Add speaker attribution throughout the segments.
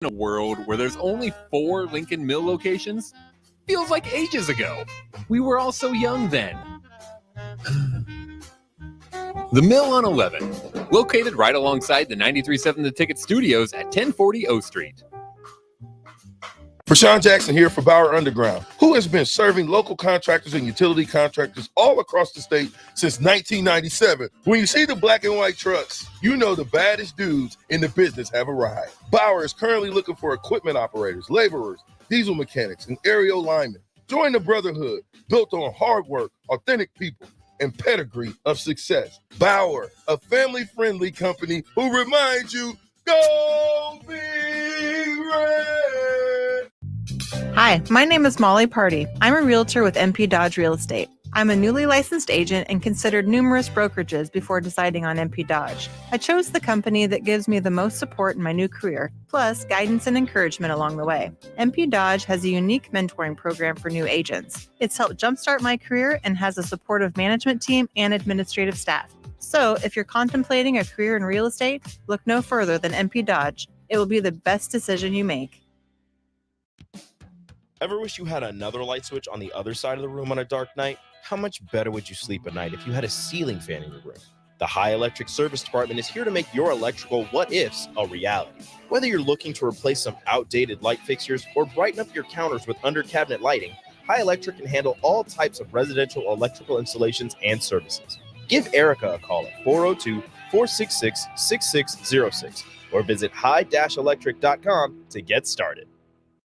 Speaker 1: In a world where there's only 4 Lincoln Mill locations, feels like ages ago. We were all so young then. The Mill on 11, located right alongside the 93.7 The Ticket Studios at 1040 O Street.
Speaker 2: Rashawn Jackson here for Bauer Underground, who has been serving local contractors and utility contractors all across the state since 1997. When you see the black and white trucks, you know the baddest dudes in the business have arrived. Bauer is currently looking for equipment operators, laborers, diesel mechanics, and aerial linemen. Join the brotherhood built on hard work, authentic people, and pedigree of success. Bauer, a family-friendly company who reminds you, go Big Red!
Speaker 3: Hi, my name is Molly Party. I'm a realtor with MP Dodge Real Estate. I'm a newly licensed agent and considered numerous brokerages before deciding on MP Dodge. I chose the company that gives me the most support in my new career, plus guidance and encouragement along the way. MP Dodge has a unique mentoring program for new agents. It's helped jumpstart my career and has a supportive management team and administrative staff. So if you're contemplating a career in real estate, look no further than MP Dodge. It will be the best decision you make.
Speaker 4: Ever wish you had another light switch on the other side of the room on a dark night? How much better would you sleep at night if you had a ceiling fan in your room? The High Electric Service Department is here to make your electrical what-ifs a reality. Whether you're looking to replace some outdated light fixtures or brighten up your counters with under-cabinet lighting, High Electric can handle all types of residential electrical installations and services. Give Erica a call at 402-466-6606 or visit high-electric.com to get started.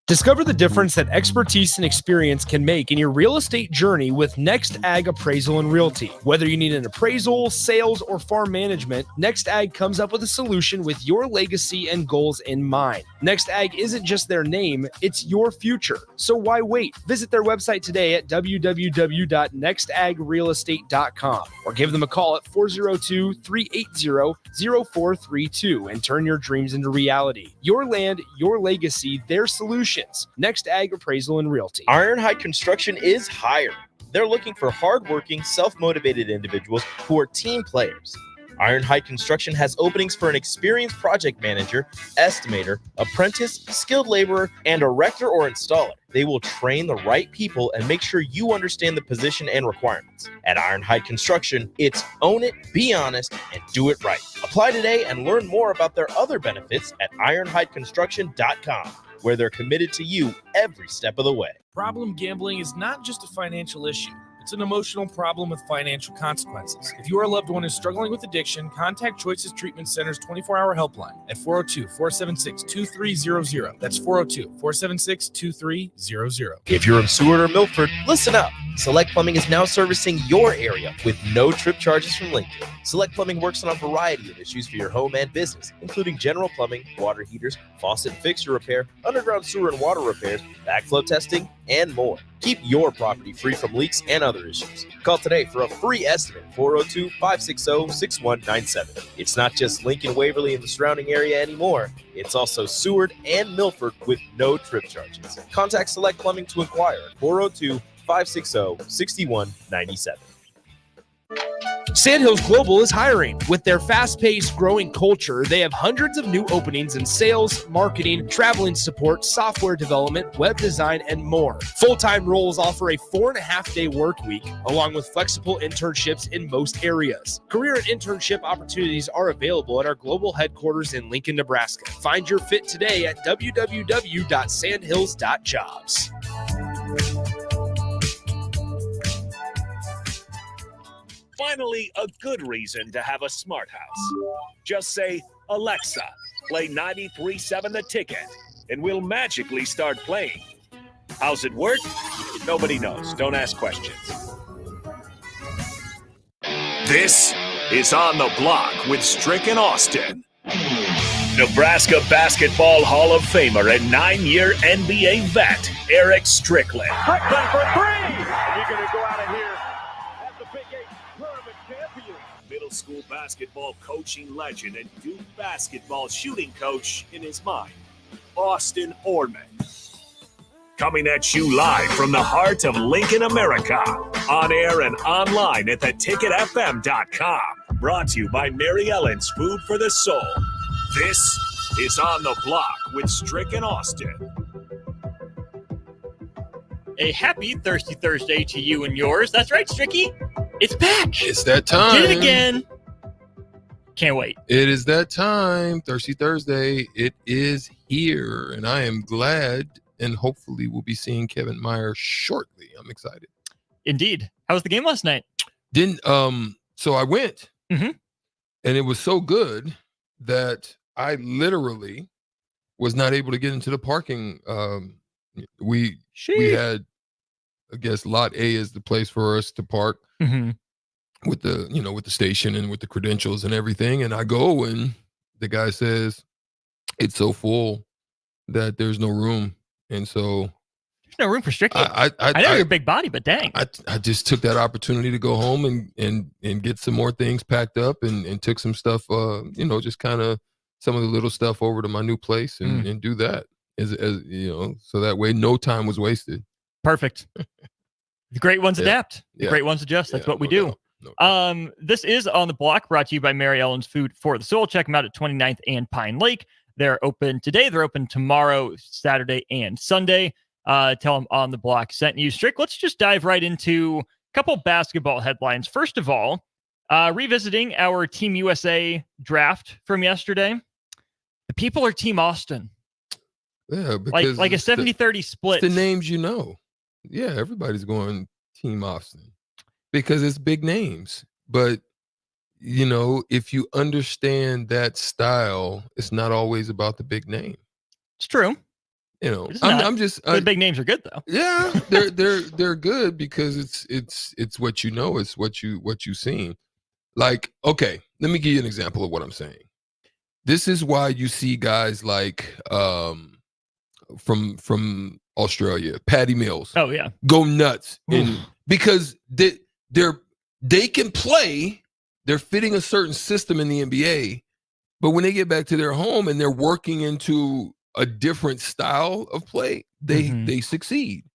Speaker 5: Discover the difference that expertise and experience can make in your real estate journey with Next Ag Appraisal and Realty. Whether you need an appraisal, sales, or farm management, Next Ag comes up with a solution with your legacy and goals in mind. Next Ag isn't just their name, it's your future. So why wait? Visit their website today at www.nextagrealestate.com or give them a call at 402-380-0432 and turn your dreams into reality. Your land, your legacy, their solution. Next Ag Appraisal and Realty.
Speaker 4: Ironhide Construction is hiring. They're looking for hardworking, self-motivated individuals who are team players. Ironhide Construction has openings for an experienced project manager, estimator, apprentice, skilled laborer, and erector or installer. They will train the right people and make sure you understand the position and requirements. At Ironhide Construction, it's own it, be honest, and do it right. Apply today and learn more about their other benefits at ironhideconstruction.com. where they're committed to you every step of the way.
Speaker 6: Problem gambling is not just a financial issue. It's an emotional problem with financial consequences. If your loved one is struggling with addiction, contact Choices Treatment Center's 24-hour helpline at 402-476-2300. That's 402-476-2300.
Speaker 4: If you're in Seward or Milford, listen up. Select Plumbing is now servicing your area with no trip charges from Lincoln. Select Plumbing works on a variety of issues for your home and business, including general plumbing, water heaters, faucet and fixture repair, underground sewer and water repairs, backflow testing, and more. Keep your property free from leaks and other issues. Call today for a free estimate, 402-560-6197. It's not just Lincoln, Waverly, and the surrounding area anymore. It's also Seward and Milford with no trip charges. Contact Select Plumbing to inquire at 402-560-6197.
Speaker 5: Sandhills Global is hiring. With their fast-paced, growing culture, they have hundreds of new openings in sales, marketing, traveling support, software development, web design, and more. Full-time roles offer a 4.5-day work week, along with flexible internships in most areas. Career and internship opportunities are available at our global headquarters in Lincoln, Nebraska. Find your fit today at www.sandhills.jobs.
Speaker 7: Finally, a good reason to have a smart house. Just say, Alexa, play 93.7 The Ticket, and we'll magically start playing. How's it work? Nobody knows. Don't ask questions. This is On the Block with Strick and Austin. Nebraska Basketball Hall of Famer and 9-year NBA vet, Erick Strickland.
Speaker 8: Strickland for three! And you're going to go out of here as the Big 8 tournament champion.
Speaker 7: Middle school basketball coaching legend and Duke basketball shooting coach in his mind, Austin Orman. Coming at you live from the heart of Lincoln, America. On air and online at theticketfm.com. Brought to you by Mary Ellen's Food for the Soul. This is On the Block with Strick and Austin.
Speaker 9: A happy Thirsty Thursday to you and yours. That's right, Stricky. It's back.
Speaker 2: It's that time.
Speaker 9: Did it again. Can't wait.
Speaker 2: It is that time. Thirsty Thursday. It is here. And I am glad, and hopefully we'll be seeing Kevin Meyer shortly. I'm excited.
Speaker 9: Indeed. How was the game last night?
Speaker 2: So I went,
Speaker 9: Mhm.
Speaker 2: and it was so good that I literally was not able to get into the parking. We had, I guess, lot A is the place for us to park with the station and with the credentials and everything. And I go, and the guy says it's so full that there's no room. And so
Speaker 9: there's no room for Stricky. I know you're a big body, but dang.
Speaker 2: I just took that opportunity to go home and get some more things packed up and took some stuff, just kind of some of the little stuff over to my new place and do that as so that way no time was wasted.
Speaker 9: Perfect. The great ones adapt. The great ones adjust. That's what we do. This is On the Block, brought to you by Mary Ellen's Food for the Soul. Check them out at 29th and Pine Lake. They're open today. They're open tomorrow, Saturday, and Sunday. Tell them On the Block sent you. Strick, let's just dive right into a couple basketball headlines. First of all, revisiting our Team USA draft from yesterday. The people are Team Austin.
Speaker 2: Yeah, because
Speaker 9: like a 70-30 split.
Speaker 2: The names you know. Yeah, everybody's going Team Austin because it's big names. But, if you understand that style, it's not always about the big name.
Speaker 9: It's true. The big names are good though.
Speaker 2: Yeah, they're good because it's what you know, it's what you've seen. Like, okay, let me give you an example of what I'm saying. This is why you see guys like from Australia, Patty Mills.
Speaker 9: Oh yeah,
Speaker 2: go nuts, because they can play. They're fitting a certain system in the NBA, but when they get back to their home and they're working into a different style of play, they succeed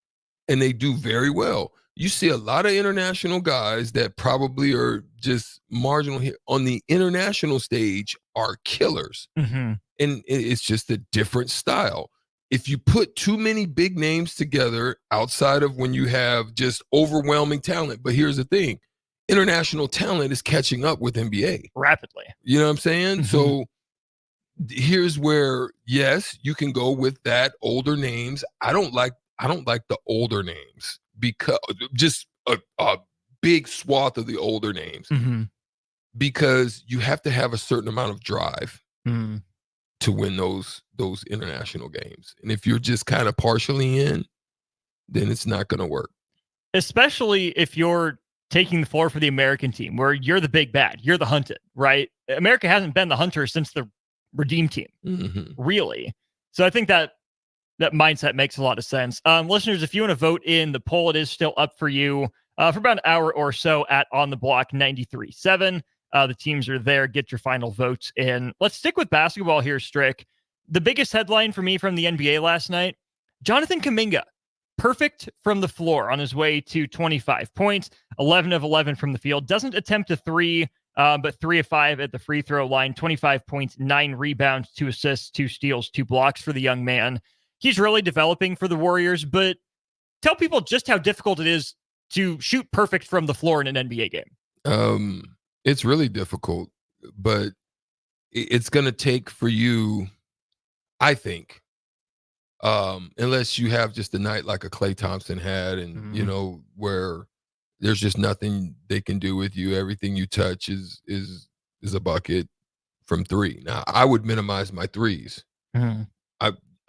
Speaker 2: and they do very well. You see a lot of international guys that probably are just marginal here on the international stage are killers. And it's just a different style. If you put too many big names together outside of when you have just overwhelming talent, but here's the thing, international talent is catching up with NBA
Speaker 9: rapidly.
Speaker 2: You know what I'm saying? So here's where, yes, you can go with that older names. I don't like the older names because just a big swath of the older names because you have to have a certain amount of drive to win those international games. And if you're just kind of partially in, then it's not going to work.
Speaker 9: Especially if you're taking the floor for the American team where you're the big bad, you're the hunted, right? America hasn't been the hunter since the Redeem team, really. So I think that mindset makes a lot of sense. Listeners, if you want to vote in the poll, it is still up for you for about an hour or so at On the Block 93.7. The teams are there. Get your final votes in. Let's stick with basketball here, Strick. The biggest headline for me from the NBA last night, Jonathan Kuminga, perfect from the floor on his way to 25 points, 11 of 11 from the field. Doesn't attempt a three, but 3 of 5 at the free throw line, 25 points, 9 rebounds, 2 assists, 2 steals, 2 blocks for the young man. He's really developing for the Warriors, but tell people just how difficult it is to shoot perfect from the floor in an NBA game.
Speaker 2: It's really difficult, but it's going to take for you, I think, unless you have just a night like a Klay Thompson had and, where there's just nothing they can do with you. Everything you touch is a bucket from 3. Now, I would minimize my threes.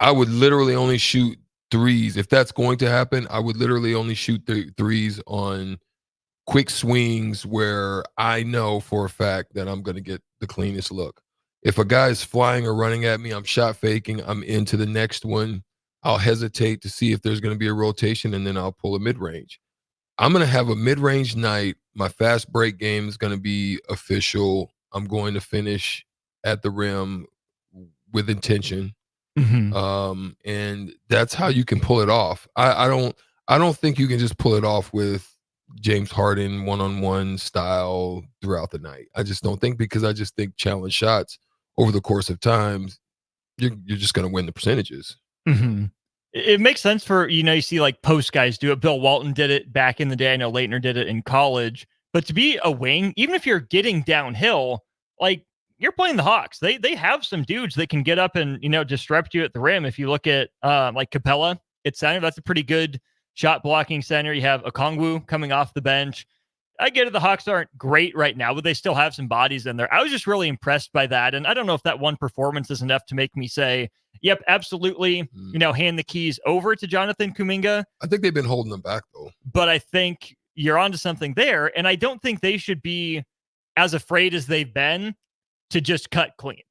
Speaker 2: I would literally only shoot threes. If that's going to happen, I would literally only shoot threes on quick swings where I know for a fact that I'm going to get the cleanest look. If a guy's flying or running at me, I'm shot faking, I'm into the next one. I'll hesitate to see if there's going to be a rotation, and then I'll pull a mid-range. I'm going to have a mid-range night. My fast break game is going to be official. I'm going to finish at the rim with intention. And that's how you can pull it off. I don't think you can just pull it off with James Harden one-on-one style throughout the night. I just don't think, because I just think challenge shots over the course of time
Speaker 10: you're just going to win the percentages.
Speaker 9: Mm-hmm. It makes sense for, you see like post guys do it. Bill Walton did it back in the day. I know Leitner did it in college. But to be a wing, even if you're getting downhill, like you're playing the Hawks. They have some dudes that can get up and, disrupt you at the rim. If you look at like Capella at center, that's a pretty good shot blocking center. You have Okongwu coming off the bench. I get it. The Hawks aren't great right now, but they still have some bodies in there. I was just really impressed by that. And I don't know if that one performance is enough to make me say, yep, absolutely, hand the keys over to Jonathan Kuminga.
Speaker 10: I think they've been holding them back, though.
Speaker 9: But I think you're onto something there. And I don't think they should be as afraid as they've been to just cut clean.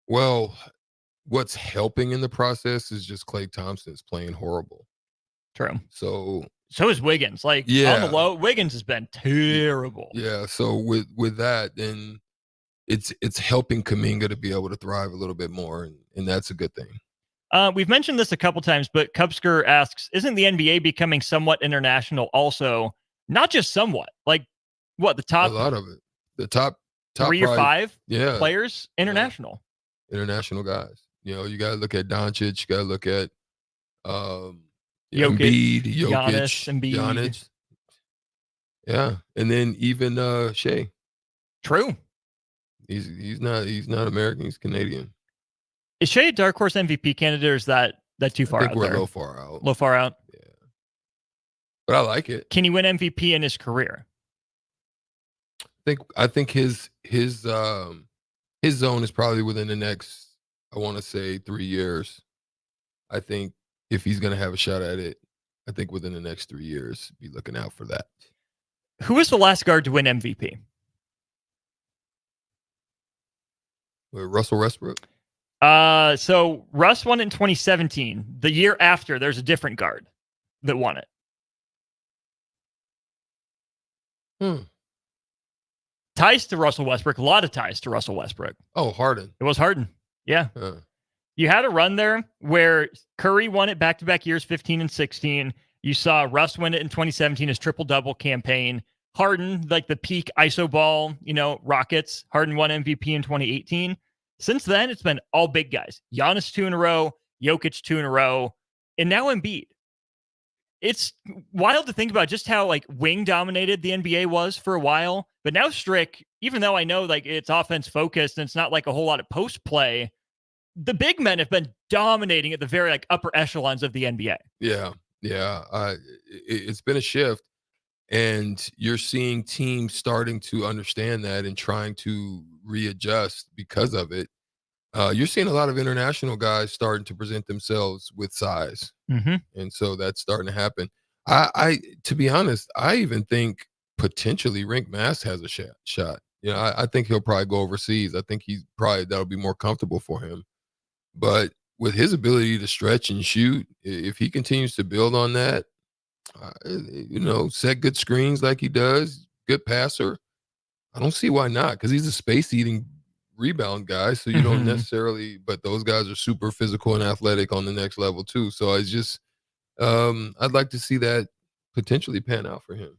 Speaker 10: Well, what's helping in the process is just Klay Thompson is playing horrible.
Speaker 9: True.
Speaker 10: So
Speaker 9: is Wiggins. On the low, Wiggins has been terrible.
Speaker 10: Yeah. So with that, then it's helping Kuminga to be able to thrive a little bit more, and that's a good thing.
Speaker 9: We've mentioned this a couple times, but Cubsker asks, isn't the NBA becoming somewhat international also? Not just somewhat. Like, what, the top?
Speaker 10: A lot of it. The top
Speaker 9: 3 or 5
Speaker 10: yeah,
Speaker 9: players, international.
Speaker 10: Yeah. International guys. You got to look at Doncic. You got to look at Jokic, Giannis. Yeah, and then even Shea.
Speaker 9: True.
Speaker 10: He's not American. He's Canadian.
Speaker 9: Is Shea a dark horse MVP candidate, or is that too far out? I think
Speaker 10: we're
Speaker 9: there?
Speaker 10: Low far out.
Speaker 9: Low far out.
Speaker 10: Yeah, but I like it.
Speaker 9: Can he win MVP in his career?
Speaker 10: I think his zone is probably within the next, I want to say, 3 years. I think if he's going to have a shot at it, I think within the next 3 years, be looking out for that.
Speaker 9: Who was the last guard to win MVP?
Speaker 10: Russell Westbrook.
Speaker 9: So Russ won it in 2017. The year after, there's a different guard that won it. Ties to Russell Westbrook. A lot of ties to Russell Westbrook.
Speaker 10: Oh, Harden.
Speaker 9: It was Harden. Yeah. You had a run there where Curry won it back-to-back years, 15 and 16. You saw Russ win it in 2017, his triple-double campaign. Harden, like the peak iso ball, Rockets. Harden won MVP in 2018. Since then, it's been all big guys. Giannis 2 in a row, Jokic 2 in a row, and now Embiid. It's wild to think about just how wing dominated the NBA was for a while. But now Strick, even though I know it's offense focused and it's not a whole lot of post play, the big men have been dominating at the very upper echelons of the NBA.
Speaker 10: Yeah. It's been a shift, and you're seeing teams starting to understand that and trying to readjust because of it. You're seeing a lot of international guys starting to present themselves with size. And so that's starting to happen. I to be honest, I even think potentially Rick Mass has a shot. I think he'll probably go overseas. I think that'll be more comfortable for him. But with his ability to stretch and shoot, if he continues to build on that, set good screens like he does, good passer, I don't see why not, because he's a space-eating rebound guy, so you don't necessarily, but those guys are super physical and athletic on the next level too. So I just, I'd like to see that potentially pan out for him.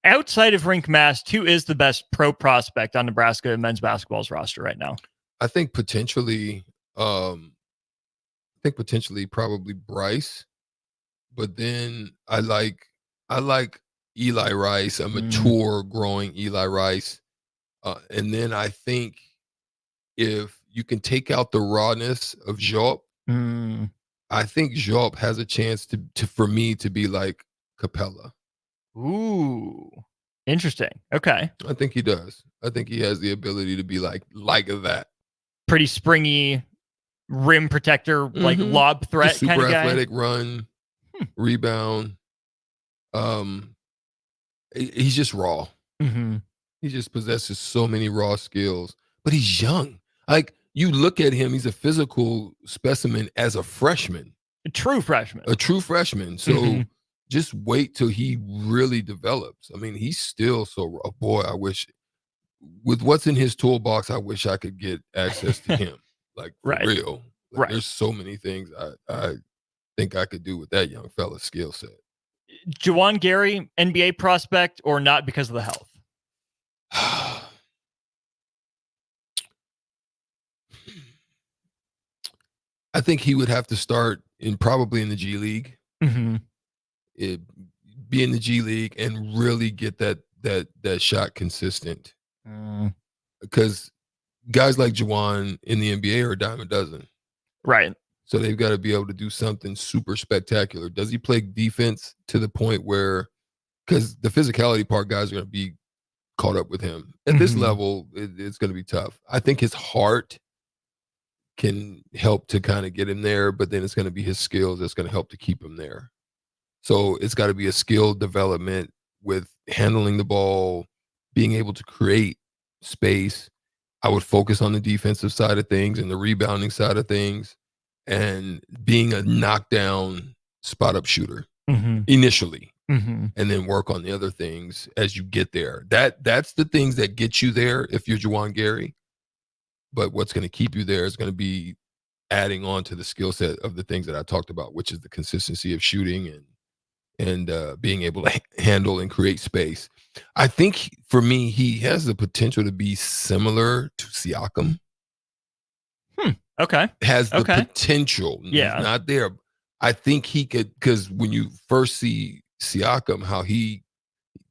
Speaker 9: Outside of Rink Mass, who is the best pro prospect on Nebraska men's basketball's roster right now?
Speaker 10: I think potentially probably Bryce, but then I like Eli Rice, a mature, growing Eli Rice, and then I think if you can take out the rawness of Job, I think Job has a chance to for me to be like Capella.
Speaker 9: Ooh, interesting. Okay,
Speaker 10: I think he does. I think he has the ability to be like that.
Speaker 9: Pretty springy, rim protector, lob threat kind of guy.
Speaker 10: Super athletic, run, rebound. He's just raw. He just possesses so many raw skills, but he's young. You look at him, he's a physical specimen as a freshman.
Speaker 9: A true freshman.
Speaker 10: So just wait till he really develops. I mean, he's still so raw. Boy, I wish with what's in his toolbox, I wish I could get access to him. For real. There's so many things I think I could do with that young fella's skill set.
Speaker 9: Juwan Gary, NBA prospect or not because of the health?
Speaker 10: I think he would have to start probably in the G League.
Speaker 9: Mm-hmm.
Speaker 10: Be in the G League and really get that shot consistent. Because guys like Juwan in the NBA are a dime a dozen.
Speaker 9: Right.
Speaker 10: So they've got to be able to do something super spectacular. Does he play defense to the point where, because the physicality part, guys are going to be caught up with him. At this level, it's going to be tough. I think his heart can help to kind of get him there, but then it's going to be his skills that's going to help to keep him there. So it's got to be a skill development with handling the ball, being able to create space. I would focus on the defensive side of things and the rebounding side of things and being a knockdown spot up shooter initially. And then work on the other things as you get there. That's the things that get you there if you're Juwan Gary. But what's going to keep you there is going to be adding on to the skill set of the things that I talked about, which is the consistency of shooting and being able to handle and create space. I think for me, he has the potential to be similar to Siakam.
Speaker 9: Okay.
Speaker 10: Has the potential.
Speaker 9: Yeah.
Speaker 10: He's not there. I think he could, because when you first see Siakam,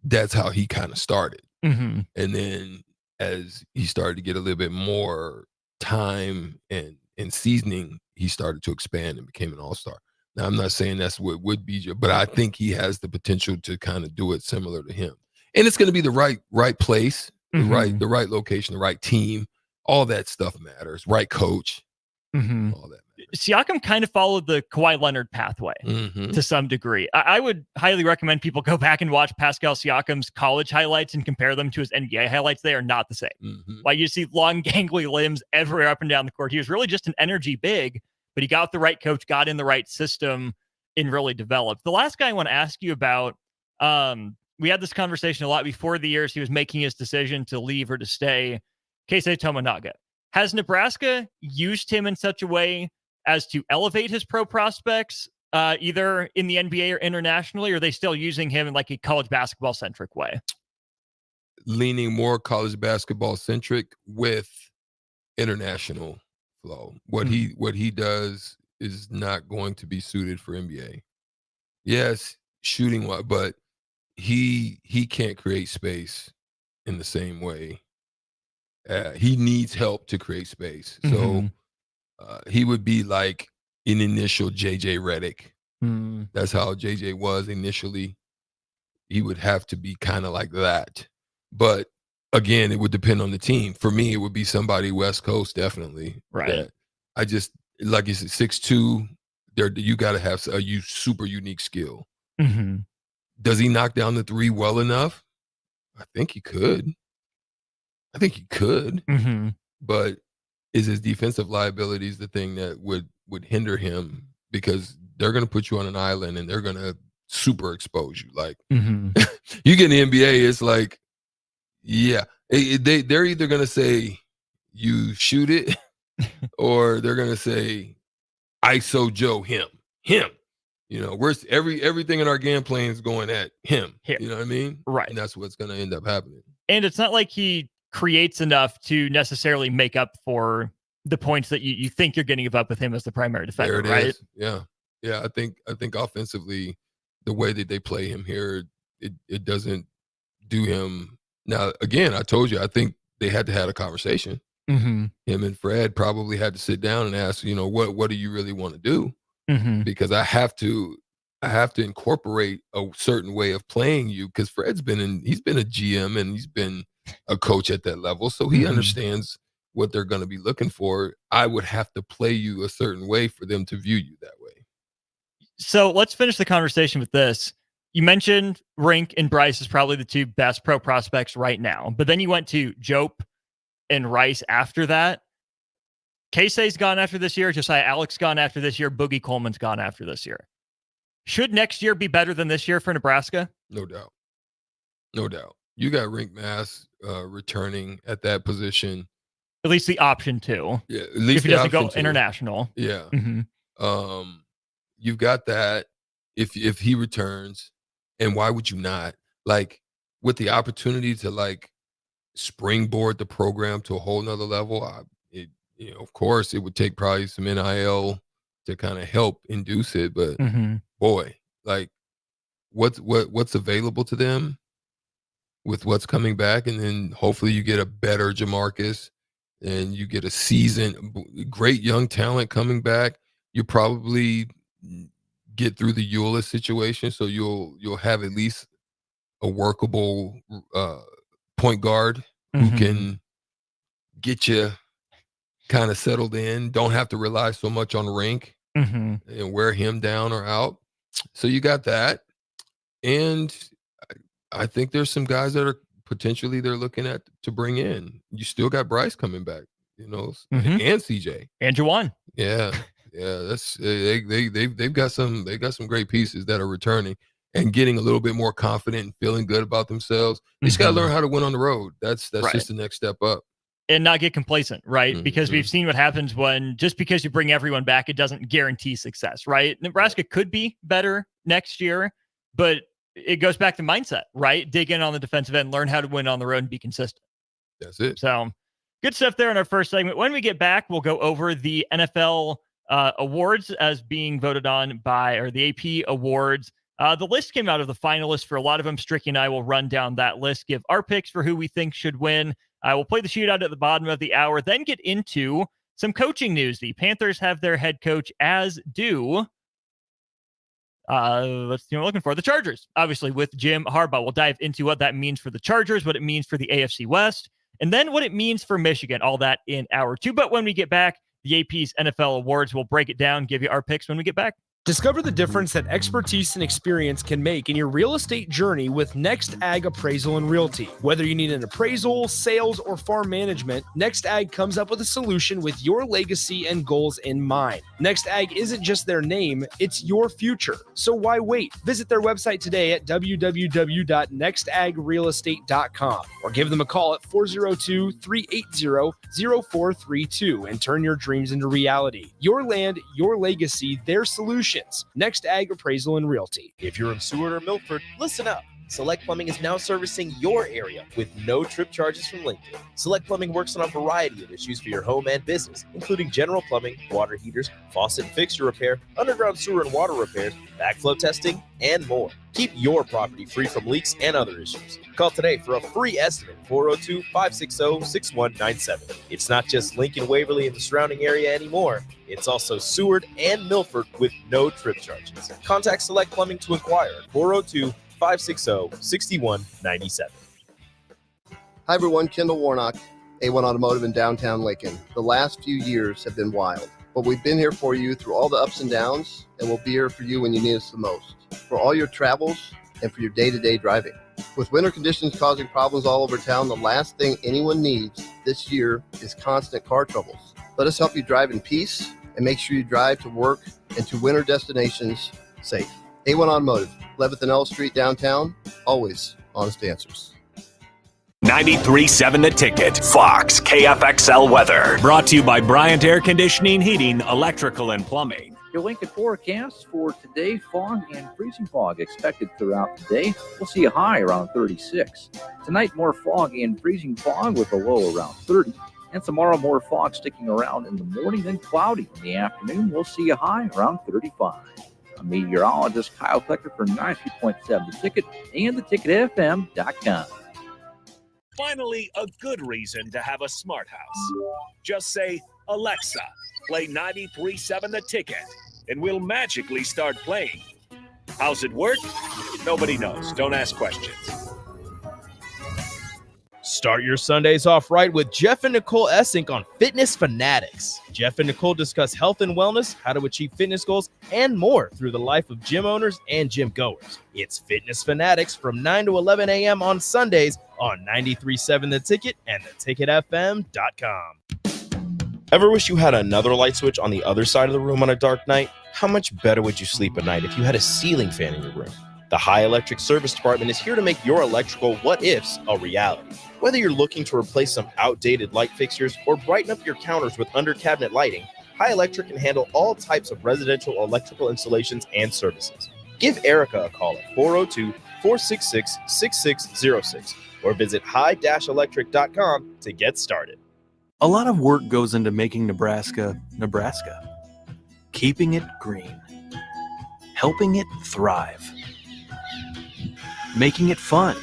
Speaker 10: that's how he kind of started. And then as he started to get a little bit more time and seasoning, he started to expand and became an all-star. Now, I'm not saying that's what would be, but I think he has the potential to kind of do it similar to him. And it's going to be the right place, the right location, the right team. All that stuff matters. Right coach, all that.
Speaker 9: Siakam kind of followed the Kawhi Leonard pathway to some degree. I would highly recommend people go back and watch Pascal Siakam's college highlights and compare them to his NBA highlights. They are not the same. Like you see long, gangly limbs everywhere up and down the court. He was really just an energy big, but he got the right coach, got in the right system, and really developed. The last guy I want to ask you about, we had this conversation a lot before the years he was making his decision to leave or to stay, Keisei Tominaga. Has Nebraska used him in such a way as to elevate his pro prospects, either in the NBA or internationally, or are they still using him in like a college basketball centric way?
Speaker 10: Leaning more college basketball centric with international flow. What he does is not going to be suited for NBA. Yes, shooting, but he can't create space in the same way. He needs help to create space. So he would be like an initial JJ Redick. That's how JJ was initially. He would have to be kind of like that. But again, it would depend on the team. For me, it would be somebody West Coast, definitely.
Speaker 9: Right.
Speaker 10: I just, like you said, 6'2", you got to have a super unique skill. Does he knock down the three well enough? I think he could. But is his defensive liabilities the thing that would hinder him? Because they're going to put you on an island and they're going to super expose you. Like you get in the NBA, it's like, yeah, they're either going to say you shoot it or they're going to say ISO Joe him. You know, where's everything in our game plan is going at him. You know what I mean?
Speaker 9: Right.
Speaker 10: And that's what's going to end up happening.
Speaker 9: And it's not like he creates enough to necessarily make up for the points that you think you're going to give up with him as the primary defender,
Speaker 10: There it
Speaker 9: right?
Speaker 10: is. Yeah. I think offensively, the way that they play him here, it doesn't do him. Now, again, I told you, I think they had to have a conversation. Him and Fred probably had to sit down and ask, you know, what do you really want to do? Because I have to incorporate a certain way of playing you, because he's been a GM and he's been a coach at that level. So he understands what they're going to be looking for. I would have to play you a certain way for them to view you that way.
Speaker 9: So let's finish the conversation with this. You mentioned Rink and Bryce is probably the two best pro prospects right now, but then you went to Jope and Rice after that. Keisei's gone after this year. Josiah Alex gone after this year. Boogie Coleman's gone after this year. Should next year be better than this year for Nebraska?
Speaker 10: No doubt. You got Rink Mass returning at that position.
Speaker 9: At least the option to.
Speaker 10: Yeah, at least
Speaker 9: if he doesn't go international.
Speaker 10: Yeah. You've got that if he returns, and why would you not? Like, with the opportunity to like springboard the program to a whole nother level, of course it would take probably some NIL to kind of help induce it. But boy, like what's available to them with what's coming back, and then hopefully you get a better Jamarcus and you get a seasoned, great young talent coming back. You probably get through the Eula situation, so you'll have at least a workable point guard who can get you kind of settled in. Don't have to rely so much on Rink and wear him down or out. So you got that, and I think there's some guys that are potentially they're looking at to bring in. You still got Bryce coming back, and CJ
Speaker 9: and Juwan.
Speaker 10: Yeah, that's they've got some great pieces that are returning and getting a little bit more confident and feeling good about themselves. They just got to learn how to win on the road. That's
Speaker 9: right.
Speaker 10: Just the next step up.
Speaker 9: And not get complacent, right? Because we've seen what happens when just because you bring everyone back, it doesn't guarantee success, right? Nebraska could be better next year, but it goes back to mindset, right? Dig in on the defensive end, learn how to win on the road and be consistent.
Speaker 10: That's it.
Speaker 9: So good stuff there in our first segment. When we get back, we'll go over the NFL awards as being voted on by, or the AP awards. The list came out of the finalists for a lot of them. Stricky and I will run down that list, give our picks for who we think should win. I will play the shootout at the bottom of the hour, then get into some coaching news. The Panthers have their head coach, as do let's see what we're looking for. The Chargers, obviously, with Jim Harbaugh. We'll dive into what that means for the Chargers, what it means for the AFC West, and then what it means for Michigan. All that in hour 2. But when we get back, the AP's NFL awards, we'll break it down, give you our picks when we get back.
Speaker 5: Discover the difference that expertise and experience can make in your real estate journey with Next Ag Appraisal and Realty. Whether you need an appraisal, sales, or farm management, Next Ag comes up with a solution with your legacy and goals in mind. Next Ag isn't just their name, it's your future. So why wait? Visit their website today at www.nextagrealestate.com or give them a call at 402-380-0432 and turn your dreams into reality. Your land, your legacy, their solution. Next Ag Appraisal and Realty.
Speaker 4: If you're in Seward or Milford, listen up. Select Plumbing is now servicing your area with no trip charges from Lincoln. Select Plumbing works on a variety of issues for your home and business, including general plumbing, water heaters, faucet and fixture repair, underground sewer and water repairs, backflow testing, and more. Keep your property free from leaks and other issues. Call today for a free estimate, 402-560-6197. It's not just Lincoln, Waverly, and the surrounding area anymore. It's also Seward and Milford with no trip charges. Contact Select Plumbing to inquire at 402-560-6197.
Speaker 11: Hi everyone, Kendall Warnock, A1 Automotive in downtown Lincoln. The last few years have been wild, but we've been here for you through all the ups and downs, and we'll be here for you when you need us the most, for all your travels and for your day-to-day driving. With winter conditions causing problems all over town, the last thing anyone needs this year is constant car troubles. Let us help you drive in peace and make sure you drive to work and to winter destinations safe. A1 Automotive, 11th and L Street downtown, always honest answers.
Speaker 7: 93.7 The Ticket, Fox, KFXL weather. Brought to you by Bryant Air Conditioning, Heating, Electrical, and Plumbing.
Speaker 12: Your Lincoln forecast for today, fog and freezing fog expected throughout the day. We'll see a high around 36. Tonight, more fog and freezing fog with a low around 30. And tomorrow, more fog sticking around in the morning, then cloudy in the afternoon. We'll see a high around 35. I'm meteorologist Kyle Plecker for 93.7 The Ticket and theticketfm.com.
Speaker 7: Finally, a good reason to have a smart house. Just say, Alexa, play 93.7 The Ticket, and we'll magically start playing. How's it work? Nobody knows. Don't ask questions.
Speaker 4: Start your Sundays off right with Jeff and Nicole Essink on Fitness Fanatics. Jeff and Nicole discuss health and wellness, how to achieve fitness goals, and more through the life of gym owners and gym goers. It's Fitness Fanatics from 9 to 11 a.m. on Sundays on 93.7 The Ticket and theticketfm.com. Ever wish you had another light switch on the other side of the room on a dark night? How much better would you sleep at night if you had a ceiling fan in your room? The High Electric Service Department is here to make your electrical what-ifs a reality. Whether you're looking to replace some outdated light fixtures or brighten up your counters with under-cabinet lighting, High Electric can handle all types of residential electrical installations and services. Give Erica a call at 402-466-6606 or visit high-electric.com to get started.
Speaker 13: A lot of work goes into making Nebraska, Nebraska. keeping it green, helping it thrive, making it fun.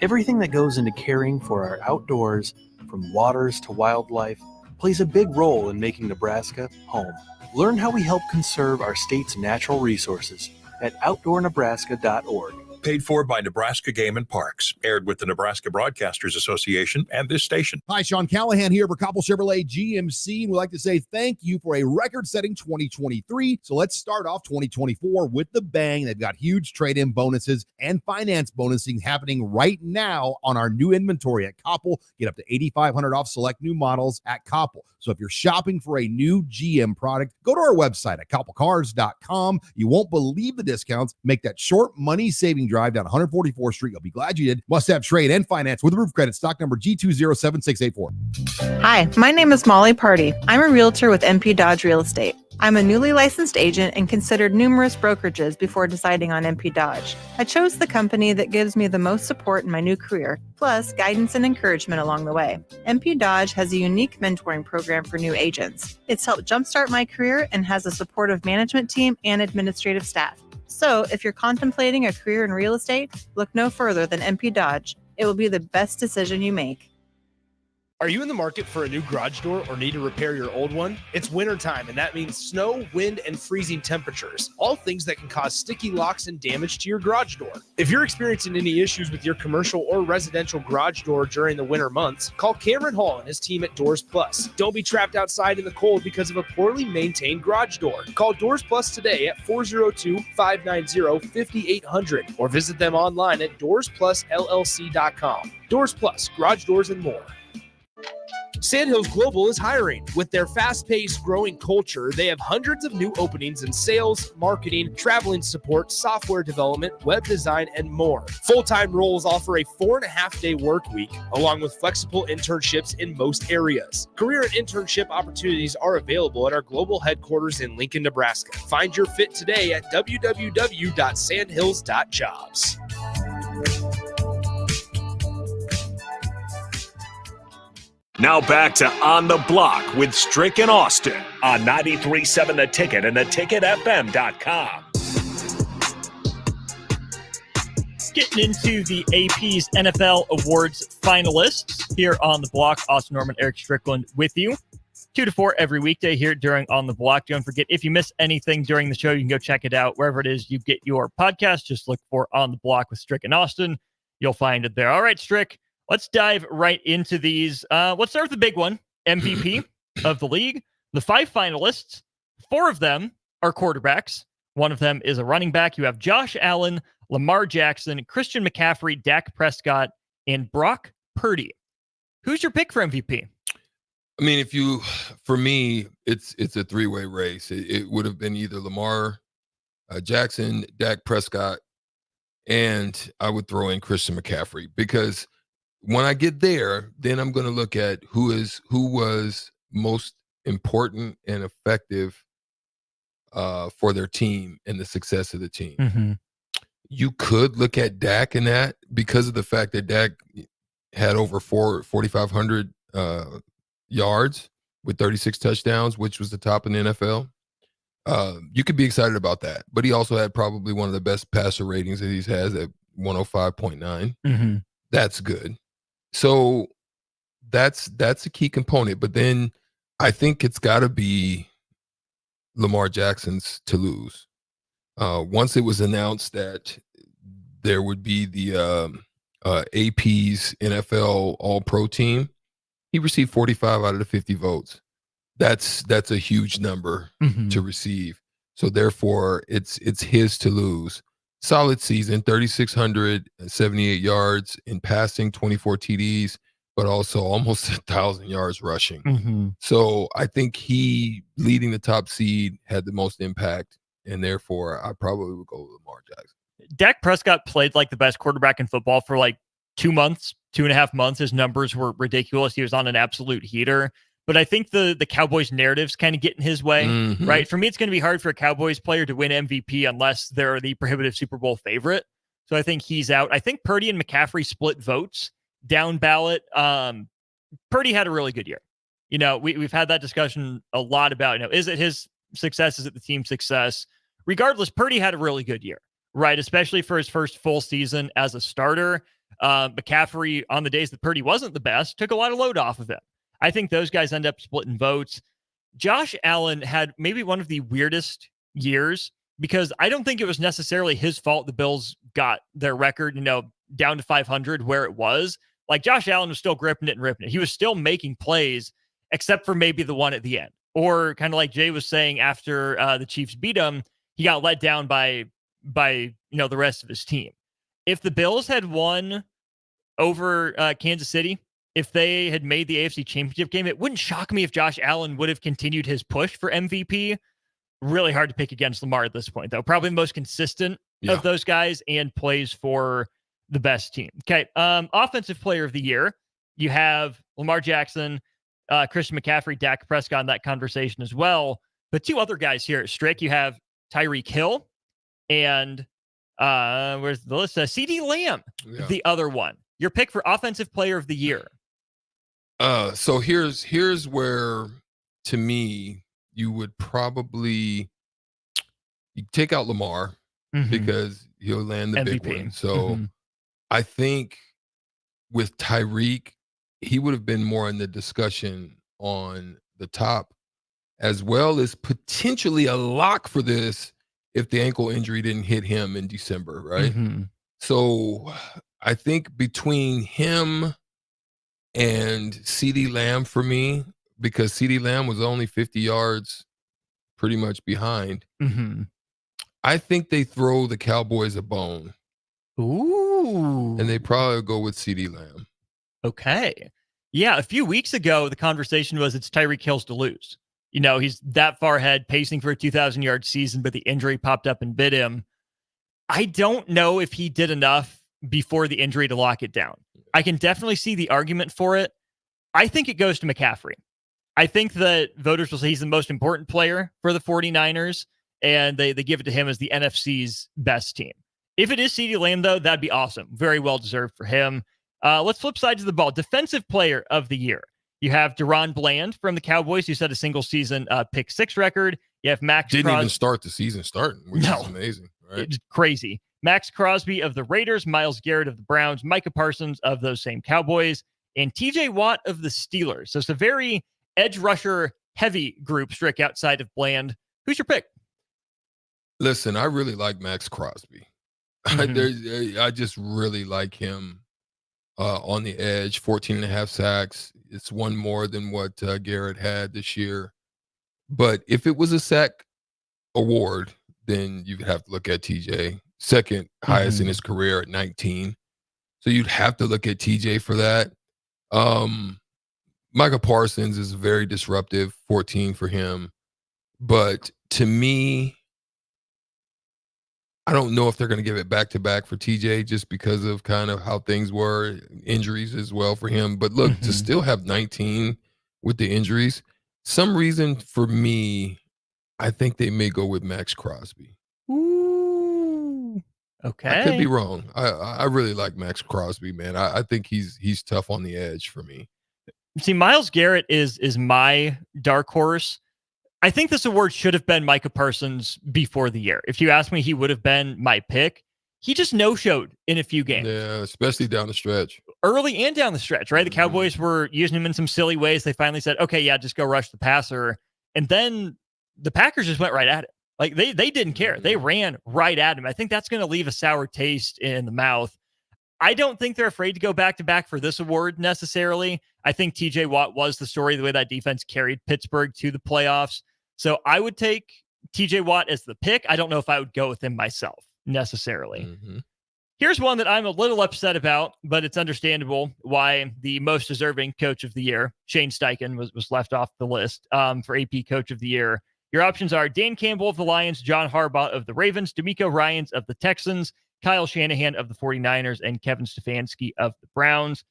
Speaker 13: Everything that goes into caring for our outdoors, from waters to wildlife, plays a big role in making Nebraska home. Learn how we help conserve our state's natural resources at outdoornebraska.org.
Speaker 14: Paid for by Nebraska Game and Parks. Aired with the Nebraska Broadcasters Association and this station.
Speaker 15: Hi, Sean Callahan here for Koppel Chevrolet GMC. And we'd like to say thank you for a record-setting 2023. So let's start off 2024 with the bang. They've got huge trade-in bonuses and finance bonusing happening right now on our new inventory at Koppel. Get up to $8,500 off select new models at Koppel. So if you're shopping for a new GM product, go to our website at koppelcars.com. You won't believe the discounts. Make that short money-saving drive down 144th Street. You'll be glad you did. Must have trade and finance with roof credit. Stock number G207684.
Speaker 3: Hi, my name is Molly Party. I'm a realtor with MP Dodge Real Estate. I'm a newly licensed agent and considered numerous brokerages before deciding on MP Dodge. I chose the company that gives me the most support in my new career, plus guidance and encouragement along the way. MP Dodge has a unique mentoring program for new agents. It's helped jumpstart my career and has a supportive management team and administrative staff. So if you're contemplating a career in real estate, look no further than MP Dodge. It will be the best decision you make.
Speaker 5: Are you in the market for a new garage door or need to repair your old one? It's wintertime, and that means snow, wind, and freezing temperatures, all things that can cause sticky locks and damage to your garage door. If you're experiencing any issues with your commercial or residential garage door during the winter months, call Cameron Hall and his team at Doors Plus. Don't be trapped outside in the cold because of a poorly maintained garage door. Call Doors Plus today at 402-590-5800 or visit them online at doorsplusllc.com. Doors Plus, garage doors and more. Sandhills Global is hiring. With their fast-paced, growing culture, they have hundreds of new openings in sales, marketing, traveling support, software development, web design, and more. Full-time roles offer a 4.5-day work week, along with flexible internships in most areas. Career and internship opportunities are available at our global headquarters in Lincoln, Nebraska. Find your fit today at www.sandhills.jobs.
Speaker 7: Now back to On the Block with Strick and Austin on 93.7 The Ticket and theticketfm.com.
Speaker 9: Getting into the AP's NFL Awards finalists here on the block. Austin Norman, Erick Strickland with you. 2 to 4 every weekday here during On the Block. Don't forget, if you miss anything during the show, you can go check it out wherever it is you get your podcast. Just look for On the Block with Strick and Austin. You'll find it there. All right, Strick. Let's dive right into these. Let's start with the big one, MVP of the league. The 5 finalists, 4 of them are quarterbacks. 1 of them is a running back. You have Josh Allen, Lamar Jackson, Christian McCaffrey, Dak Prescott, and Brock Purdy. Who's your pick for MVP?
Speaker 10: I mean, for me, it's a 3-way race. It would have been either Lamar Jackson, Dak Prescott, and I would throw in Christian McCaffrey, because when I get there, then I'm going to look at who was most important and effective for their team and the success of the team.
Speaker 9: Mm-hmm.
Speaker 10: You could look at Dak in that, because of the fact that Dak had over 4,500 yards with 36 touchdowns, which was the top in the NFL. You could be excited about that, but he also had probably one of the best passer ratings that he's has at 105.9.
Speaker 9: Mm-hmm.
Speaker 10: That's good. So that's a key component. But then I think it's got to be Lamar Jackson's to lose. Once it was announced that there would be the AP's NFL All-Pro team, he received 45 out of the 50 votes. That's a huge number to receive. So therefore, it's his to lose. Solid season, 3,678 yards in passing, 24 TDs, but also almost 1,000 yards rushing.
Speaker 9: Mm-hmm.
Speaker 10: So I think he, leading the top seed, had the most impact, and therefore I probably would go with Lamar Jackson.
Speaker 9: Dak Prescott played like the best quarterback in football for like 2 months, 2.5 months. His numbers were ridiculous. He was on an absolute heater. But I think the Cowboys narrative's kind of getting his way, right? For me, it's going to be hard for a Cowboys player to win MVP unless they're the prohibitive Super Bowl favorite. So I think he's out. I think Purdy and McCaffrey split votes down ballot. Purdy had a really good year. We've had that discussion a lot about, is it his success? Is it the team's success? Regardless, Purdy had a really good year, right? Especially for his first full season as a starter. McCaffrey, on the days that Purdy wasn't the best, took a lot of load off of him. I think those guys end up splitting votes. Josh Allen had maybe one of the weirdest years because I don't think it was necessarily his fault the Bills got their record, down to 500 where it was. Like, Josh Allen was still gripping it and ripping it. He was still making plays, except for maybe the one at the end. Or kind of like Jay was saying after the Chiefs beat him, he got let down by the rest of his team. If the Bills had won over Kansas City, if they had made the AFC Championship game, it wouldn't shock me if Josh Allen would have continued his push for MVP. Really hard to pick against Lamar at this point, though. Probably the most consistent of those guys and plays for the best team. Okay, offensive player of the year. You have Lamar Jackson, Christian McCaffrey, Dak Prescott in that conversation as well. But two other guys here, Strick. You have Tyreek Hill and where's the list? CD Lamb, the other one. Your pick for offensive player of the year.
Speaker 10: So here's where, to me, you would probably take out Lamar because he'll land the big one. So I think with Tyreek, he would have been more in the discussion on the top, as well as potentially a lock for this if the ankle injury didn't hit him in December, right? So I think between him and CeeDee Lamb for me, because CeeDee Lamb was only 50 yards pretty much behind, I think they throw the Cowboys a bone.
Speaker 9: Ooh.
Speaker 10: And they probably go with CeeDee Lamb.
Speaker 9: Okay. Yeah, a few weeks ago, the conversation was it's Tyreek Hill's to lose. He's that far ahead, pacing for a 2,000-yard season, but the injury popped up and bit him. I don't know if he did enough before the injury to lock it down. I can definitely see the argument for it. I think it goes to McCaffrey. I think that voters will say he's the most important player for the 49ers, and they give it to him as the NFC's best team. If it is CeeDee Lamb, though, that'd be awesome. Very well deserved for him. Let's flip sides of the ball. Defensive player of the year. You have Deron Bland from the Cowboys, who set a single season pick 6 record. You have Max
Speaker 10: Didn't even start the season starting, which is amazing. Right?
Speaker 9: It's crazy. Max Crosby of the Raiders, Myles Garrett of the Browns, Micah Parsons of those same Cowboys, and TJ Watt of the Steelers. So it's a very edge rusher heavy group, Strick, outside of Bland. Who's your pick?
Speaker 10: Listen, I really like Max Crosby. I just really like him on the edge. 14 and a half sacks. It's one more than what Garrett had this year. But if it was a sack award, then you'd have to look at TJ. Second highest in his career at 19. So you'd have to look at TJ for that. Micah Parsons is very disruptive, 14 for him. But to me, I don't know if they're going to give it back-to-back for TJ just because of kind of how things were, injuries as well for him. But look, to still have 19 with the injuries, some reason for me, I think they may go with Max Crosby.
Speaker 9: Ooh. Okay.
Speaker 10: I could be wrong. I really like Max Crosby, man. I think he's tough on the edge for me.
Speaker 9: See, Myles Garrett is my dark horse. I think this award should have been Micah Parsons before the year. If you ask me, he would have been my pick. He just no-showed in a few games.
Speaker 10: Yeah, especially down the stretch.
Speaker 9: Early and down the stretch, right? The Cowboys were using him in some silly ways. They finally said, okay, yeah, just go rush the passer. And then the Packers just went right at it. Like, they didn't care. They ran right at him. I think that's going to leave a sour taste in the mouth. I don't think they're afraid to go back-to-back for this award necessarily. I think TJ Watt was the story, the way that defense carried Pittsburgh to the playoffs. So I would take TJ Watt as the pick. I don't know if I would go with him myself necessarily. Here's one that I'm a little upset about, but it's understandable why the most deserving coach of the year, Shane Steichen, was left off the list for AP Coach of the Year. Your options are Dan Campbell of the Lions, John Harbaugh of the Ravens, DeMeco Ryans of the Texans, Kyle Shanahan of the 49ers, and Kevin Stefanski of the Browns.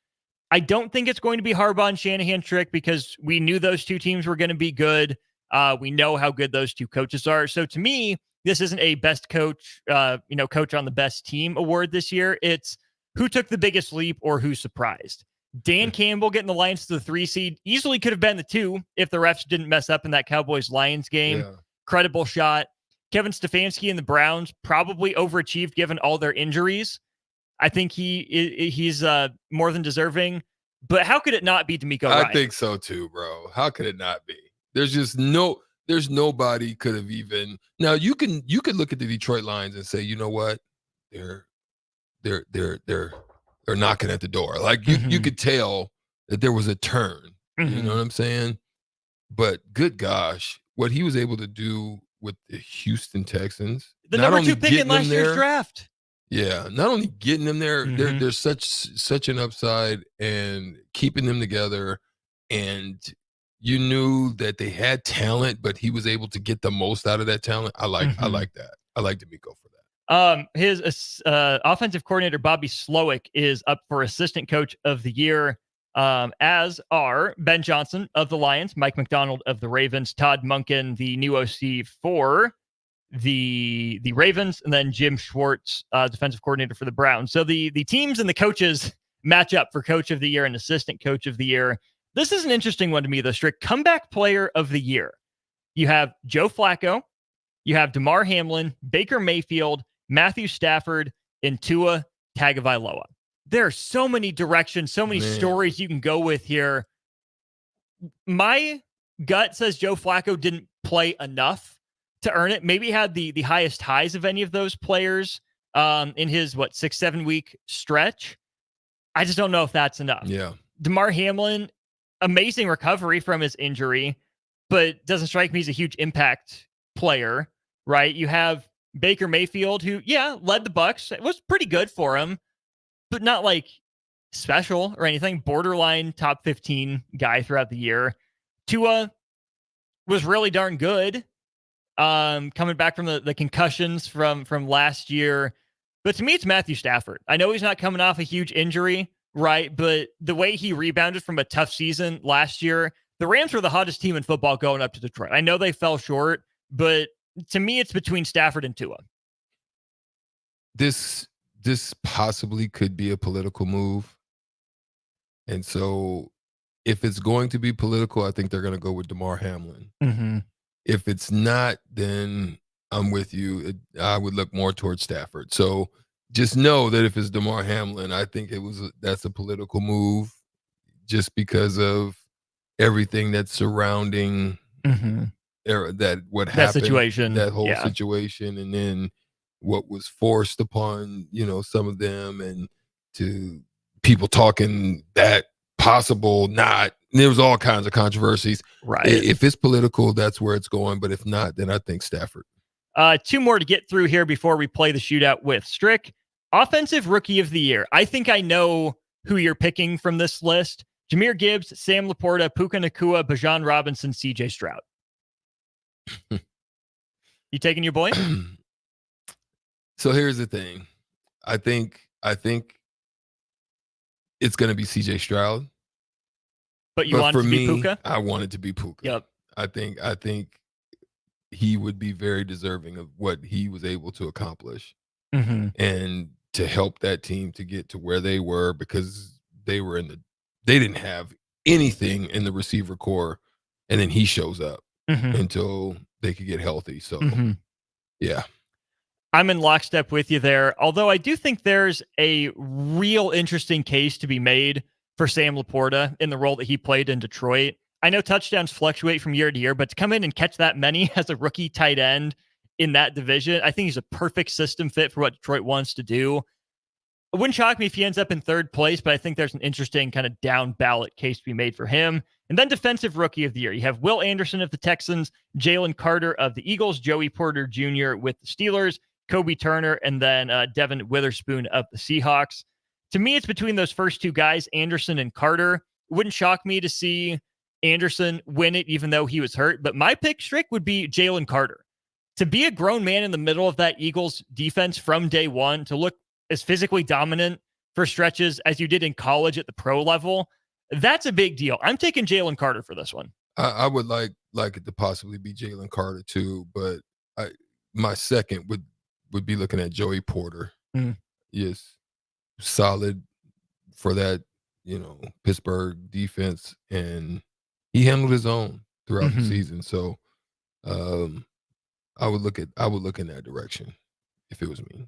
Speaker 9: I don't think it's going to be Harbaugh and Shanahan trick because we knew those two teams were going to be good. We know how good those two coaches are. So to me, this isn't a best coach, coach on the best team award this year. It's who took the biggest leap or who surprised. Dan Campbell getting the Lions to the 3 seed easily could have been the 2 if the refs didn't mess up in that Cowboys-Lions game.
Speaker 10: Yeah.
Speaker 9: Credible shot. Kevin Stefanski and the Browns probably overachieved given all their injuries. I think he's more than deserving. But how could it not be D'Amico Ryan?
Speaker 10: I think so too, bro. How could it not be? There's nobody could have even. Now you could look at the Detroit Lions and say, you know what, they're knocking at the door. Like you could tell that there was a turn. You know what I'm saying? But good gosh, what he was able to do with the Houston Texans,
Speaker 9: the number 2 pick in last year's draft.
Speaker 10: Yeah, not only getting them there, there's such an upside, and keeping them together, and you knew that they had talent, but he was able to get the most out of that talent. I like that. I like D'Amico for that.
Speaker 9: His offensive coordinator Bobby Slowick is up for assistant coach of the year, as are Ben Johnson of the Lions, Mike McDonald of the Ravens, Todd Monken, the new OC for the Ravens, and then Jim Schwartz, defensive coordinator for the Browns. So the teams and the coaches match up for coach of the year and assistant coach of the year. This is an interesting one to me, though. Strict comeback player of the year. You have Joe Flacco, you have DeMar Hamlin, Baker Mayfield, Matthew Stafford, and Tua Tagovailoa. There are so many directions, so many stories you can go with here. My gut says Joe Flacco didn't play enough to earn it. Maybe had the highest highs of any of those players in his 6-7 week stretch. I just don't know if that's enough.
Speaker 10: Yeah.
Speaker 9: DeMar Hamlin, amazing recovery from his injury, but doesn't strike me as a huge impact player, right? You have Baker Mayfield, who led the Bucs. It was pretty good for him, but not like special or anything. Borderline top 15 guy throughout the year. Tua was really darn good. Coming back from the concussions from last year. But to me, it's Matthew Stafford. I know he's not coming off a huge injury, right? But the way he rebounded from a tough season last year, the Rams were the hottest team in football going up to Detroit. I know they fell short, but to me, it's between Stafford and Tua.
Speaker 10: This possibly could be a political move. And so if it's going to be political, I think they're going to go with DeMar Hamlin. If it's not, then I'm with you. I would look more towards Stafford. So just know that if it's DeMar Hamlin, I think that's a political move, just because of everything that's surrounding that situation, that whole situation, and then what was forced upon some of them, and to people talking that possible not. There was all kinds of controversies.
Speaker 9: Right.
Speaker 10: If it's political, that's where it's going. But if not, then I think Stafford.
Speaker 9: 2 more to get through here before we play the shootout with Strick. Offensive Rookie of the Year. I think I know who you're picking from this list. Jahmyr Gibbs, Sam Laporta, Puka Nacua, Bijan Robinson, CJ Stroud. You taking your boy?
Speaker 10: So here's the thing. I think it's going to be CJ Stroud.
Speaker 9: But you want it to be Puka?
Speaker 10: I want it to be Puka.
Speaker 9: Yep.
Speaker 10: I think he would be very deserving of what he was able to accomplish, and to help that team to get to where they were, because they didn't have anything in the receiver core, and then he shows up until they could get healthy. So yeah.
Speaker 9: I'm in lockstep with you there. Although I do think there's a real interesting case to be made for Sam Laporta in the role that he played in Detroit. I know touchdowns fluctuate from year to year, but to come in and catch that many as a rookie tight end in that division, I think he's a perfect system fit for what Detroit wants to do. It wouldn't shock me if he ends up in 3rd place, but I think there's an interesting kind of down ballot case to be made for him. And then Defensive Rookie of the Year. You have Will Anderson of the Texans, Jalen Carter of the Eagles, Joey Porter Jr. with the Steelers, Kobe Turner, and then Devin Witherspoon of the Seahawks. To me, it's between those first 2 guys, Anderson and Carter. It wouldn't shock me to see Anderson win it, even though he was hurt. But my pick, Strick, would be Jalen Carter. To be a grown man in the middle of that Eagles defense from day one, to look as physically dominant for stretches as you did in college at the pro level, that's a big deal. I'm taking Jalen Carter for this one.
Speaker 10: I would like it to possibly be Jalen Carter too, but my second would be looking at Joey Porter. Yes. Solid for that, Pittsburgh defense, and he handled his own throughout the season. So I would look in that direction if it was me.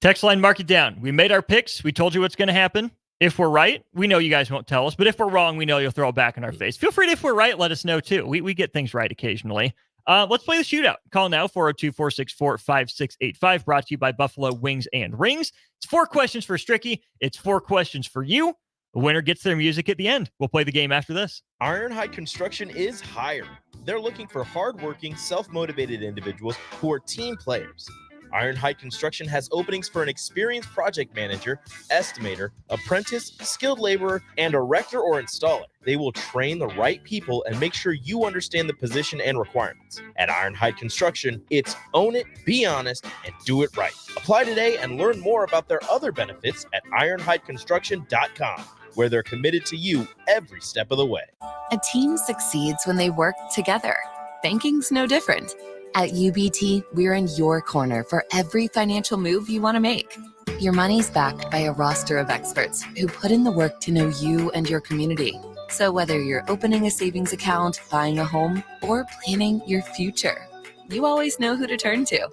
Speaker 9: Text line, mark it down. We made our picks. We told you what's going to happen. If we're right, we know you guys won't tell us, but if we're wrong, we know you'll throw it back in our face. Feel free to, if we're right, let us know too. We get things right occasionally. Let's play the shootout. Call now, 402-464-5685, brought to you by Buffalo Wings and Rings. It's 4 questions for Stricky. It's 4 questions for you. The winner gets their music at the end. We'll play the game after this.
Speaker 4: Ironhide Construction is hiring. They're looking for hardworking, self-motivated individuals who are team players. Ironhide Construction has openings for an experienced project manager, estimator, apprentice, skilled laborer, and erector or installer. They will train the right people and make sure you understand the position and requirements. At Ironhide Construction, it's own it, be honest, and do it right. Apply today and learn more about their other benefits at ironhideconstruction.com, where they're committed to you every step of the way.
Speaker 16: A team succeeds when they work together. Banking's no different. At UBT, we're in your corner for every financial move you want to make. Your money's backed by a roster of experts who put in the work to know you and your community. So whether you're opening a savings account, buying a home, or planning your future, you always know who to turn to.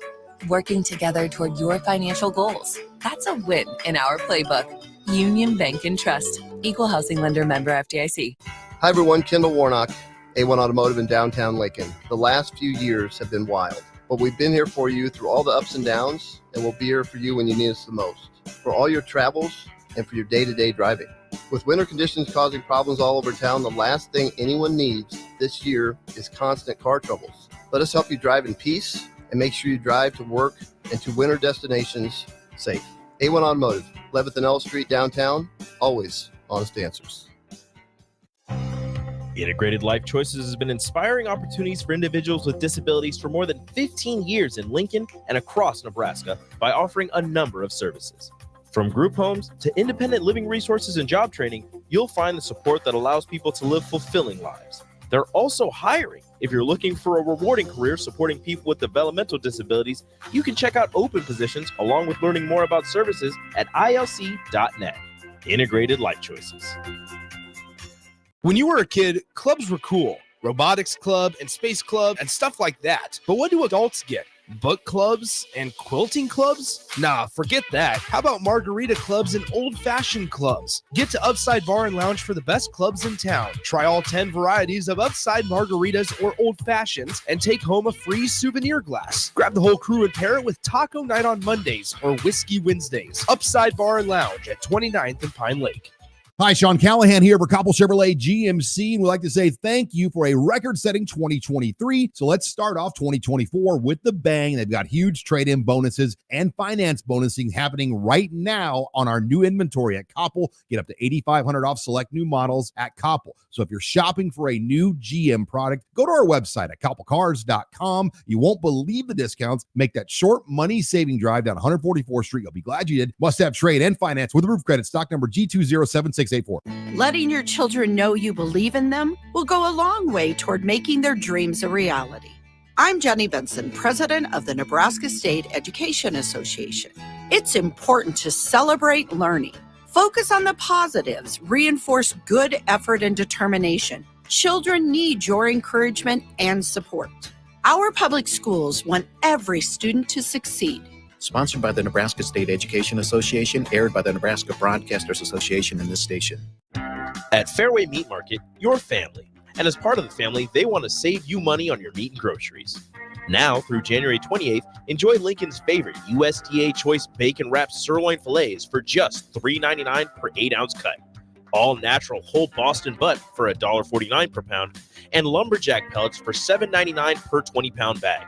Speaker 16: Working together toward your financial goals. That's a win in our playbook. Union Bank and Trust. Equal housing lender, member FDIC.
Speaker 11: Hi everyone, Kendall Warnock, A1 Automotive in downtown Lincoln. The last few years have been wild, but we've been here for you through all the ups and downs, and we'll be here for you when you need us the most, for all your travels and for your day-to-day driving. With winter conditions causing problems all over town, the last thing anyone needs this year is constant car troubles. Let us help you drive in peace and make sure you drive to work and to winter destinations safe. A1 Automotive, 11th and L Street downtown, always honest answers.
Speaker 4: Integrated Life Choices has been inspiring opportunities for individuals with disabilities for more than 15 years in Lincoln and across Nebraska by offering a number of services. From group homes to independent living resources and job training, you'll find the support that allows people to live fulfilling lives. They're also hiring. If you're looking for a rewarding career supporting people with developmental disabilities, you can check out open positions along with learning more about services at ilc.net. Integrated Life Choices.
Speaker 5: When you were a kid, clubs were cool. Robotics club and space club and stuff like that. But what do adults get? Book clubs and quilting clubs? Nah, forget that. How about margarita clubs and old-fashioned clubs? Get to Upside Bar and Lounge for the best clubs in town. Try all 10 varieties of Upside margaritas or old fashions and take home a free souvenir glass. Grab the whole crew and pair it with taco night on Mondays or whiskey Wednesdays. Upside Bar and Lounge at 29th and Pine Lake.
Speaker 15: Hi, Sean Callahan here for Coppell Chevrolet GMC, and we'd like to say thank you for a record-setting 2023. So let's start off 2024 with the bang. They've got huge trade-in bonuses and finance bonusing happening right now on our new inventory at Coppell. Get up to $8,500 off select new models at Coppell. So if you're shopping for a new GM product, go to our website at coppellcars.com. You won't believe the discounts. Make that short money-saving drive down 144th Street. You'll be glad you did. Must have trade and finance with roof credit. Stock number G2076684.
Speaker 17: Letting your children know you believe in them will go a long way toward making their dreams a reality. I'm Jenny Benson, president of the Nebraska State Education Association. It's important to celebrate learning, focus on the positives, reinforce good effort and determination. Children need your encouragement and support. Our public schools want every student to succeed.
Speaker 18: Sponsored by the Nebraska State Education Association, aired by the Nebraska Broadcasters Association and this station.
Speaker 4: At Fairway Meat Market, your family. And as part of the family, they want to save you money on your meat and groceries. Now, through January 28th, enjoy Lincoln's favorite USDA Choice Bacon Wrapped Sirloin Fillets for just $3.99 per 8-ounce cut. All natural whole Boston butt for $1.49 per pound. And lumberjack pellets for $7.99 per 20-pound bag.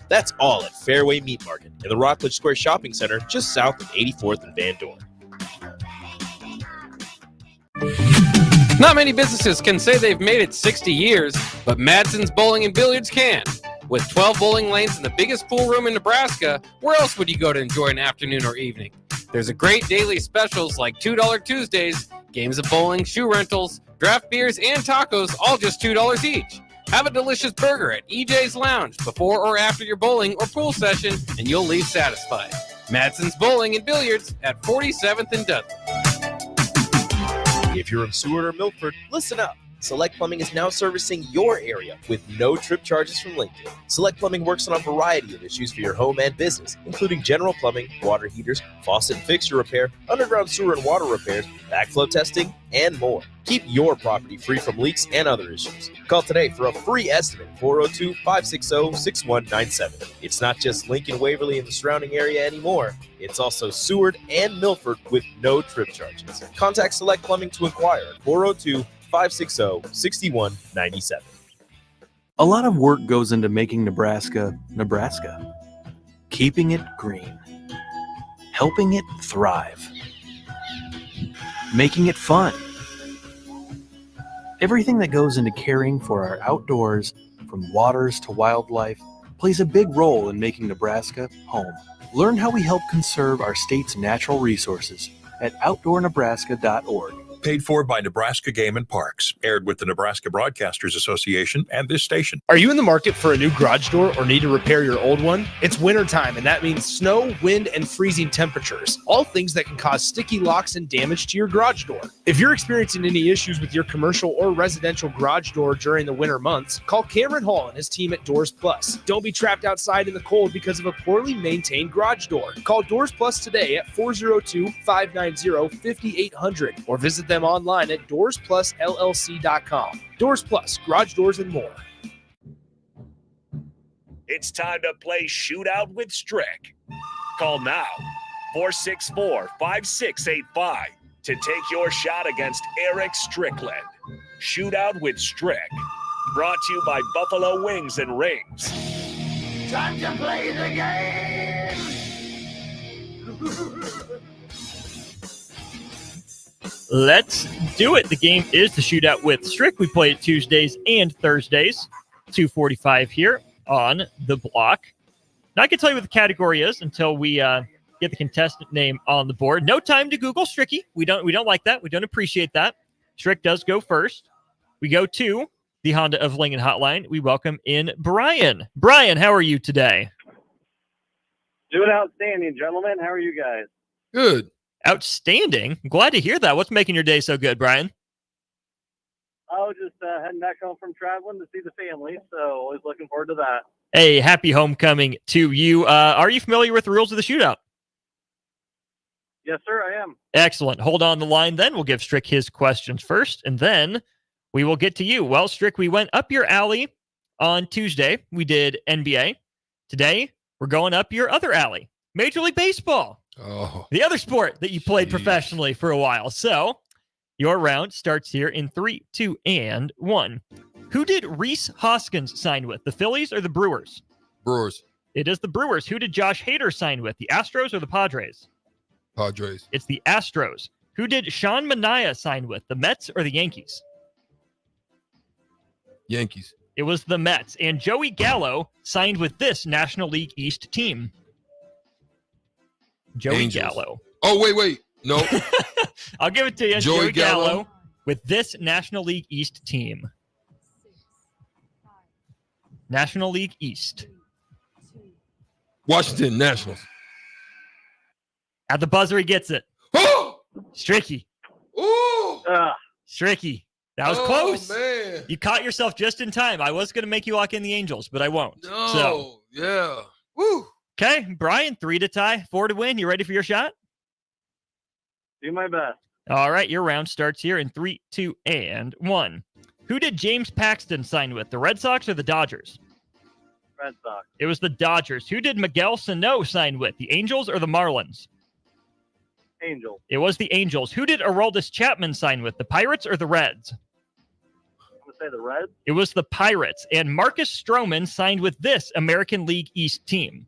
Speaker 4: That's all at Fairway Meat Market in the Rockledge Square Shopping Center, just south of 84th and Van Dorn.
Speaker 19: Not many businesses can say they've made it 60 years, but Madsen's Bowling and Billiards can. With 12 bowling lanes and the biggest pool room in Nebraska, where else would you go to enjoy an afternoon or evening? There's a great daily specials like $2 Tuesdays, games of bowling, shoe rentals, draft beers, and tacos, all just $2 each. Have a delicious burger at EJ's Lounge before or after your bowling or pool session, and you'll leave satisfied. Madsen's Bowling and Billiards at 47th and Dudley.
Speaker 4: If you're in Seward or Milford, listen up. Select Plumbing is now servicing your area with no trip charges from Lincoln. Select Plumbing works on a variety of issues for your home and business, including general plumbing, water heaters, faucet and fixture repair, underground sewer and water repairs, backflow testing, and more. Keep your property free from leaks and other issues. Call today for a free estimate, 402-560-6197. It's not just Lincoln, Waverly, and the surrounding area anymore. It's also Seward and Milford with no trip charges. Contact Select Plumbing to inquire at 402-560-6197.
Speaker 13: A lot of work goes into making Nebraska, Nebraska. Keeping it green. Helping it thrive. Making it fun. Everything that goes into caring for our outdoors, from waters to wildlife, plays a big role in making Nebraska home. Learn how we help conserve our state's natural resources at outdoornebraska.org.
Speaker 14: Paid for by Nebraska Game and Parks. Aired with the Nebraska Broadcasters Association and this station.
Speaker 5: Are you in the market for a new garage door or need to repair your old one? It's wintertime, and that means snow, wind, and freezing temperatures. All things that can cause sticky locks and damage to your garage door. If you're experiencing any issues with your commercial or residential garage door during the winter months, call Cameron Hall and his team at Doors Plus. Don't be trapped outside in the cold because of a poorly maintained garage door. Call Doors Plus today at 402-590-5800 or visit them online at doorsplusllc.com. Doors Plus, garage doors and more.
Speaker 7: It's time to play Shootout with Strick. Call now, 464-5685, to take your shot against Erick Strickland. Shootout with Strick. Brought to you by Buffalo Wings and Rings.
Speaker 8: Time to play the game!
Speaker 9: Let's do it. The game is the Shootout with Strick. We play it Tuesdays and Thursdays, 2:45 here on the block. Now, I can tell you what the category is until we get the contestant name on the board. No time to Google Stricky. We don't like that. We don't appreciate that. Strick does go first. We go to the Honda of Lincoln hotline. We welcome in Brian. Brian, how are you today?
Speaker 20: Doing outstanding, gentlemen. How are you guys?
Speaker 10: Good.
Speaker 9: Outstanding. Glad to hear that. What's making your day so good, Brian?
Speaker 20: Oh, just heading back home from traveling to see the family, so always looking forward to that.
Speaker 9: Hey, happy homecoming to you. Are you familiar with the rules of the shootout?
Speaker 20: Yes, sir, I am.
Speaker 9: Excellent. Hold on the line then. We'll give Strick his questions first, and then we will get to you. Well, Strick, we went up your alley on Tuesday. We did NBA. Today, we're going up your other alley, Major League Baseball.
Speaker 10: Oh,
Speaker 9: the other sport that you played professionally for a while. So your round starts here in 3, 2, and 1. Who did Rhys Hoskins sign with, the Phillies or the Brewers?
Speaker 10: Brewers.
Speaker 9: It is the Brewers. Who did Josh Hader sign with, the Astros or the Padres?
Speaker 10: Padres.
Speaker 9: It's the Astros. Who did Sean Manaea sign with, the Mets or the Yankees?
Speaker 10: Yankees.
Speaker 9: It was the Mets. And Joey Gallo signed with this National League East team. Joey Gallo.
Speaker 10: Oh, wait. No.
Speaker 9: I'll give it to you.
Speaker 10: Joey Gallo
Speaker 9: with this National League East team. National League East.
Speaker 10: Washington Nationals.
Speaker 9: At the buzzer, he gets it. Stricky. Stricky. That was close.
Speaker 10: Man.
Speaker 9: You caught yourself just in time. I was going to make you lock in the Angels, but I won't.
Speaker 10: No. Yeah. Woo.
Speaker 9: Okay, Brian, 3 to tie, 4 to win. You ready for your shot?
Speaker 20: Do my best.
Speaker 9: All right, your round starts here in 3, 2, and 1. Who did James Paxton sign with, the Red Sox or the Dodgers?
Speaker 20: Red Sox.
Speaker 9: It was the Dodgers. Who did Miguel Sano sign with, the Angels or the Marlins?
Speaker 20: Angels.
Speaker 9: It was the Angels. Who did Aroldis Chapman sign with, the Pirates or the Reds?
Speaker 20: I'm going to say the Reds.
Speaker 9: It was the Pirates. And Marcus Stroman signed with this American League East team.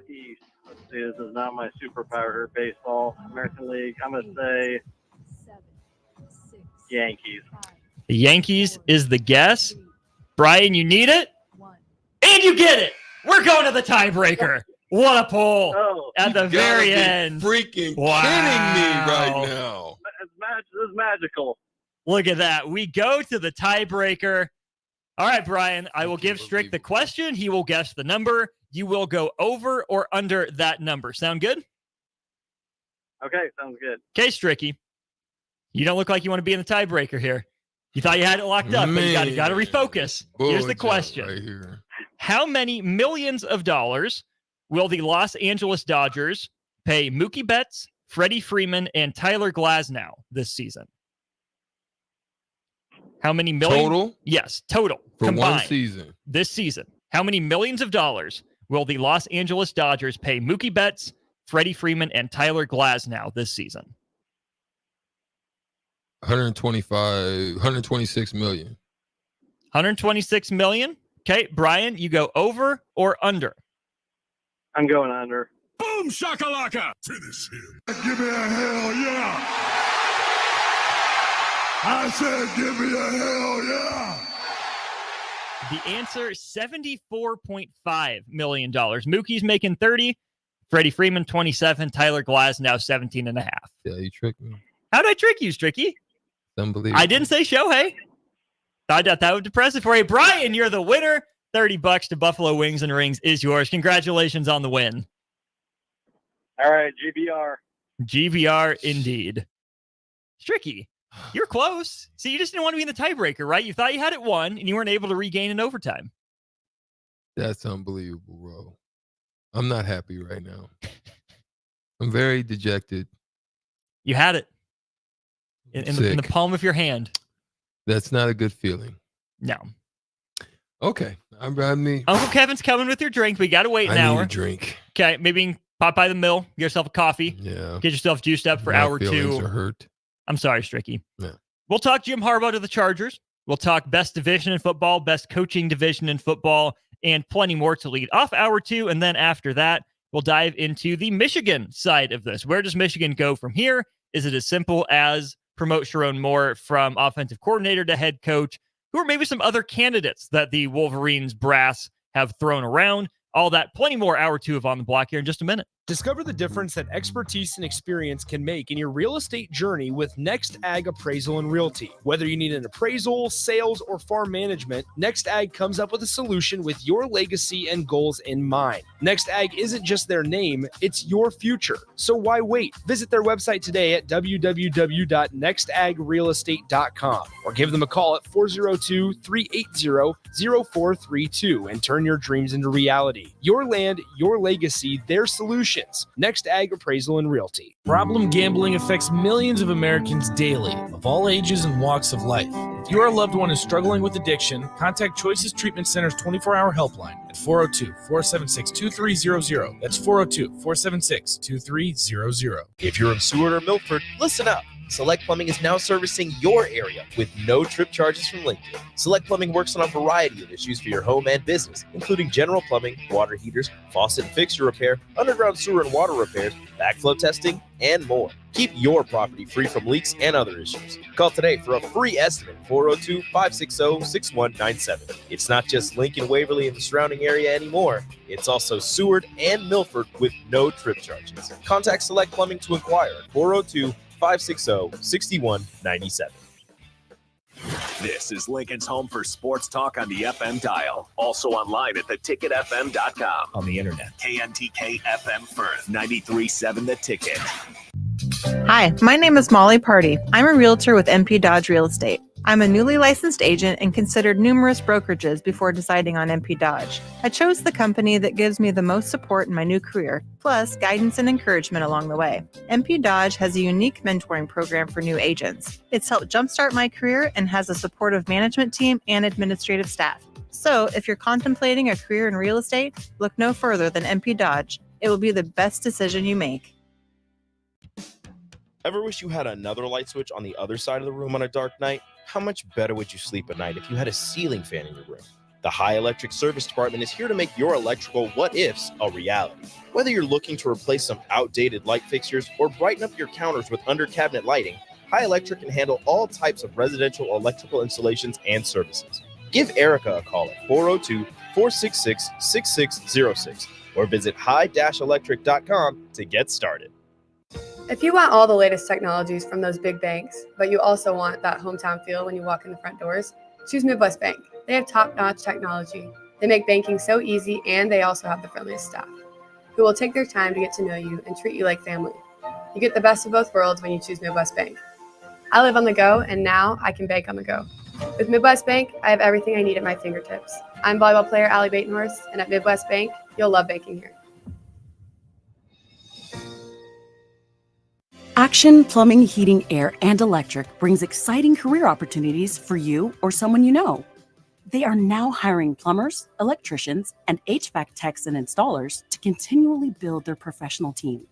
Speaker 20: East. Let's see. This is not my superpower here. Baseball, American League. I'm going to say Yankees.
Speaker 9: The Yankees is the guess. Brian, you need it? And you get it. We're going to the tiebreaker. What a pull at the very end.
Speaker 10: Freaking kidding me right now.
Speaker 20: This is magical.
Speaker 9: Look at that. We go to the tiebreaker. All right, Brian, I will give Strick the question. He will guess the number. You will go over or under that number. Sound good?
Speaker 20: Okay, sounds good.
Speaker 9: Okay, Stricky. You don't look like you want to be in the tiebreaker here. You thought you had it locked up, but you got to refocus. Here's the question.
Speaker 10: Right here.
Speaker 9: How many millions of dollars will the Los Angeles Dodgers pay Mookie Betts, Freddie Freeman, and Tyler Glasnow this season? How many million?
Speaker 10: Total?
Speaker 9: Yes, total.
Speaker 10: For
Speaker 9: combined,
Speaker 10: one season.
Speaker 9: This season. How many millions of dollars will the Los Angeles Dodgers pay Mookie Betts, Freddie Freeman, and Tyler Glasnow this season?
Speaker 10: 126 million.
Speaker 9: 126 million. Okay, Brian, you go over or under?
Speaker 20: I'm going under.
Speaker 8: Boom shakalaka! Finish him. Give me a hell yeah! I said give me a hell yeah!
Speaker 9: The answer, $74.5 million. Mookie's making 30, Freddie Freeman 27, Tyler Glasnow 17.5.
Speaker 10: Yeah, you tricked me.
Speaker 9: How did I trick you, Stricky?
Speaker 10: Unbelievable.
Speaker 9: I didn't say Shohei. I thought that would depress it for you. Brian, you're the winner. $30 to Buffalo Wings and Rings is yours. Congratulations on the win.
Speaker 20: All right, GBR.
Speaker 9: GBR indeed. Stricky, you're close. See, you just didn't want to be in the tiebreaker, right? You thought you had it won, and you weren't able to regain in overtime.
Speaker 10: That's unbelievable, bro. I'm not happy right now. I'm very dejected.
Speaker 9: You had it. In the palm of your hand.
Speaker 10: That's not a good feeling.
Speaker 9: No.
Speaker 10: Okay. Uncle
Speaker 9: Kevin's coming with your drink. We got to wait an
Speaker 10: I
Speaker 9: hour.
Speaker 10: need a drink.
Speaker 9: Okay. Maybe you can pop by the mill, get yourself a coffee.
Speaker 10: Yeah.
Speaker 9: Get yourself juiced up for
Speaker 10: My
Speaker 9: hour
Speaker 10: feelings
Speaker 9: 2.
Speaker 10: are hurt.
Speaker 9: I'm sorry, Stricky.
Speaker 10: Yeah.
Speaker 9: We'll talk Jim Harbaugh to the Chargers. We'll talk best division in football, best coaching division in football, and plenty more to lead off hour 2. And then after that, we'll dive into the Michigan side of this. Where does Michigan go from here? Is it as simple as promote Sharon Moore from offensive coordinator to head coach? Who are maybe some other candidates that the Wolverines brass have thrown around? All that, plenty more hour 2 of On the Block here in just a minute.
Speaker 5: Discover the difference that expertise and experience can make in your real estate journey with Next Ag Appraisal and Realty. Whether you need an appraisal, sales, or farm management, Next Ag comes up with a solution with your legacy and goals in mind. Next Ag isn't just their name, it's your future. So why wait? Visit their website today at www.nextagrealestate.com or give them a call at 402-380-0432 and turn your dreams into reality. Your land, your legacy, their solution. Next Ag Appraisal and Realty.
Speaker 6: Problem gambling affects millions of Americans daily, of all ages and walks of life. If your loved one is struggling with addiction, contact Choices Treatment Center's 24-hour helpline at 402-476-2300. That's 402-476-2300.
Speaker 4: If you're in Seward or Milford, listen up. Select Plumbing is now servicing your area with no trip charges from Lincoln. Select Plumbing works on a variety of issues for your home and business, including general plumbing, water heaters, faucet and fixture repair, underground sewer and water repairs, backflow testing, and more. Keep your property free from leaks and other issues. Call today for a free estimate, 402-560-6197. It's not just Lincoln, Waverly, and the surrounding area anymore. It's also Seward and Milford with no trip charges. Contact Select Plumbing to inquire at 402-560-6197.
Speaker 7: This is Lincoln's home for sports talk on the FM dial. Also online at theticketfm.com.
Speaker 1: On the internet.
Speaker 7: KNTK FM Firth, 93.7 The Ticket.
Speaker 3: Hi, my name is Molly Party. I'm a realtor with MP Dodge Real Estate. I'm a newly licensed agent and considered numerous brokerages before deciding on MP Dodge. I chose the company that gives me the most support in my new career, plus guidance and encouragement along the way. MP Dodge has a unique mentoring program for new agents. It's helped jumpstart my career and has a supportive management team and administrative staff. So if you're contemplating a career in real estate, look no further than MP Dodge. It will be the best decision you make.
Speaker 4: Ever wish you had another light switch on the other side of the room on a dark night? How much better would you sleep at night if you had a ceiling fan in your room? The High Electric Service Department is here to make your electrical what-ifs a reality. Whether you're looking to replace some outdated light fixtures or brighten up your counters with under-cabinet lighting, High Electric can handle all types of residential electrical installations and services. Give Erica a call at 402-466-6606 or visit high-electric.com to get started.
Speaker 21: If you want all the latest technologies from those big banks, but you also want that hometown feel when you walk in the front doors, choose Midwest Bank. They have top-notch technology. They make banking so easy, and they also have the friendliest staff who will take their time to get to know you and treat you like family. You get the best of both worlds when you choose Midwest Bank. I live on the go, and now I can bank on the go. With Midwest Bank, I have everything I need at my fingertips. I'm volleyball player Allie Batenhorst, and at Midwest Bank, you'll love banking here.
Speaker 2: Action Plumbing, Heating, Air, and Electric brings exciting career opportunities for you or someone you know. They are now hiring plumbers, electricians, and HVAC techs and installers to continually build their professional team.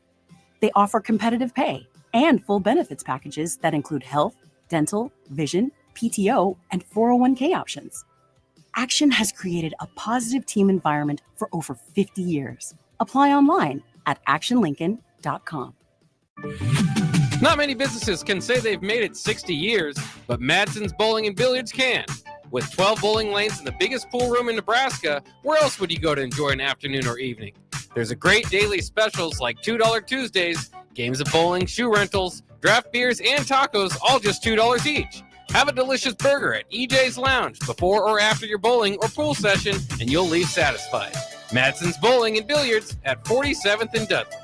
Speaker 2: They offer competitive pay and full benefits packages that include health, dental, vision, PTO, and 401k options. Action has created a positive team environment for over 50 years. Apply online at actionlincoln.com.
Speaker 19: Not many businesses can say they've made it 60 years, but Madsen's Bowling and Billiards can. With 12 bowling lanes and the biggest pool room in Nebraska, where else would you go to enjoy an afternoon or evening? There's a great daily specials like $2 Tuesdays, games of bowling, shoe rentals, draft beers, and tacos, all just $2 each. Have a delicious burger at EJ's Lounge before or after your bowling or pool session, and you'll leave satisfied. Madsen's Bowling and Billiards at 47th and Dudley.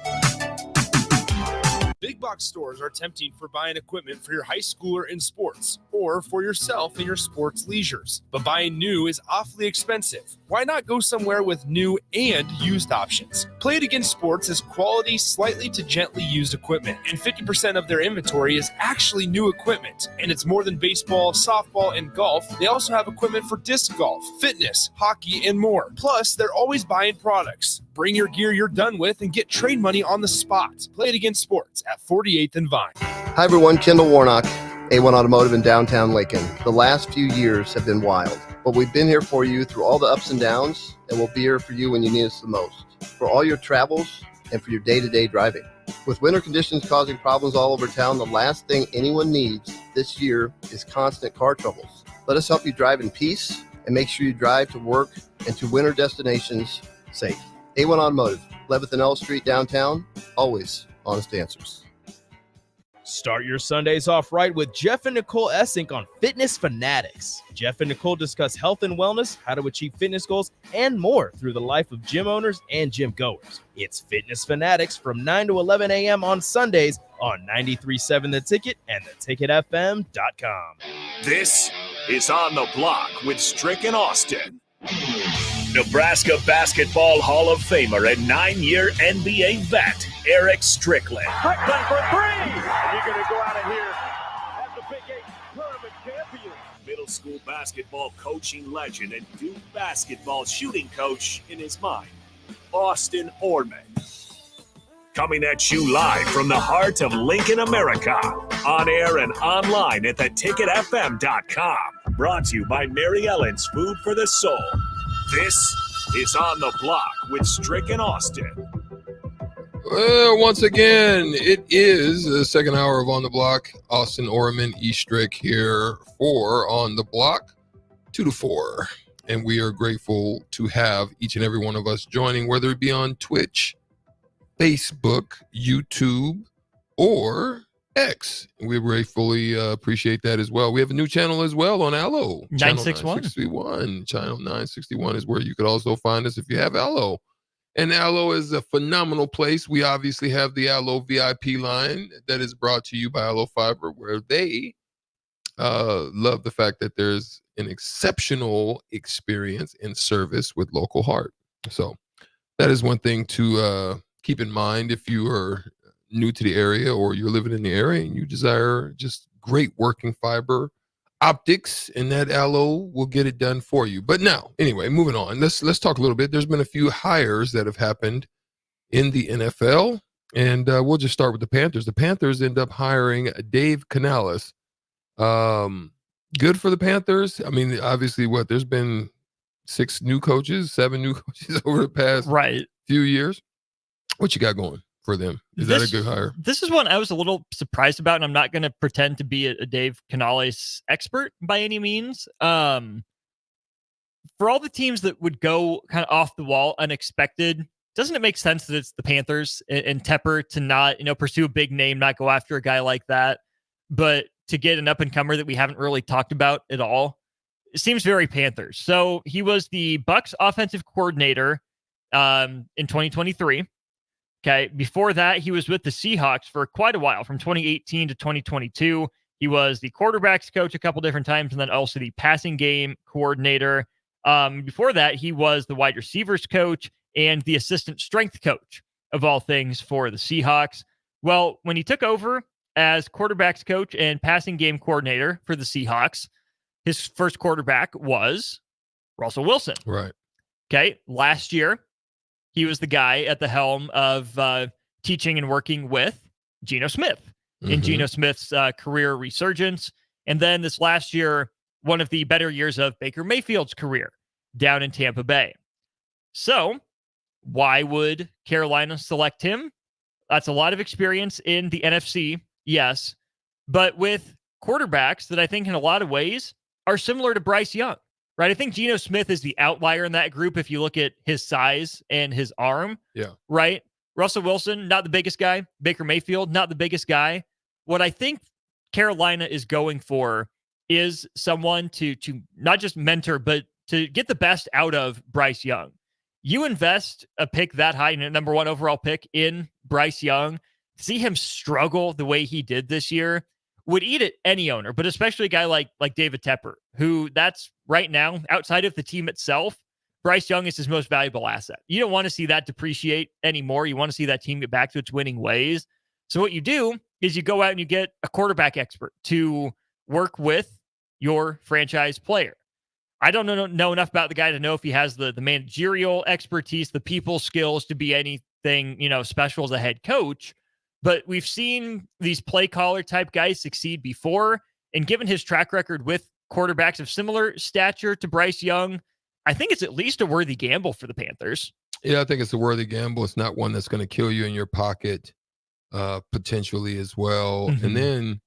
Speaker 5: Big box stores are tempting for buying equipment for your high schooler in sports or for yourself in your sports leisures. But buying new is awfully expensive. Why not go somewhere with new and used options? Play It Again Sports has quality, slightly to gently used equipment, and 50% of their inventory is actually new equipment. And it's more than baseball, softball, and golf. They also have equipment for disc golf, fitness, hockey, and more. Plus, they're always buying products. Bring your gear you're done with and get trade money on the spot. Play It Again Sports at 48th and Vine.
Speaker 11: Hi, everyone. Kendall Warnock, A1 Automotive in downtown Lincoln. The last few years have been wild, but we've been here for you through all the ups and downs, and we'll be here for you when you need us the most, for all your travels and for your day-to-day driving. With winter conditions causing problems all over town, the last thing anyone needs this year is constant car troubles. Let us help you drive in peace and make sure you drive to work and to winter destinations safe. A1 Automotive, 11th and L Street downtown, always honest answers.
Speaker 4: Start your Sundays off right with Jeff and Nicole Essink on Fitness Fanatics. Jeff and Nicole discuss health and wellness, how to achieve fitness goals, and more through the life of gym owners and gym goers. It's Fitness Fanatics from 9 to 11 a.m. on Sundays on 93.7 The Ticket and theticketfm.com.
Speaker 7: This is On the Block with Strick and Austin. Nebraska Basketball Hall of Famer and 9-year NBA vet, Erick Strickland.
Speaker 8: Strickland for three! And you're going to go out of here as the Big 8 tournament champion.
Speaker 7: Middle school basketball coaching legend and Duke basketball shooting coach in his mind, Austin Orman. Coming at you live from the heart of Lincoln, America. On air and online at theticketfm.com. Brought to you by Mary Ellen's Food for the Soul. This is On the Block with Strick and Austin.
Speaker 10: Well, once again, it is the second hour of On the Block. Austin Orman, E. Strick here for On the Block, 2 to 4. And we are grateful to have each and every one of us joining, whether it be on Twitch, Facebook, YouTube, or X. We gratefully appreciate that as well. We have a new channel as well on Allo.
Speaker 9: 961.
Speaker 10: Channel 961 is where you could also find us if you have Allo. And Allo is a phenomenal place. We obviously have the Allo VIP line that is brought to you by Allo Fiber, where they love the fact that there's an exceptional experience and service with local heart. So that is one thing to keep in mind if you are new to the area or you're living in the area and you desire just great working fiber optics, and that Allo will get it done for you. But now, anyway, moving on. Let's talk a little bit. There's been a few hires that have happened in the NFL, and we'll just start with the Panthers. The Panthers end up hiring Dave Canales. Good for the Panthers. I mean, obviously, there's been 7 new coaches over the past few years. What you got going for them? Is that a good hire?
Speaker 9: This is one I was a little surprised about, and I'm not going to pretend to be a Dave Canales expert by any means. For all the teams that would go kind of off the wall, unexpected, doesn't it make sense that it's the Panthers and Tepper to not, pursue a big name, not go after a guy like that, but to get an up-and-comer that we haven't really talked about at all? It seems very Panthers. So he was the Bucs offensive coordinator in 2023. Okay. Before that, he was with the Seahawks for quite a while, from 2018 to 2022. He was the quarterbacks coach a couple different times, and then also the passing game coordinator. Before that, he was the wide receivers coach and the assistant strength coach of all things for the Seahawks. Well, when he took over as quarterbacks coach and passing game coordinator for the Seahawks, his first quarterback was Russell Wilson.
Speaker 10: Right.
Speaker 9: Okay. Last year, he was the guy at the helm of teaching and working with Geno Smith in Geno Smith's career resurgence. And then this last year, one of the better years of Baker Mayfield's career down in Tampa Bay. So why would Carolina select him? That's a lot of experience in the NFC, yes, but with quarterbacks that I think in a lot of ways are similar to Bryce Young, right? I think Geno Smith is the outlier in that group if you look at his size and his arm, right? Russell Wilson, not the biggest guy. Baker Mayfield, not the biggest guy. What I think Carolina is going for is someone to not just mentor, but to get the best out of Bryce Young. You invest a pick that high, and a number 1 overall pick in Bryce Young, see him struggle the way he did this year would eat at any owner, but especially a guy like David Tepper, who that's right now, outside of the team itself, Bryce Young is his most valuable asset. You don't want to see that depreciate anymore. You want to see that team get back to its winning ways. So what you do is you go out and you get a quarterback expert to work with your franchise player. I don't know enough about the guy to know if he has the managerial expertise, the people skills to be anything, special as a head coach. But we've seen these play caller type guys succeed before. And given his track record with quarterbacks of similar stature to Bryce Young, I think it's at least a worthy gamble for the Panthers.
Speaker 10: Yeah, I think it's a worthy gamble. It's not one that's going to kill you in your pocket potentially as well. And then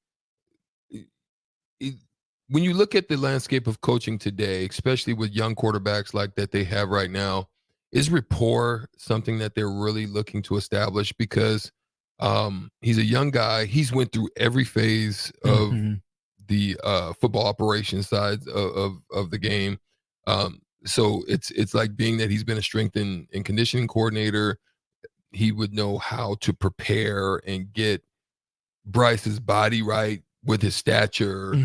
Speaker 10: when you look at the landscape of coaching today, especially with young quarterbacks like that they have right now, is rapport something that they're really looking to establish? Because he's a young guy. He's went through every phase of the football operations side of the game. So it's like, being that he's been a strength and conditioning coordinator, he would know how to prepare and get Bryce's body right with his stature.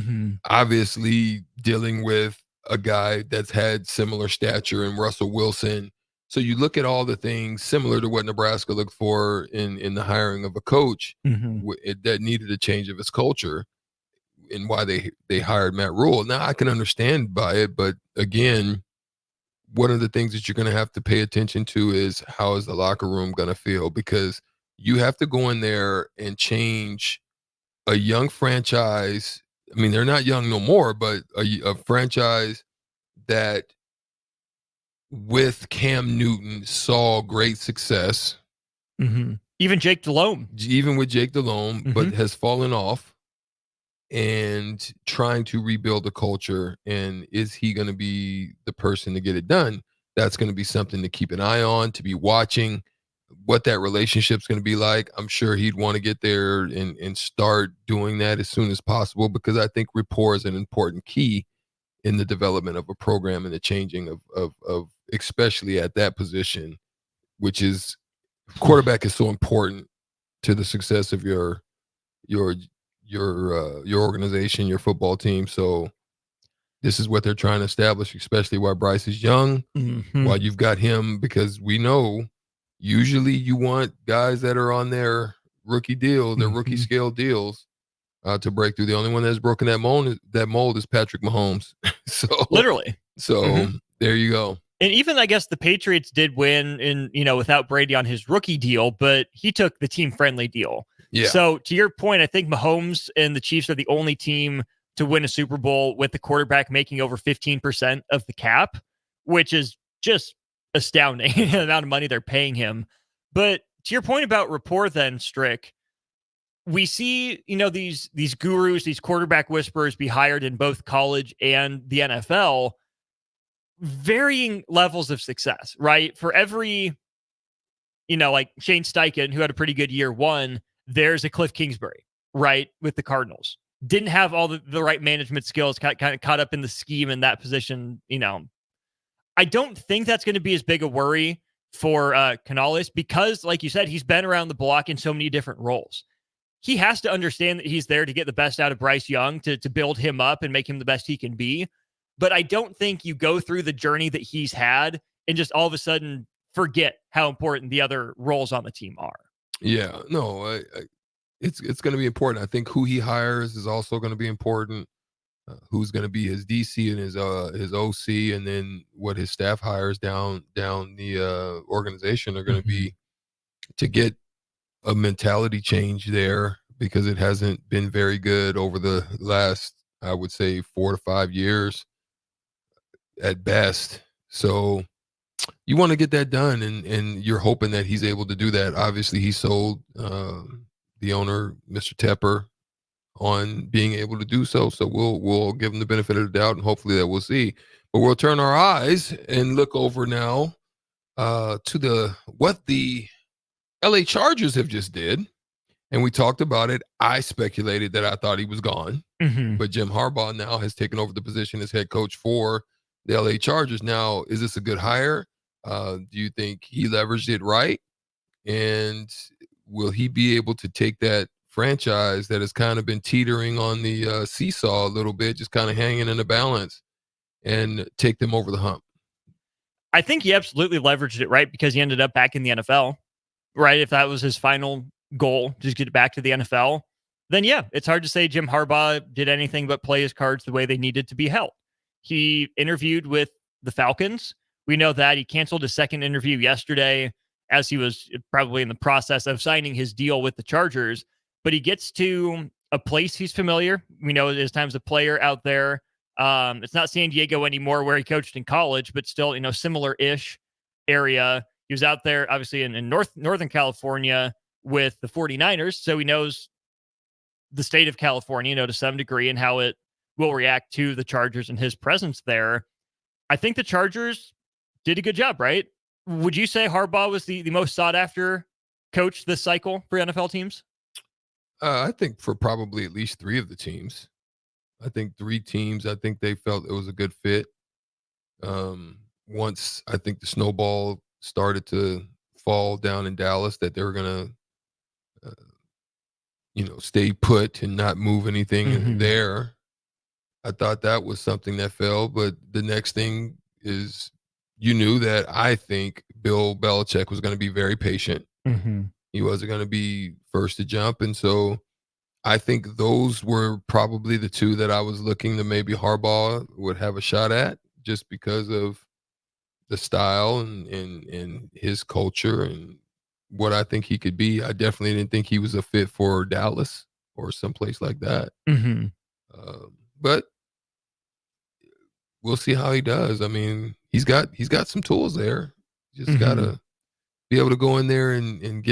Speaker 10: Obviously dealing with a guy that's had similar stature in Russell Wilson. So you look at all the things similar to what Nebraska looked for in the hiring of a coach that needed a change of its culture, and why they hired Matt Rule. Now I can understand by it, but again, one of the things that you're going to have to pay attention to is how is the locker room going to feel, because you have to go in there and change a young franchise. I mean, they're not young no more, but a franchise that with Cam Newton saw great success.
Speaker 9: Even Jake Delhomme.
Speaker 10: Even with Jake Delhomme, but has fallen off, and trying to rebuild the culture. And is he going to be the person to get it done? That's going to be something to keep an eye on, to be watching what that relationship's going to be like. I'm sure he'd want to get there and start doing that as soon as possible, because I think rapport is an important key in the development of a program and the changing of especially at that position, which is quarterback is so important to the success of your organization, your football team. So this is what they're trying to establish, especially while Bryce is young, while you've got him, because we know usually you want guys that are on their rookie deal, their rookie scale deals, to break through. The only one that's broken that mold is Patrick Mahomes. So
Speaker 9: literally.
Speaker 10: So there you go.
Speaker 9: And even, I guess, the Patriots did win without Brady on his rookie deal, but he took the team-friendly deal.
Speaker 10: Yeah.
Speaker 9: So to your point, I think Mahomes and the Chiefs are the only team to win a Super Bowl with the quarterback making over 15% of the cap, which is just astounding, the amount of money they're paying him. But to your point about rapport then, Strick, we see, these gurus, these quarterback whisperers be hired in both college and the NFL, varying levels of success, right? For every, like Shane Steichen, who had a pretty good year one, there's a Cliff Kingsbury, right? With the Cardinals. Didn't have all the right management skills, kind of caught up in the scheme in that position. I don't think that's going to be as big a worry for Canales because, like you said, he's been around the block in so many different roles. He has to understand that he's there to get the best out of Bryce Young, to build him up and make him the best he can be. But I don't think you go through the journey that he's had and just all of a sudden forget how important the other roles on the team are.
Speaker 10: Yeah, no, it's going to be important. I think who he hires is also going to be important. Who's going to be his DC and his OC, and then what his staff hires down the organization are going to be to get a mentality change there, because it hasn't been very good over the last, I would say, 4 to 5 years at best. So you want to get that done, and you're hoping that he's able to do that. Obviously, he sold the owner, Mr. Tepper, on being able to do so. So we'll give him the benefit of the doubt, and hopefully that we'll see. But we'll turn our eyes and look over now to what the LA Chargers have just did. And we talked about it. I speculated that I thought he was gone. But Jim Harbaugh now has taken over the position as head coach for the LA Chargers. Now, is this a good hire? Do you think he leveraged it right? And will he be able to take that franchise that has kind of been teetering on the seesaw a little bit, just kind of hanging in the balance, and take them over the hump?
Speaker 9: I think he absolutely leveraged it right, because he ended up back in the NFL, right? If that was his final goal, just get back to the NFL, then yeah, it's hard to say Jim Harbaugh did anything but play his cards the way they needed to be held. He interviewed with the Falcons. We know that he canceled his second interview yesterday as he was probably in the process of signing his deal with the Chargers. But he gets to a place he's familiar. We know his time as a player out there. It's not San Diego anymore where he coached in college, but still, similar-ish area. He was out there, obviously, in Northern California with the 49ers. So he knows the state of California, to some degree, and how it will react to the Chargers and his presence there. I think the Chargers did a good job, right? Would you say Harbaugh was the most sought-after coach this cycle for NFL teams?
Speaker 10: I think for probably at least 3 of the teams. I think 3 teams, I think they felt it was a good fit. Once I think the snowball started to fall down in Dallas, that they were going to, stay put and not move anything there. I thought that was something that fell. But the next thing is, you knew that I think Bill Belichick was going to be very patient. He wasn't going to be first to jump. And so I think those were probably the 2 that I was looking to maybe Harbaugh would have a shot at, just because of the style and his culture and what I think he could be. I definitely didn't think he was a fit for Dallas or someplace like that. But we'll see how he does. I mean, he's got some tools there. Just gotta be able to go in there and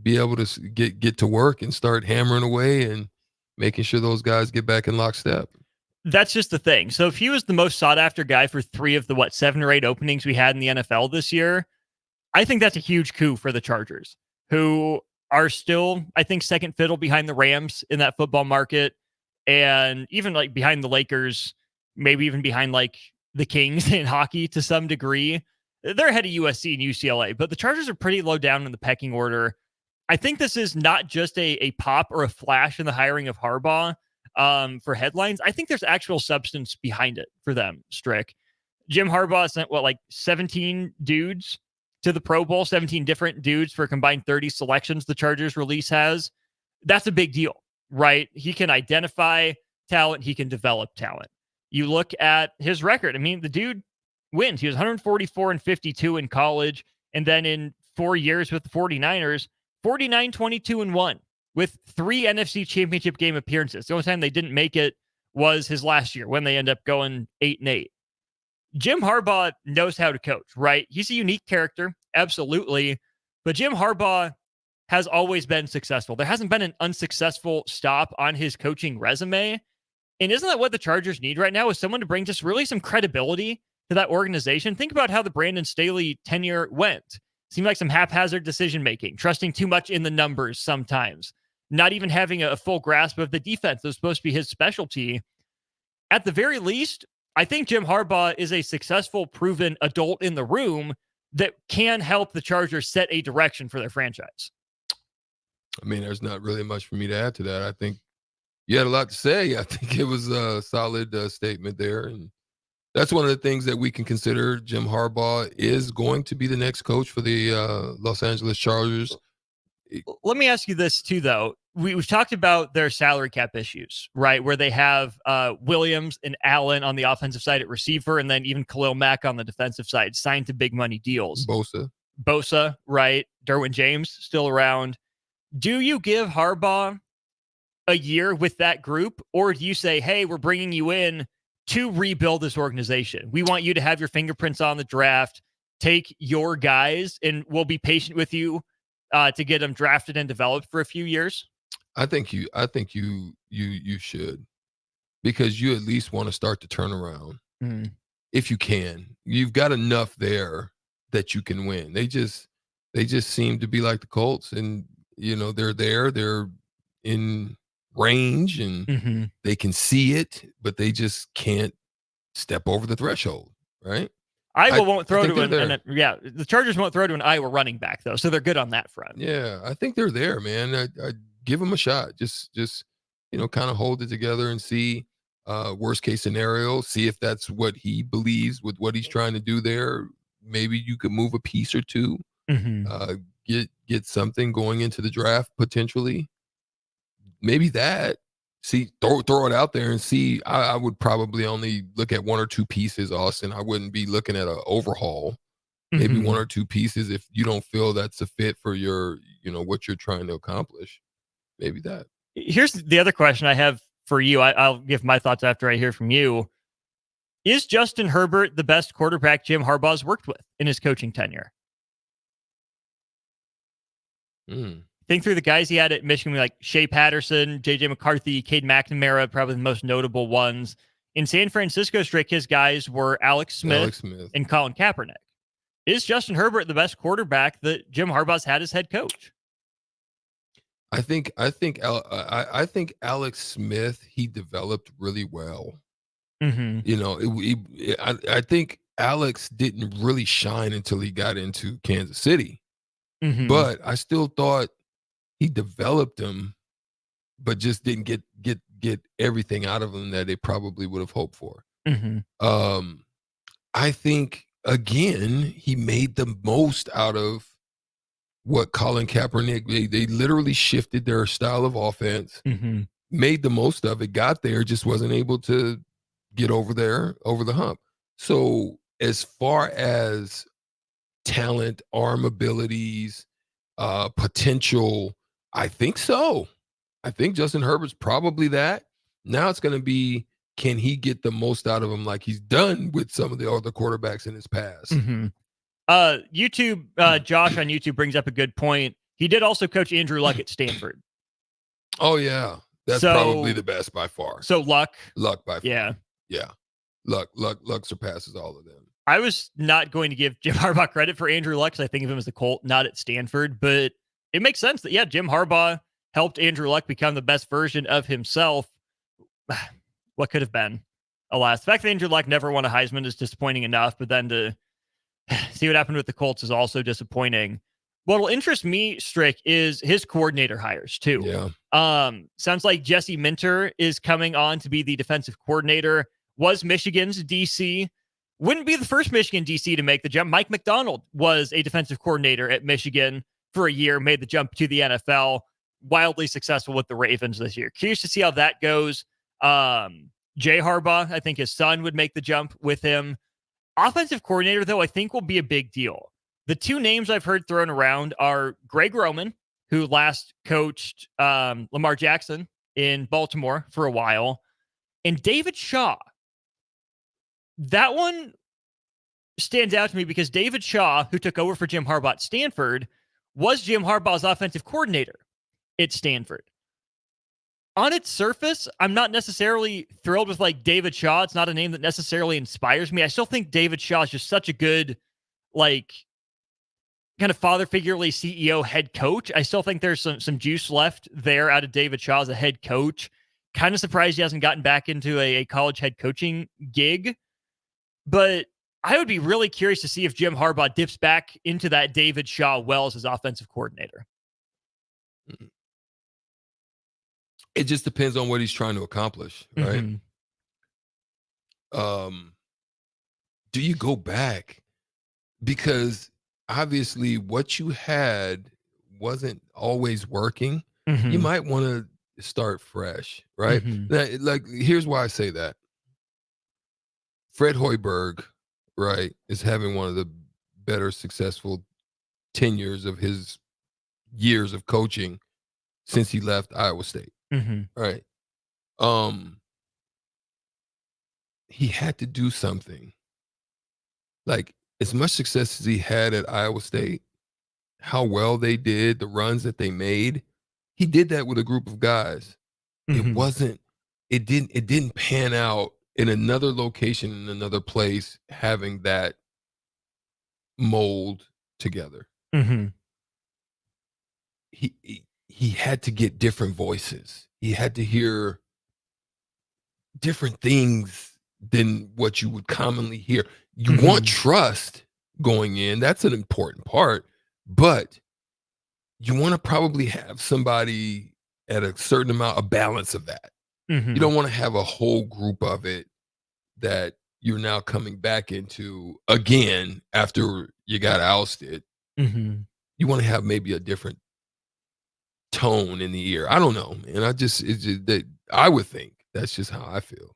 Speaker 10: be able to get to work and start hammering away and making sure those guys get back in lockstep.
Speaker 9: That's just the thing. So if he was the most sought after guy for 3 of the 7 or 8 openings we had in the NFL this year, I think that's a huge coup for the Chargers, who are still, I think, second fiddle behind the Rams in that football market, and even behind the Lakers, maybe even behind the Kings in hockey to some degree. They're ahead of USC and UCLA, but the Chargers are pretty low down in the pecking order. I think this is not just a pop or a flash in the hiring of Harbaugh for headlines. I think there's actual substance behind it for them, Strick. Jim Harbaugh sent 17 dudes to the Pro Bowl, 17 different dudes for a combined 30 selections the Chargers release has. That's a big deal, right? He can identify talent. He can develop talent. You look at his record. I mean, the dude wins. He was 144-52 in college. And then in 4 years with the 49ers, 49-22-1 with 3 NFC Championship game appearances. The only time they didn't make it was his last year when they end up going 8-8. Jim Harbaugh knows how to coach, right? He's a unique character, absolutely. But Jim Harbaugh has always been successful. There hasn't been an unsuccessful stop on his coaching resume. And isn't that what the Chargers need right now, is someone to bring just really some credibility to that organization? Think about how the Brandon Staley tenure went. Seemed like some haphazard decision-making, trusting too much in the numbers sometimes, not even having a full grasp of the defense that was supposed to be his specialty. At the very least, I think Jim Harbaugh is a successful, proven adult in the room that can help the Chargers set a direction for their franchise?
Speaker 10: I mean, there's not really much for me to add to that. I think you had a lot to say. I think it was a solid statement there. And that's one of the things that we can consider. Jim Harbaugh is going to be the next coach for the Los Angeles Chargers.
Speaker 9: Let me ask you this too, though. We've talked about their salary cap issues, right? Where they have Williams and Allen on the offensive side at receiver, and then even Khalil Mack on the defensive side signed to big money deals. Bosa, right? Derwin James still around. Do you give Harbaugh a year with that group, or do you say, hey, we're bringing you in to rebuild this organization? We want you to have your fingerprints on the draft, take your guys, and we'll be patient with you to get them drafted and developed for a few years?
Speaker 10: I think you should, because you at least want to start the turnaround. If you can. You've got enough there that you can win. They just seem to be like the Colts, and they're in range, and they can see it, but they just can't step over the threshold, right?
Speaker 9: Iowa won't throw to the Chargers won't throw to an Iowa running back, though, so they're good on that front.
Speaker 10: Yeah, I think they're there, man. I give them a shot. Just kind of hold it together and see worst case scenario, see if that's what he believes with what he's trying to do there. Maybe you could move a piece or two, get something going into the draft potentially. Maybe that. See, throw it out there and see. I would probably only look at one or two pieces, Austin. I wouldn't be looking at an overhaul. Maybe one or two pieces if you don't feel that's a fit for your, what you're trying to accomplish. Maybe that.
Speaker 9: Here's the other question I have for you. I'll give my thoughts after I hear from you. Is Justin Herbert the best quarterback Jim Harbaugh's worked with in his coaching tenure? Think through the guys he had at Michigan, like Shea Patterson, J.J. McCarthy, Cade McNamara, probably the most notable ones. In San Francisco, Strick, his guys were Alex Smith and Colin Kaepernick. Is Justin Herbert the best quarterback that Jim Harbaugh's had as head coach?
Speaker 10: I think Alex Smith, he developed really well. I think Alex didn't really shine until he got into Kansas City. But I still thought he developed him, but just didn't get everything out of him that they probably would have hoped for. I think, again, he made the most out of what Colin Kaepernick, they literally shifted their style of offense, made the most of it, got there, just wasn't able to get over the hump. So as far as talent, arm abilities, potential, I think so. I think Justin Herbert's probably that. Now it's going to be, can he get the most out of him like he's done with some of the other quarterbacks in his past?
Speaker 9: YouTube, Josh on YouTube brings up a good point. He did also coach Andrew Luck at Stanford.
Speaker 10: Oh, yeah. That's probably the best by far.
Speaker 9: So Luck
Speaker 10: by far.
Speaker 9: Yeah.
Speaker 10: Luck surpasses all of them.
Speaker 9: I was not going to give Jim Harbaugh credit for Andrew Luck because I think of him as a Colt, not at Stanford. But it makes sense that, Jim Harbaugh helped Andrew Luck become the best version of himself. What could have been? Alas, the fact that Andrew Luck never won a Heisman is disappointing enough, but then to see what happened with the Colts is also disappointing. What will interest me, Strick, is his coordinator hires too.
Speaker 10: Yeah.
Speaker 9: Sounds like Jesse Minter is coming on to be the defensive coordinator. Was Michigan's DC. Wouldn't be the first Michigan DC to make the jump. Mike McDonald was a defensive coordinator at Michigan for a year, made the jump to the NFL, wildly successful with the Ravens this year. Curious to see how that goes. Jay Harbaugh, I think his son would make the jump with him. Offensive coordinator, though, I think will be a big deal. The two names I've heard thrown around are Greg Roman, who last coached Lamar Jackson in Baltimore for a while, and David Shaw. That one stands out to me because David Shaw, who took over for Jim Harbaugh at Stanford, was Jim Harbaugh's offensive coordinator at Stanford. On its surface, I'm not necessarily thrilled with David Shaw. It's not a name that necessarily inspires me. I still think David Shaw is just such a good, kind of father figurely CEO head coach. I still think there's some juice left there out of David Shaw as a head coach. Kind of surprised he hasn't gotten back into a college head coaching gig. But I would be really curious to see if Jim Harbaugh dips back into that David Shaw well as his offensive coordinator.
Speaker 10: It just depends on what he's trying to accomplish, right? Do you go back? Because obviously what you had wasn't always working. You might want to start fresh, right? Like, here's why I say that. Fred Hoiberg, right, is having one of the better successful tenures of his years of coaching since he left Iowa State. Right. He had to do something. Like, as much success as he had at Iowa State, how well they did, the runs that they made, he did that with a group of guys. It didn't pan out in another location, in another place, having that mold together. He had to get different voices. He had to hear different things than what you would commonly hear. You want trust going in. That's an important part. But you want to probably have somebody at a certain amount of balance of that. You don't want to have a whole group of it that you're now coming back into again after you got ousted. You want to have maybe a different tone in the ear. I don't know, man. I would think that's just how I feel.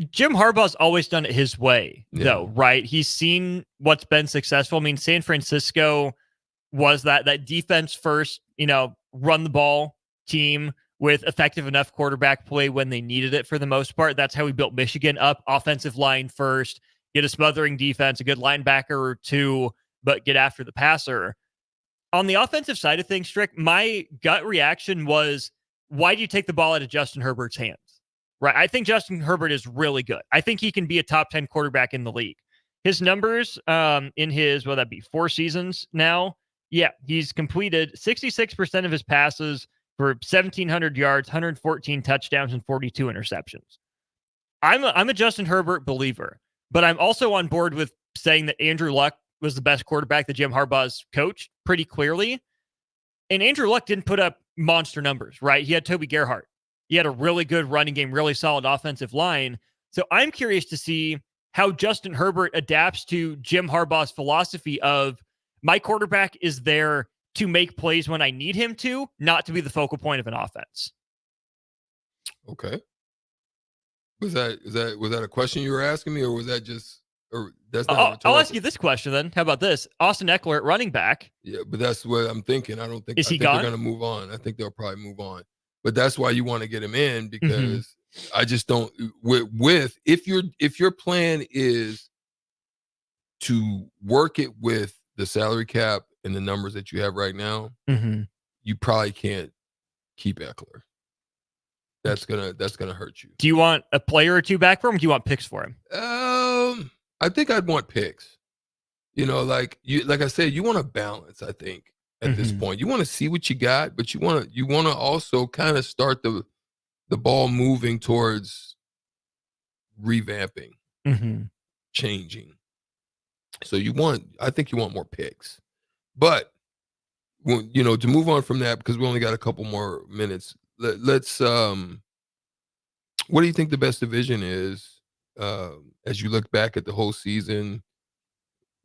Speaker 9: Jim Harbaugh's always done it his way, though, right? He's seen what's been successful. I mean, San Francisco was that defense first, run the ball team with effective enough quarterback play when they needed it for the most part. That's how we built Michigan up. Offensive line first, get a smothering defense, a good linebacker or two, but get after the passer. On the offensive side of things, Strick, my gut reaction was, why do you take the ball out of Justin Herbert's hands? Right. I think Justin Herbert is really good. I think he can be a top 10 quarterback in the league. His numbers in his, 4 seasons now. Yeah, he's completed 66% of his passes for 1,700 yards, 114 touchdowns, and 42 interceptions. I'm a Justin Herbert believer, but I'm also on board with saying that Andrew Luck was the best quarterback that Jim Harbaugh's coached pretty clearly. And Andrew Luck didn't put up monster numbers, right? He had Toby Gerhart. He had a really good running game, really solid offensive line. So I'm curious to see how Justin Herbert adapts to Jim Harbaugh's philosophy of, my quarterback is there to make plays when I need him to, not to be the focal point of an offense.
Speaker 10: Okay. Was that a question you were asking me, or was that just, or that's not?
Speaker 9: I'll ask you this question then. How about this? Austin Eckler at running back.
Speaker 10: Yeah, but that's what I'm thinking. I think
Speaker 9: gone?
Speaker 10: They're going to move on. I think they'll probably move on. But that's why you want to get him in, because I just don't if your plan is to work it with the salary cap and the numbers that you have right now, you probably can't keep Eckler. That's gonna hurt you.
Speaker 9: Do you want a player or two back for him? Or do you want picks for him?
Speaker 10: I think I'd want picks. Like I said, you want to balance. I think at this point, you want to see what you got, but you want to also kind of start the ball moving towards revamping, changing. So I think you want more picks, but to move on from that, because we only got a couple more minutes. Let's what do you think the best division is as you look back at the whole season?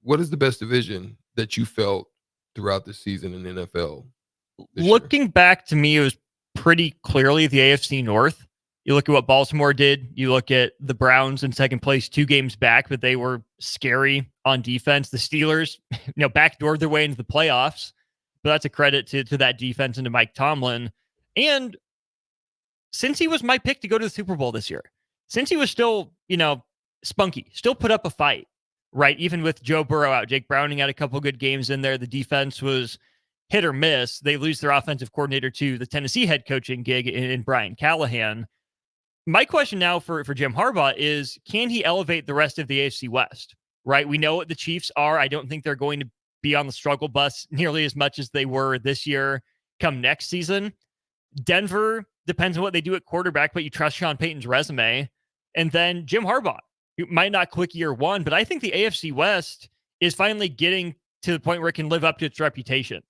Speaker 10: What is the best division that you felt throughout the season in the NFL?
Speaker 9: Looking back, to me, it was pretty clearly the AFC North. You look at what Baltimore did. You look at the Browns in second place, 2 games back, but they were scary on defense. The Steelers, backdoored their way into the playoffs, but that's a credit to that defense and to Mike Tomlin. And since he was my pick to go to the Super Bowl this year, since he was still, spunky, still put up a fight, right? Even with Joe Burrow out, Jake Browning had a couple good games in there. The defense was hit or miss. They lose their offensive coordinator to the Tennessee head coaching gig in Brian Callahan. My question now for Jim Harbaugh is, can he elevate the rest of the AFC West, right? We know what the Chiefs are. I don't think they're going to be on the struggle bus nearly as much as they were this year come next season. Denver depends on what they do at quarterback, but you trust Sean Payton's resume. And then Jim Harbaugh, It might not click year one, but I think the AFC West is finally getting to the point where it can live up to its reputation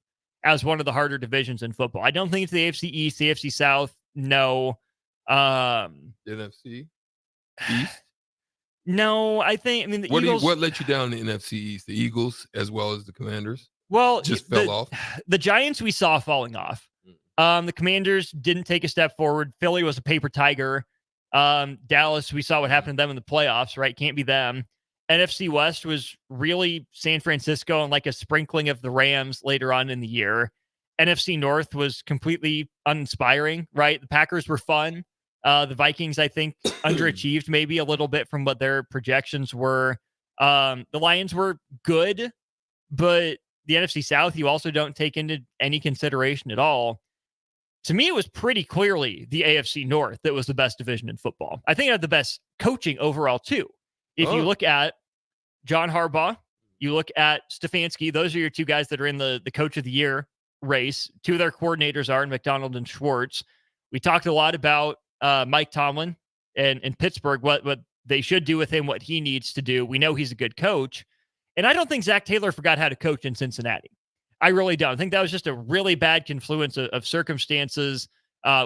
Speaker 9: as one of the harder divisions in football. I don't think it's the AFC East, the AFC South. No.
Speaker 10: NFC East?
Speaker 9: No, I mean, the Eagles.
Speaker 10: What let you down in the NFC East? The Eagles as well as the Commanders?
Speaker 9: Well,
Speaker 10: just fell off.
Speaker 9: The Giants we saw falling off. The Commanders didn't take a step forward. Philly was a paper tiger. Dallas, we saw what happened to them in the playoffs, right? Can't be them. NFC West was really San Francisco and like a sprinkling of the Rams later on in the year. NFC North was completely uninspiring, right? The Packers were fun. The Vikings, I think, underachieved maybe a little bit from what their projections were. The Lions were good, but the NFC South, you also don't take into any consideration at all. To me, it was pretty clearly the AFC North that was the best division in football. I think it had the best coaching overall, too. If you look at John Harbaugh, you look at Stefanski, those are your two guys that are in the Coach of the Year race. Two of their coordinators are in McDonald and Schwartz. We talked a lot about Mike Tomlin and Pittsburgh, what they should do with him, what he needs to do. We know he's a good coach. And I don't think Zach Taylor forgot how to coach in Cincinnati. I really don't. I think that was just a really bad confluence of circumstances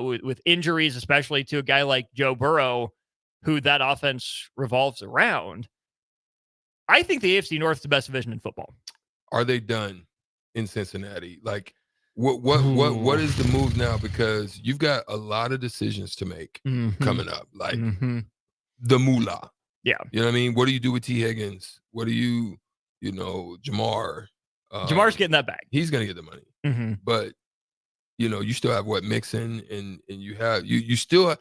Speaker 9: with injuries, especially to a guy like Joe Burrow, who that offense revolves around. I think the AFC North is the best division in football.
Speaker 10: Are they done in Cincinnati? Like, what is the move now? Because you've got a lot of decisions to make coming up, like the moolah.
Speaker 9: Yeah.
Speaker 10: You know what I mean? What do you do with T. Higgins? What do you Jamar?
Speaker 9: Jamar's getting that back.
Speaker 10: He's going to get the money. But, you still have Mixon and you have, you still,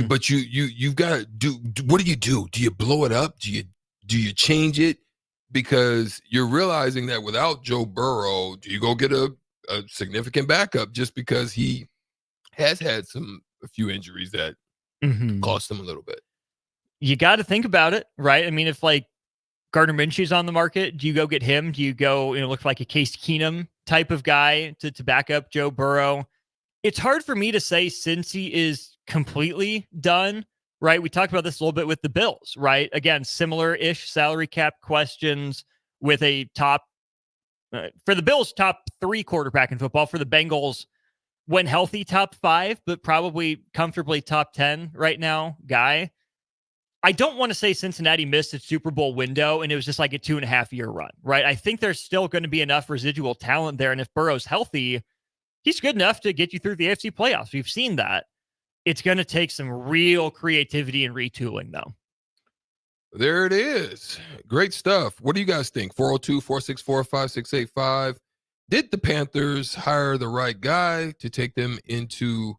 Speaker 10: but you've got to do, what do you do? Do you blow it up? Do you change it? Because you're realizing that without Joe Burrow, do you go get a significant backup just because he has had a few injuries that cost him a little bit?
Speaker 9: You got to think about it, right? I mean, if like Gardner Minshew's on the market, do you go get him? Do you go, look like a Case Keenum type of guy to back up Joe Burrow? It's hard for me to say Cincy is completely done, right? We talked about this a little bit with the Bills, right? Again, similar-ish salary cap questions with a top, for the Bills, top 3 quarterback in football. For the Bengals, when healthy, top 5, but probably comfortably top 10 right now guy. I don't want to say Cincinnati missed its Super Bowl window and it was just like a 2.5-year run, right? I think there's still going to be enough residual talent there. And if Burrow's healthy, he's good enough to get you through the AFC playoffs. We've seen that. It's going to take some real creativity and retooling, though.
Speaker 10: There it is. Great stuff. What do you guys think? 402-464-5685. Did the Panthers hire the right guy to take them into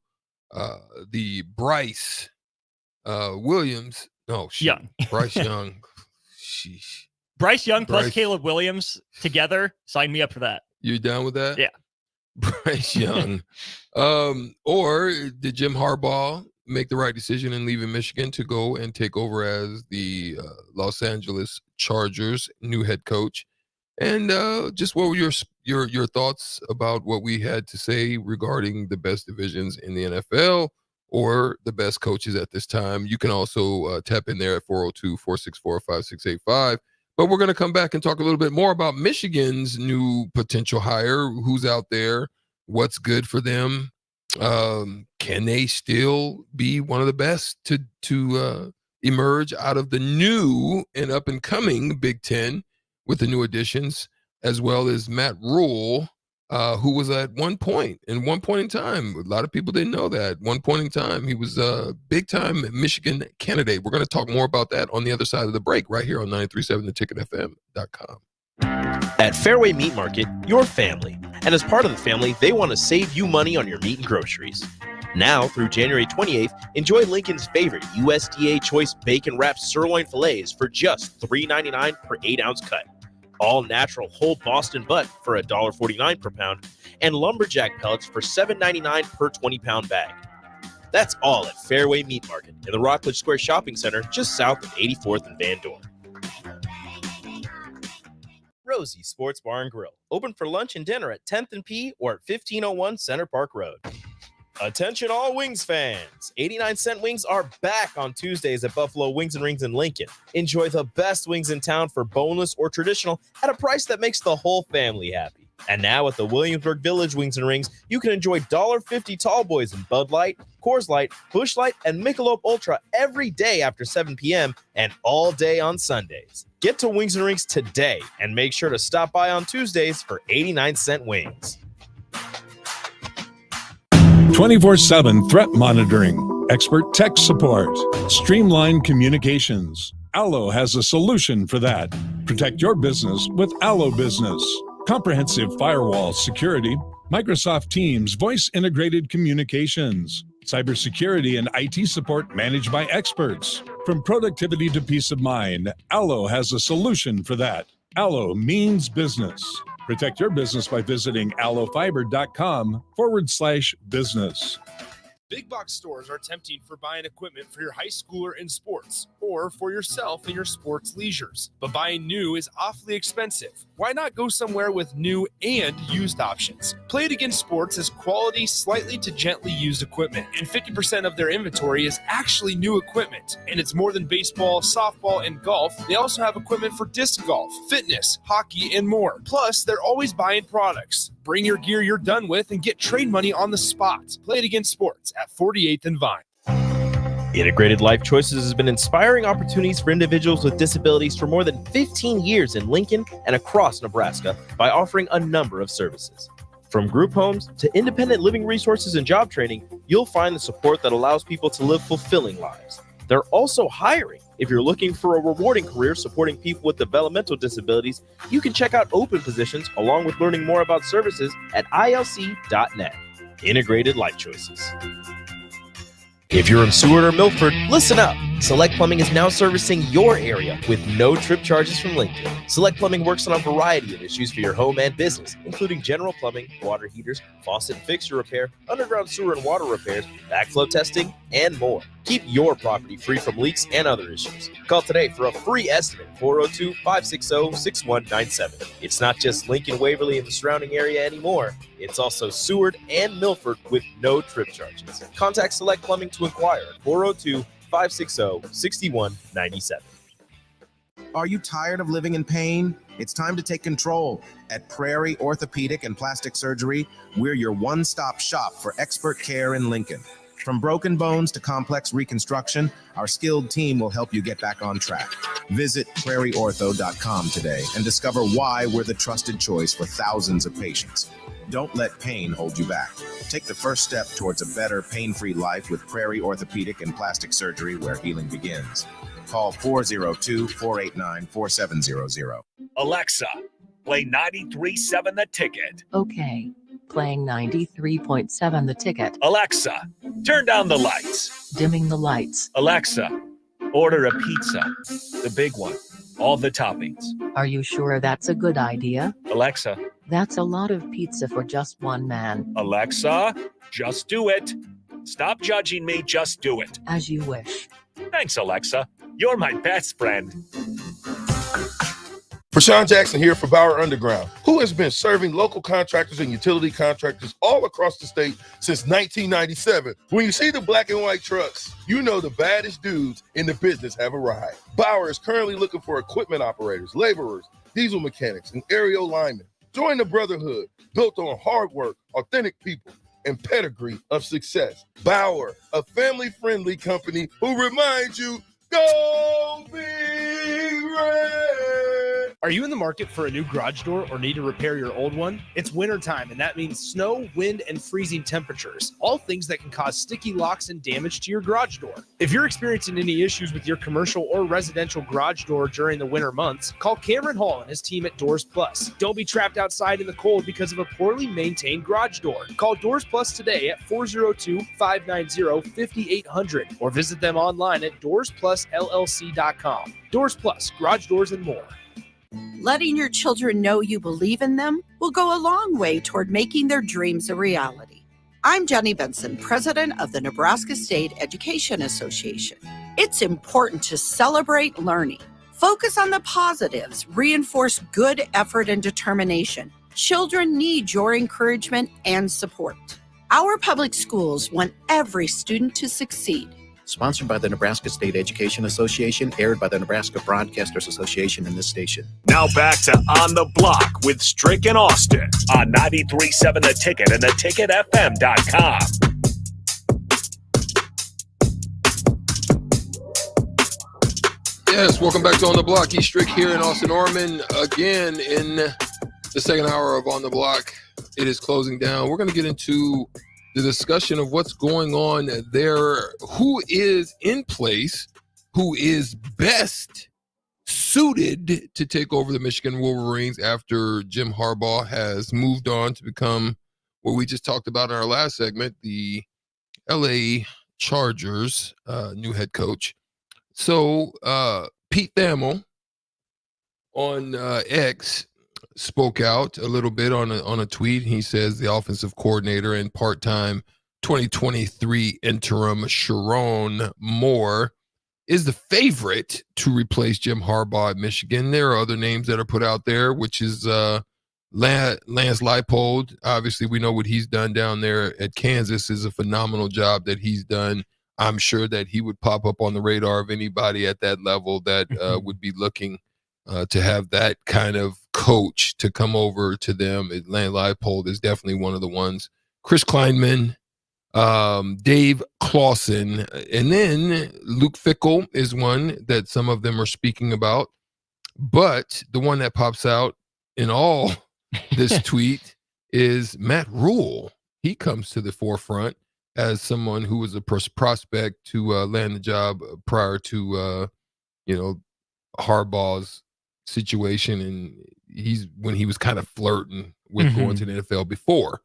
Speaker 10: the Bryce Williams? No,
Speaker 9: Young.
Speaker 10: Bryce Young. Sheesh.
Speaker 9: Bryce Young plus Caleb Williams together. Sign me up for that.
Speaker 10: You down with that?
Speaker 9: Yeah.
Speaker 10: Bryce Young. Or did Jim Harbaugh make the right decision in leaving Michigan to go and take over as the Los Angeles Chargers new head coach? And just what were your thoughts about what we had to say regarding the best divisions in the NFL or the best coaches at this time? You can also tap in there at 402-464-5685. But we're going to come back and talk a little bit more about Michigan's new potential hire, who's out there, what's good for them. Can they still be one of the best to emerge out of the new and up-and-coming Big Ten with the new additions, as well as Matt Rule, who was at one point in time, a lot of people didn't know that, at one point in time, he was a big-time Michigan candidate. We're going to talk more about that on the other side of the break right here on 93.7theticketfm.com.
Speaker 4: At Fairway Meat Market, your family. And as part of the family, they want to save you money on your meat and groceries. Now, through January 28th, enjoy Lincoln's favorite USDA Choice Bacon Wrapped Sirloin Fillets for just $3.99 per 8-ounce cut. All natural whole Boston butt for $1.49 per pound, and lumberjack pellets for $7.99 per 20-pound bag. That's all at Fairway Meat Market in the Rockledge Square Shopping Center, just south of 84th and Van Dorn. Rosie's Sports Bar and Grill, open for lunch and dinner at 10th and P or at 1501 Center Park Road. Attention all Wings fans. 89-cent wings are back on Tuesdays at Buffalo Wings and Rings in Lincoln. Enjoy the best wings in town for boneless or traditional at a price that makes the whole family happy. And now at the Williamsburg Village Wings and Rings, you can enjoy $1.50 tall boys in Bud Light, Coors Light, Busch Light, and Michelob Ultra every day after 7 p.m. and all day on Sundays. Get to Wings and Rings today and make sure to stop by on Tuesdays for 89-cent wings.
Speaker 12: 24/7 threat monitoring, expert tech support, streamlined communications. Allo has a solution for that. Protect your business with Allo Business. Comprehensive firewall security, Microsoft Teams voice-integrated communications, cybersecurity and IT support managed by experts. From productivity to peace of mind, Allo has a solution for that. Allo means business. Protect your business by visiting allofiber.com/business.
Speaker 5: Big box stores are tempting for buying equipment for your high schooler in sports or for yourself in your sports leisures. But buying new is awfully expensive. Why not go somewhere with new and used options? Play It Again Sports has quality, slightly to gently used equipment, and 50% of their inventory is actually new equipment. And it's more than baseball, softball, and golf. They also have equipment for disc golf, fitness, hockey, and more. Plus, they're always buying products. Bring your gear you're done with and get trade money on the spot. Play It Again Sports at 48th and Vine.
Speaker 4: Integrated Life Choices has been inspiring opportunities for individuals with disabilities for more than 15 years in Lincoln and across Nebraska by offering a number of services. From group homes to independent living resources and job training, you'll find the support that allows people to live fulfilling lives. They're also hiring. If you're looking for a rewarding career supporting people with developmental disabilities, you can check out open positions along with learning more about services at ilc.net. Integrated Life Choices. If you're in Seward or Milford, listen up. Select Plumbing is now servicing your area with no trip charges from Lincoln. Select Plumbing works on a variety of issues for your home and business, including general plumbing, water heaters, faucet and fixture repair, underground sewer and water repairs, backflow testing, and more. Keep your property free from leaks and other issues. Call today for a free estimate, 402-560-6197. It's not just Lincoln, Waverly, and the surrounding area anymore. It's also Seward and Milford with no trip charges. Contact Select Plumbing to inquire at 402-560-6197.
Speaker 22: Are you tired of living in pain? It's time to take control. At Prairie Orthopedic and Plastic Surgery, we're your one-stop shop for expert care in Lincoln. From broken bones to complex reconstruction, our skilled team will help you get back on track. Visit prairieortho.com today and discover why we're the trusted choice for thousands of patients. Don't let pain hold you back. Take the first step towards a better pain-free life with Prairie Orthopedic and Plastic Surgery, where healing begins. Call 402-489-4700.
Speaker 7: Alexa, play 93.7 The Ticket.
Speaker 23: Okay, playing 93.7 The Ticket.
Speaker 7: Alexa, turn down the lights.
Speaker 23: Dimming the lights.
Speaker 7: Alexa, order a pizza. The big one. All the toppings.
Speaker 23: Are you sure that's a good idea?
Speaker 7: Alexa.
Speaker 23: That's a lot of pizza for just one man.
Speaker 7: Alexa, just do it. Stop judging me, just do it.
Speaker 23: As you wish.
Speaker 7: Thanks, Alexa. You're my best friend.
Speaker 24: Rashawn Jackson here for Bauer Underground, who has been serving local contractors and utility contractors all across the state since 1997. When you see the black and white trucks, you know the baddest dudes in the business have arrived. Bauer is currently looking for equipment operators, laborers, diesel mechanics, and aerial linemen. Join the brotherhood built on hard work, authentic people, and pedigree of success. Bauer, a family-friendly company who reminds you, go Big Red!
Speaker 5: Are you in the market for a new garage door or need to repair your old one? It's wintertime, and that means snow, wind, and freezing temperatures, all things that can cause sticky locks and damage to your garage door. If you're experiencing any issues with your commercial or residential garage door during the winter months, call Cameron Hall and his team at Doors Plus. Don't be trapped outside in the cold because of a poorly maintained garage door. Call Doors Plus today at 402-590-5800 or visit them online at doorsplusllc.com. Doors Plus, garage doors and more.
Speaker 17: Letting your children know you believe in them will go a long way toward making their dreams a reality. I'm Jenny Benson, president of the Nebraska State Education Association. It's important to celebrate learning. Focus on the positives, reinforce good effort and determination. Children need your encouragement and support. Our public schools want every student to succeed.
Speaker 13: Sponsored by the Nebraska State Education Association, aired by the Nebraska Broadcasters Association and this station.
Speaker 7: Now back to On the Block with Strick and Austin on 93.7 The Ticket and theticketfm.com.
Speaker 10: Yes, welcome back to On the Block. Strick here in Austin Orman. Again, in the second hour of On the Block, it is closing down. We're going to get into the discussion of what's going on there, who is in place, who is best suited to take over the Michigan Wolverines after Jim Harbaugh has moved on to become what we just talked about in our last segment, the LA Chargers new head coach. So Pete Thamel on X spoke out a little bit on a tweet. He says the offensive coordinator and part-time 2023 interim Sharon Moore is the favorite to replace Jim Harbaugh at Michigan. There are other names that are put out there, which is Lance Leipold. Obviously, we know what he's done down there at Kansas is a phenomenal job that he's done. I'm sure that he would pop up on the radar of anybody at that level that would be looking to have that kind of coach to come over to them. Lance Leipold is definitely one of the ones. Chris Kleinman, Dave Clawson, and then Luke Fickell is one that some of them are speaking about. But the one that pops out in all this tweet is Matt Rule. He comes to the forefront as someone who was a prospect to land the job prior to, Harbaugh's situation. And when he was kind of flirting with going to the NFL before.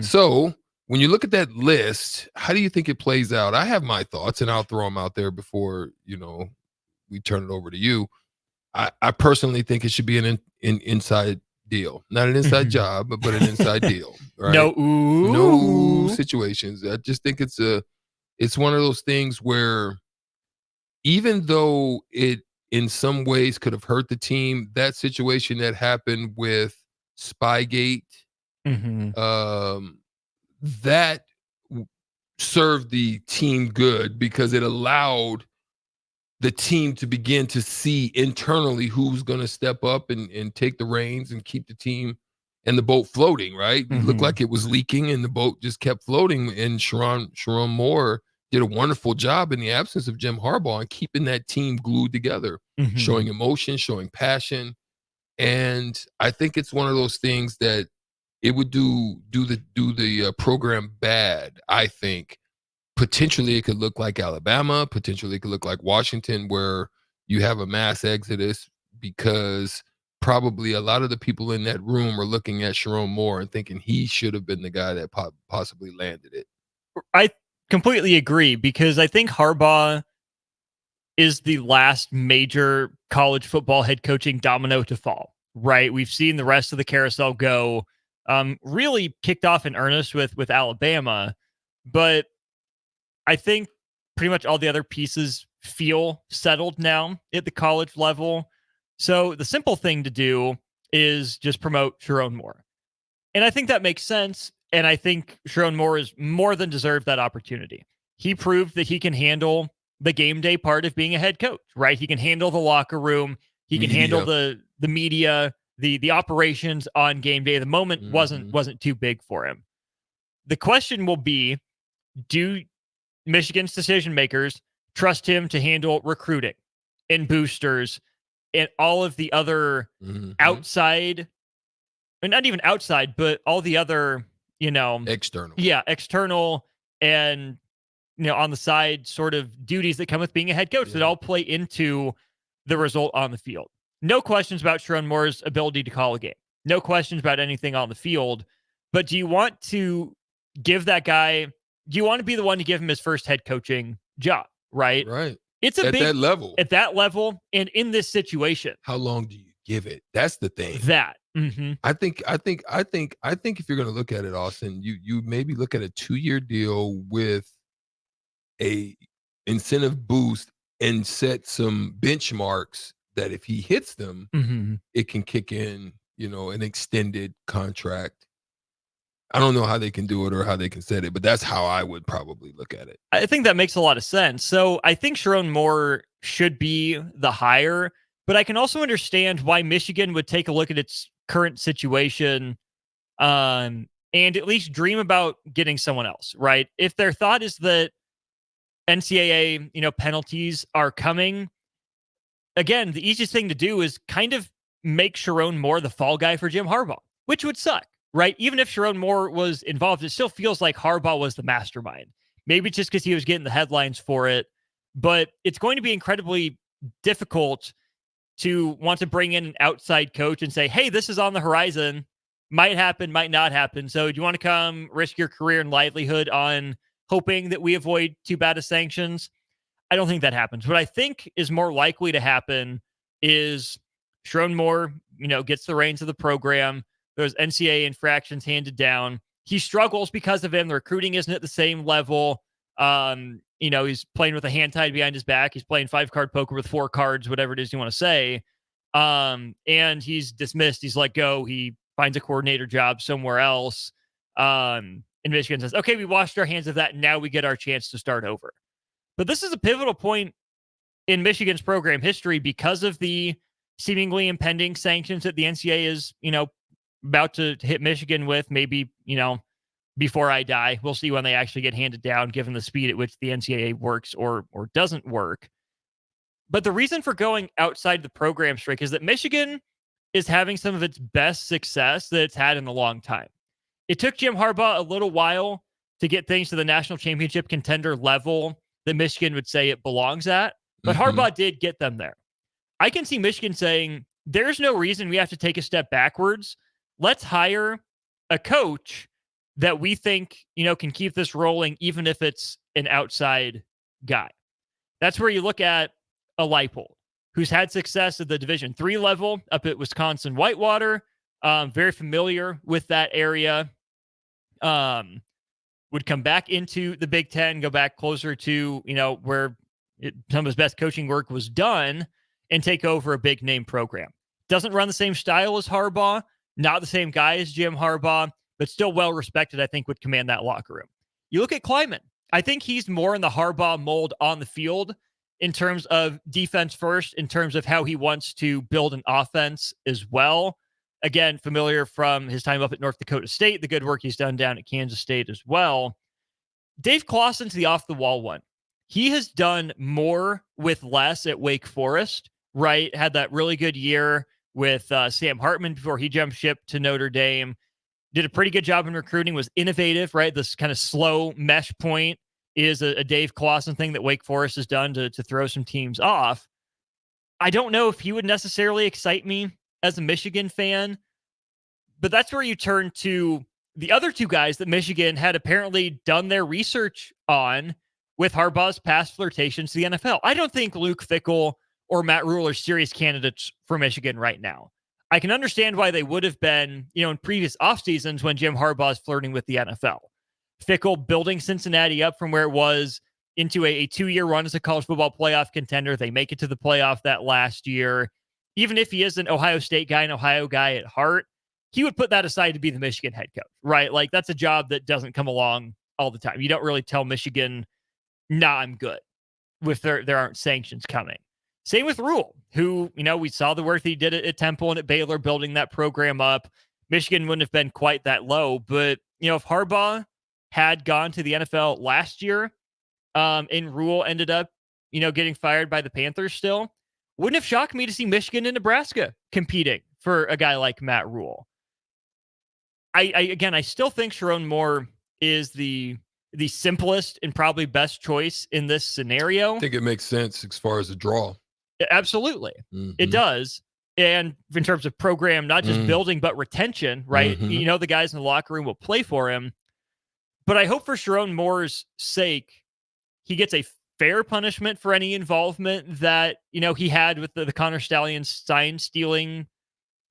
Speaker 10: So when you look at that list, how do you think it plays out? I have my thoughts, and I'll throw them out there before, we turn it over to you. I personally think it should be an inside deal, not an inside job, but an inside deal. Right? No situations. I just think it's one of those things where even though it in some ways could have hurt the team, that situation that happened with Spygate, that served the team good because it allowed the team to begin to see internally who's going to step up and take the reins and keep the team and the boat floating, right? It looked like it was leaking and the boat just kept floating. And Sharon Moore did a wonderful job in the absence of Jim Harbaugh and keeping that team glued together, showing emotion, showing passion. And I think it's one of those things that it would do the program bad, I think. Potentially, it could look like Alabama. Potentially, it could look like Washington, where you have a mass exodus because probably a lot of the people in that room are looking at Sharon Moore and thinking he should have been the guy that possibly landed it.
Speaker 9: I completely agree because I think Harbaugh is the last major college football head coaching domino to fall, right? We've seen the rest of the carousel go really kicked off in earnest with Alabama, but I think pretty much all the other pieces feel settled now at the college level. So the simple thing to do is just promote Sharon Moore. And I think that makes sense. And I think Sharon Moore is more than deserved that opportunity. He proved that he can handle the game day part of being a head coach, right? He can handle the locker room. He can handle the media, the operations on game day. The moment wasn't too big for him. The question will be, do Michigan's decision makers trust him to handle recruiting and boosters and all of the other outside, and not even outside, but all the other,
Speaker 10: external.
Speaker 9: Yeah, external and, on the side sort of duties that come with being a head coach that all play into the result on the field. No questions about Sharon Moore's ability to call a game. No questions about anything on the field. But do you want to give that guy... Do you want to be the one to give him his first head coaching job, right?
Speaker 10: Right.
Speaker 9: It's a
Speaker 10: at that level.
Speaker 9: At that level and in this situation.
Speaker 10: How long do you give it? That's the thing.
Speaker 9: That.
Speaker 10: I think if you're going to look at it, Austin, you maybe look at a 2-year deal with a incentive boost and set some benchmarks that if he hits them, it can kick in, an extended contract. I don't know how they can do it or how they can set it, but that's how I would probably look at it.
Speaker 9: I think that makes a lot of sense. So I think Sharon Moore should be the hire, but I can also understand why Michigan would take a look at its current situation and at least dream about getting someone else, right? If their thought is that NCAA, penalties are coming, again, the easiest thing to do is kind of make Sharon Moore the fall guy for Jim Harbaugh, which would suck, right? Even if Sharon Moore was involved, it still feels like Harbaugh was the mastermind. Maybe it's just because he was getting the headlines for it, but it's going to be incredibly difficult to want to bring in an outside coach and say, hey, this is on the horizon. Might happen, might not happen. So do you want to come risk your career and livelihood on hoping that we avoid too bad of sanctions? I don't think that happens. What I think is more likely to happen is Sharon Moore, gets the reins of the program. There's NCAA infractions handed down. He struggles because of him. The recruiting isn't at the same level. He's playing with a hand tied behind his back. He's playing 5-card poker with 4 cards, whatever it is you want to say. And he's dismissed. He's let go. He finds a coordinator job somewhere else. And Michigan says, okay, we washed our hands of that. And now we get our chance to start over. But this is a pivotal point in Michigan's program history because of the seemingly impending sanctions that the NCAA is, about to hit Michigan with. Maybe, before I die. We'll see when they actually get handed down, given the speed at which the NCAA works or doesn't work. But the reason for going outside the program, Strick, is that Michigan is having some of its best success that it's had in a long time. It took Jim Harbaugh a little while to get things to the national championship contender level that Michigan would say it belongs at, but Harbaugh did get them there. I can see Michigan saying, there's no reason we have to take a step backwards. Let's hire a coach that we think, can keep this rolling, even if it's an outside guy. That's where you look at a Leipold, who's had success at the Division III level up at Wisconsin Whitewater, very familiar with that area, would come back into the Big Ten, go back closer to, where some of his best coaching work was done, and take over a big name program. Doesn't run the same style as Harbaugh, not the same guy as Jim Harbaugh, but still well respected, I think, would command that locker room. You look at Kleiman. I think he's more in the Harbaugh mold on the field in terms of defense first, in terms of how he wants to build an offense as well. Again, familiar from his time up at North Dakota State, the good work he's done down at Kansas State as well. Dave Clawson's the off-the-wall one. He has done more with less at Wake Forest, right? Had that really good year with Sam Hartman before he jumped ship to Notre Dame. Did a pretty good job in recruiting, was innovative, right? This kind of slow mesh point is a Dave Clawson thing that Wake Forest has done to throw some teams off. I don't know if he would necessarily excite me as a Michigan fan, but that's where you turn to the other two guys that Michigan had apparently done their research on with Harbaugh's past flirtations to the NFL. I don't think Luke Fickell or Matt Rule are serious candidates for Michigan right now. I can understand why they would have been, in previous off seasons when Jim Harbaugh is flirting with the NFL. Fickell building Cincinnati up from where it was into a 2-year run as a college football playoff contender. They make it to the playoff that last year. Even if he is an Ohio State guy, an Ohio guy at heart, he would put that aside to be the Michigan head coach, right? Like, that's a job that doesn't come along all the time. You don't really tell Michigan, nah, I'm good, with there aren't sanctions coming. Same with Rule, who, we saw the work that he did at Temple and at Baylor, building that program up. Michigan wouldn't have been quite that low, but, if Harbaugh had gone to the NFL last year and Rule ended up, getting fired by the Panthers still, wouldn't have shocked me to see Michigan and Nebraska competing for a guy like Matt Rule. I still think Sharon Moore is the simplest and probably best choice in this scenario.
Speaker 10: I think it makes sense as far as the draw.
Speaker 9: Absolutely. It does. And in terms of program, not just building, but retention, right? The guys in the locker room will play for him. But I hope for Sharon Moore's sake, he gets a fair punishment for any involvement that, he had with the Connor Stallions sign stealing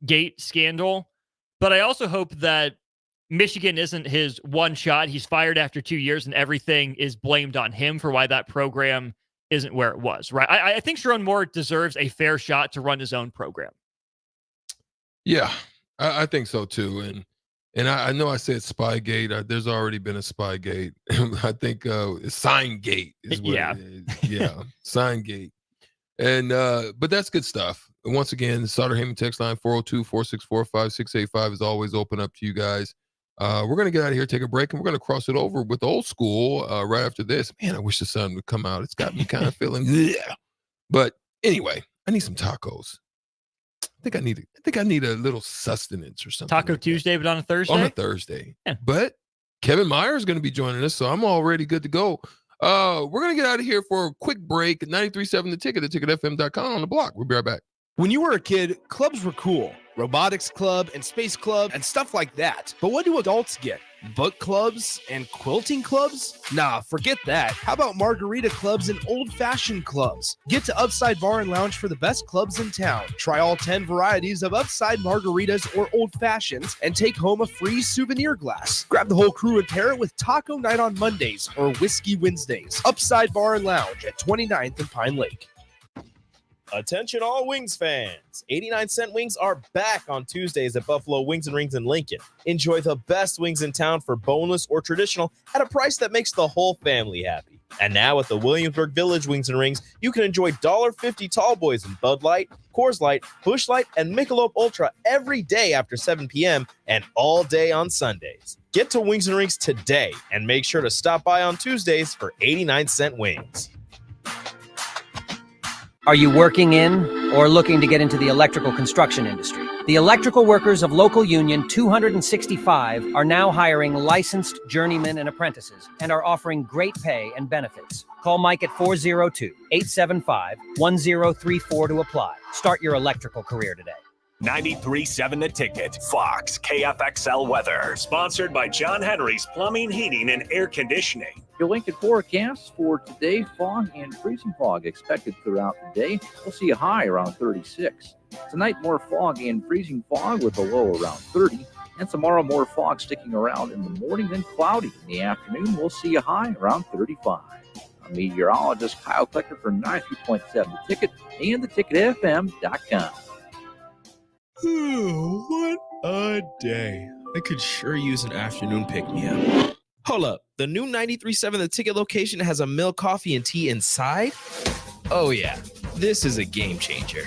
Speaker 9: gate scandal. But I also hope that Michigan isn't his one shot. He's fired after 2 years and everything is blamed on him for why that program isn't where it was, right? I think Sharon Moore deserves a fair shot to run his own program.
Speaker 10: Yeah, I think so too. And And I know I said Spygate. There's already been a Spygate. I think Signgate is what it is. Yeah, Signgate. And but that's good stuff. And once again, the Sutter Heyman text line 402-464-5685 is always open up to you guys. We're going to get out of here, take a break, and we're going to cross it over with old school right after this. Man, I wish the sun would come out. It's got me kind of feeling yeah. But anyway, I need some tacos. I think I need a little sustenance or something.
Speaker 9: Taco Tuesday, but on a Thursday?
Speaker 10: On a Thursday.
Speaker 9: Yeah.
Speaker 10: But Kevin Meyer is going to be joining us, so I'm already good to go. We're going to get out of here for a quick break. 93.7 The Ticket, theticketfm.com on the block. We'll be right back.
Speaker 5: When you were a kid, clubs were cool. Robotics club and space club and stuff like that. But what do adults get? Book clubs and quilting clubs? Nah, forget that. How about margarita clubs and old-fashioned clubs? Get to Upside Bar and Lounge for the best clubs in town. Try all 10 varieties of Upside margaritas or old fashions and take home a free souvenir glass. Grab the whole crew and pair it with Taco Night on Mondays or Whiskey Wednesdays. Upside Bar and Lounge at 29th and Pine Lake.
Speaker 4: Attention all Wings fans. 89-cent wings are back on Tuesdays at Buffalo Wings and Rings in Lincoln. Enjoy the best wings in town for boneless or traditional at a price that makes the whole family happy. And now at the Williamsburg Village Wings and Rings, you can enjoy $1.50 tall boys in Bud Light, Coors Light, Busch Light, and Michelob Ultra every day after 7 p.m. and all day on Sundays. Get to Wings and Rings today and make sure to stop by on Tuesdays for 89-cent wings.
Speaker 14: Are you working in or looking to get into the electrical construction industry? The electrical workers of Local Union 265 are now hiring licensed journeymen and apprentices and are offering great pay and benefits. Call Mike at 402-875-1034 to apply. Start your electrical career today.
Speaker 7: 93.7 The Ticket, Fox, KFXL weather. Sponsored by John Henry's Plumbing, Heating, and Air Conditioning.
Speaker 15: Your Lincoln forecast for today, fog and freezing fog expected throughout the day. We'll see a high around 36. Tonight, more fog and freezing fog with a low around 30. And tomorrow, more fog sticking around in the morning and cloudy. In the afternoon, we'll see a high around 35. I'm meteorologist Kyle Klecker for 93.7 The Ticket and theticketfm.com.
Speaker 4: What a day. I could sure use an afternoon pick-me-up. Hold up. The new 93.7 The Ticket location has a milk, coffee, and tea inside? Oh, yeah. This is a game changer.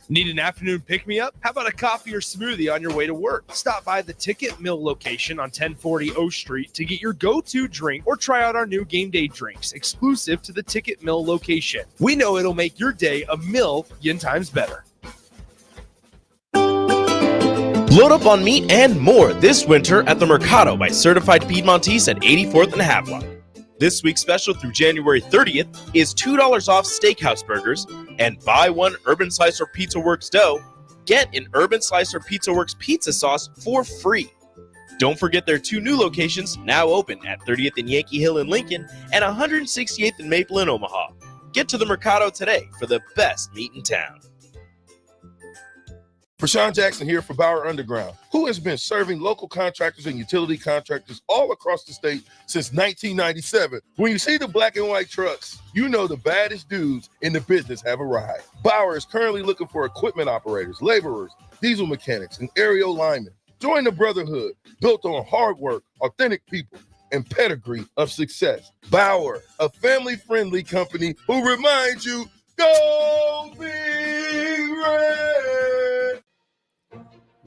Speaker 5: Need an afternoon pick-me-up? How about a coffee or smoothie on your way to work? Stop by the Ticket Mill location on 1040 O Street to get your go-to drink or try out our new game day drinks exclusive to the Ticket Mill location. We know it'll make your day a million times better.
Speaker 4: Load up on meat and more this winter at the Mercado by Certified Piedmontese at 84th and Havelock. This week's special through January 30th is $2 off Steakhouse Burgers and buy one Urban Slicer Pizza Works dough, get an Urban Slicer Pizza Works pizza sauce for free. Don't forget their 2 new locations now open at 30th and Yankee Hill in Lincoln and 168th and Maple in Omaha. Get to the Mercado today for the best meat in town.
Speaker 24: Rashawn Jackson here for Bauer Underground, who has been serving local contractors and utility contractors all across the state since 1997. When you see the black and white trucks, you know the baddest dudes in the business have arrived. Bauer is currently looking for equipment operators, laborers, diesel mechanics, and aerial linemen. Join the brotherhood built on hard work, authentic people, and pedigree of success. Bauer, a family-friendly company who reminds you, go Big Red!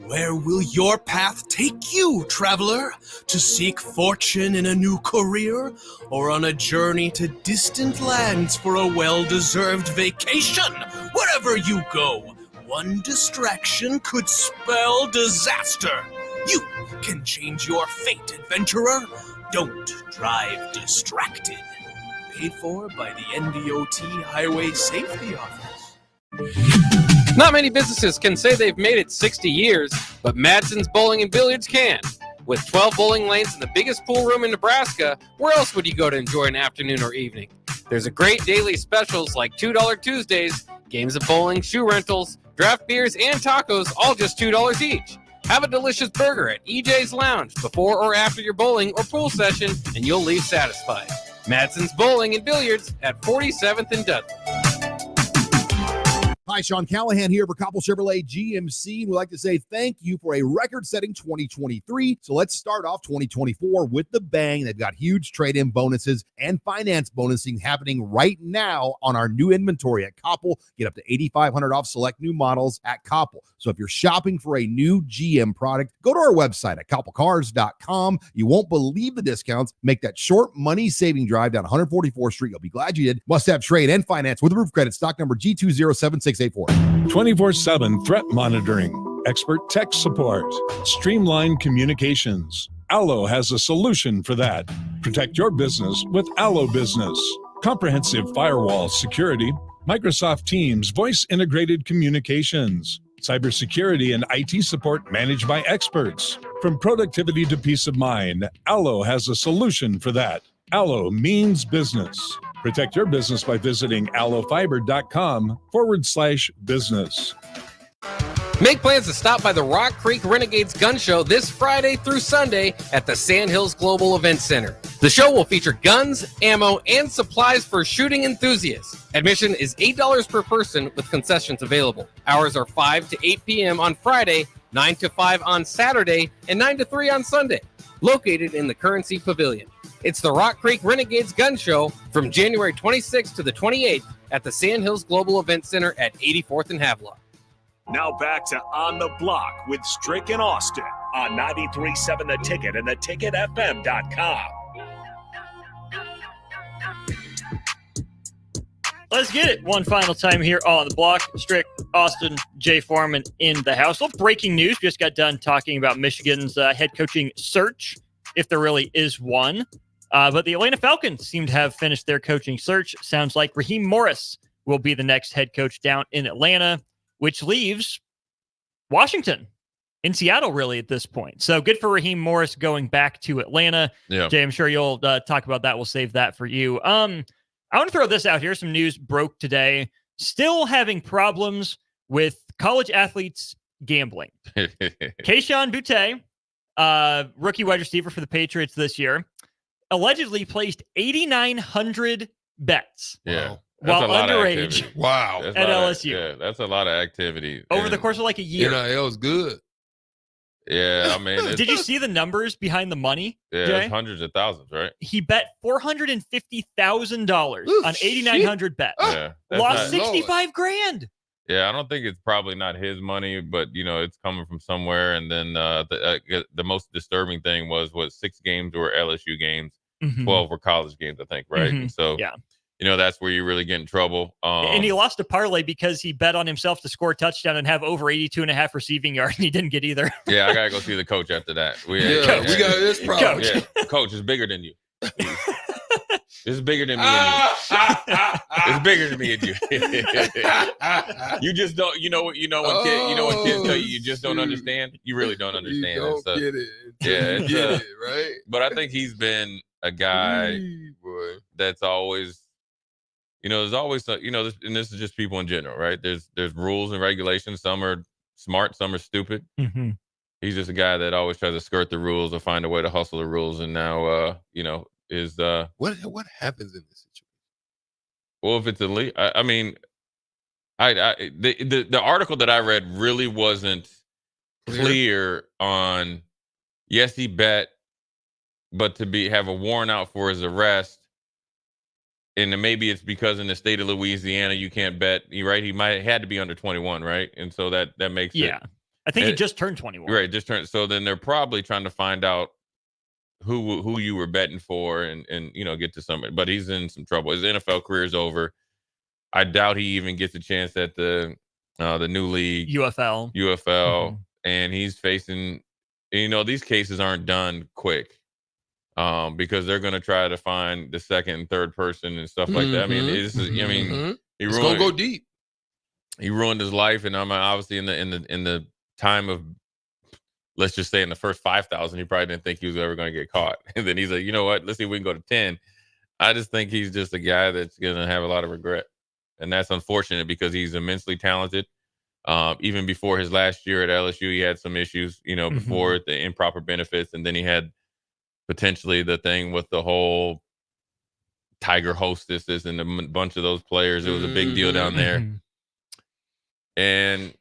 Speaker 16: Where will your path take you, traveler? To seek fortune in a new career? Or on a journey to distant lands for a well-deserved vacation? Wherever you go, one distraction could spell disaster. You can change your fate, adventurer. Don't drive distracted. Paid for by the NDOT Highway Safety Office.
Speaker 19: Not many businesses can say they've made it 60 years, but Madsen's Bowling and Billiards can. With 12 bowling lanes and the biggest pool room in Nebraska, where else would you go to enjoy an afternoon or evening? There's a great daily specials like $2 Tuesdays, games of bowling, shoe rentals, draft beers, and tacos, all just $2 each. Have a delicious burger at EJ's Lounge before or after your bowling or pool session, and you'll leave satisfied. Madsen's Bowling and Billiards at 47th and Dudley.
Speaker 1: Hi, Sean Callahan here for Coppell Chevrolet GMC. We'd like to say thank you for a record-setting 2023. So let's start off 2024 with the bang. They've got huge trade-in bonuses and finance bonusing happening right now on our new inventory at Coppell. Get up to $8,500 off select new models at Coppell. So if you're shopping for a new GM product, go to our website at coppellcars.com. You won't believe the discounts. Make that short money-saving drive down 144th Street. You'll be glad you did. Must have trade and finance with roof credit. Stock number G207684.
Speaker 12: 24/7 threat monitoring, expert tech support, streamlined communications. Allo has a solution for that. Protect your business with Allo Business. Comprehensive firewall security, Microsoft Teams voice-integrated communications, cybersecurity and IT support managed by experts. From productivity to peace of mind, Allo has a solution for that. Allo means business. Protect your business by visiting allofiber.com/business.
Speaker 19: Make plans to stop by the Rock Creek Renegades Gun Show this Friday through Sunday at the Sand Hills Global Event Center. The show will feature guns, ammo, and supplies for shooting enthusiasts. Admission is $8 per person with concessions available. Hours are 5 to 8 p.m. on Friday, 9 to 5 on Saturday, and 9 to 3 on Sunday. Located in the Currency Pavilion. It's the Rock Creek Renegades Gun Show from January 26th to the 28th at the Sand Hills Global Event Center at 84th and Havelock.
Speaker 7: Now back to On the Block with Strick and Austin on 93.7 The Ticket and theticketfm.com.
Speaker 9: Let's get it one final time here on the block. Strick, Austin, Jay Foreman in the house. Well, breaking news. Just got done talking about Michigan's head coaching search, if there really is one. But the Atlanta Falcons seem to have finished their coaching search. Sounds like Raheem Morris will be the next head coach down in Atlanta, which leaves Washington in Seattle, really, at this point. So good for Raheem Morris going back to Atlanta.
Speaker 10: Yeah.
Speaker 9: Jay, I'm sure you'll talk about that. We'll save that for you. I want to throw this out here. Some news broke today. Still having problems with college athletes gambling. Kayshon Boutte, rookie wide receiver for the Patriots this year, allegedly placed 8,900 bets.
Speaker 6: Yeah.
Speaker 9: While
Speaker 6: a lot
Speaker 9: underage.
Speaker 6: Of wow.
Speaker 9: At LSU.
Speaker 6: Yeah, that's a lot of activity.
Speaker 9: Over the course of like a year.
Speaker 10: NIL's good.
Speaker 6: Yeah, I mean.
Speaker 9: Did you see the numbers behind the money?
Speaker 6: Yeah,
Speaker 9: Jay?
Speaker 6: it's hundreds of thousands, right?
Speaker 9: He bet $450,000 on 8,900 bets.
Speaker 6: Yeah,
Speaker 9: Lost 65 grand.
Speaker 6: Yeah, I don't think it's probably not his money, but it's coming from somewhere. And then the most disturbing thing was 6 games were LSU games, 12 were college games, I think, right? And so
Speaker 9: yeah.
Speaker 6: That's where you really get in trouble.
Speaker 9: And he lost a parlay because he bet on himself to score a touchdown and have over 82.5 receiving yards, and he didn't get either.
Speaker 6: Yeah, I gotta go see the coach after that.
Speaker 10: We got this problem.
Speaker 6: Yeah, coach is bigger than you. This is bigger than me and you. It's bigger than me and you. You just don't. When kids tell you just don't understand. You really don't understand.
Speaker 10: You don't get it.
Speaker 6: Yeah,
Speaker 10: get it, right?
Speaker 6: But I think he's been a guy that's always. There's always, and this is just people in general, right? There's rules and regulations. Some are smart, some are stupid. He's just a guy that always tries to skirt the rules or find a way to hustle the rules. And now, is
Speaker 10: what happens in this situation?
Speaker 6: Well, if it's illegal, the article that I read really wasn't clear on. Yes, he bet, but to have a warrant out for his arrest. And then maybe it's because in the state of Louisiana you can't bet. Right? He had to be under 21, right? And so that makes it.
Speaker 9: Yeah, I think he just turned 21.
Speaker 6: Right, just turned. So then they're probably trying to find out who you were betting for and get to somebody. But he's in some trouble. His NFL career is over. I doubt he even gets a chance at the new league UFL, and he's facing. These cases aren't done quick. Because they're going to try to find the second and third person and stuff like that. I mean, it's going to
Speaker 10: go deep.
Speaker 6: He ruined his life, and I'm obviously in the time of, let's just say in the first 5,000, he probably didn't think he was ever going to get caught. And then he's like, you know what? Let's see if we can go to 10. I just think he's just a guy that's going to have a lot of regret, and that's unfortunate because he's immensely talented. Even before his last year at LSU, he had some issues, before the improper benefits, and then he had potentially the thing with the whole Tiger hostesses and a bunch of those players. It was a big deal down there. And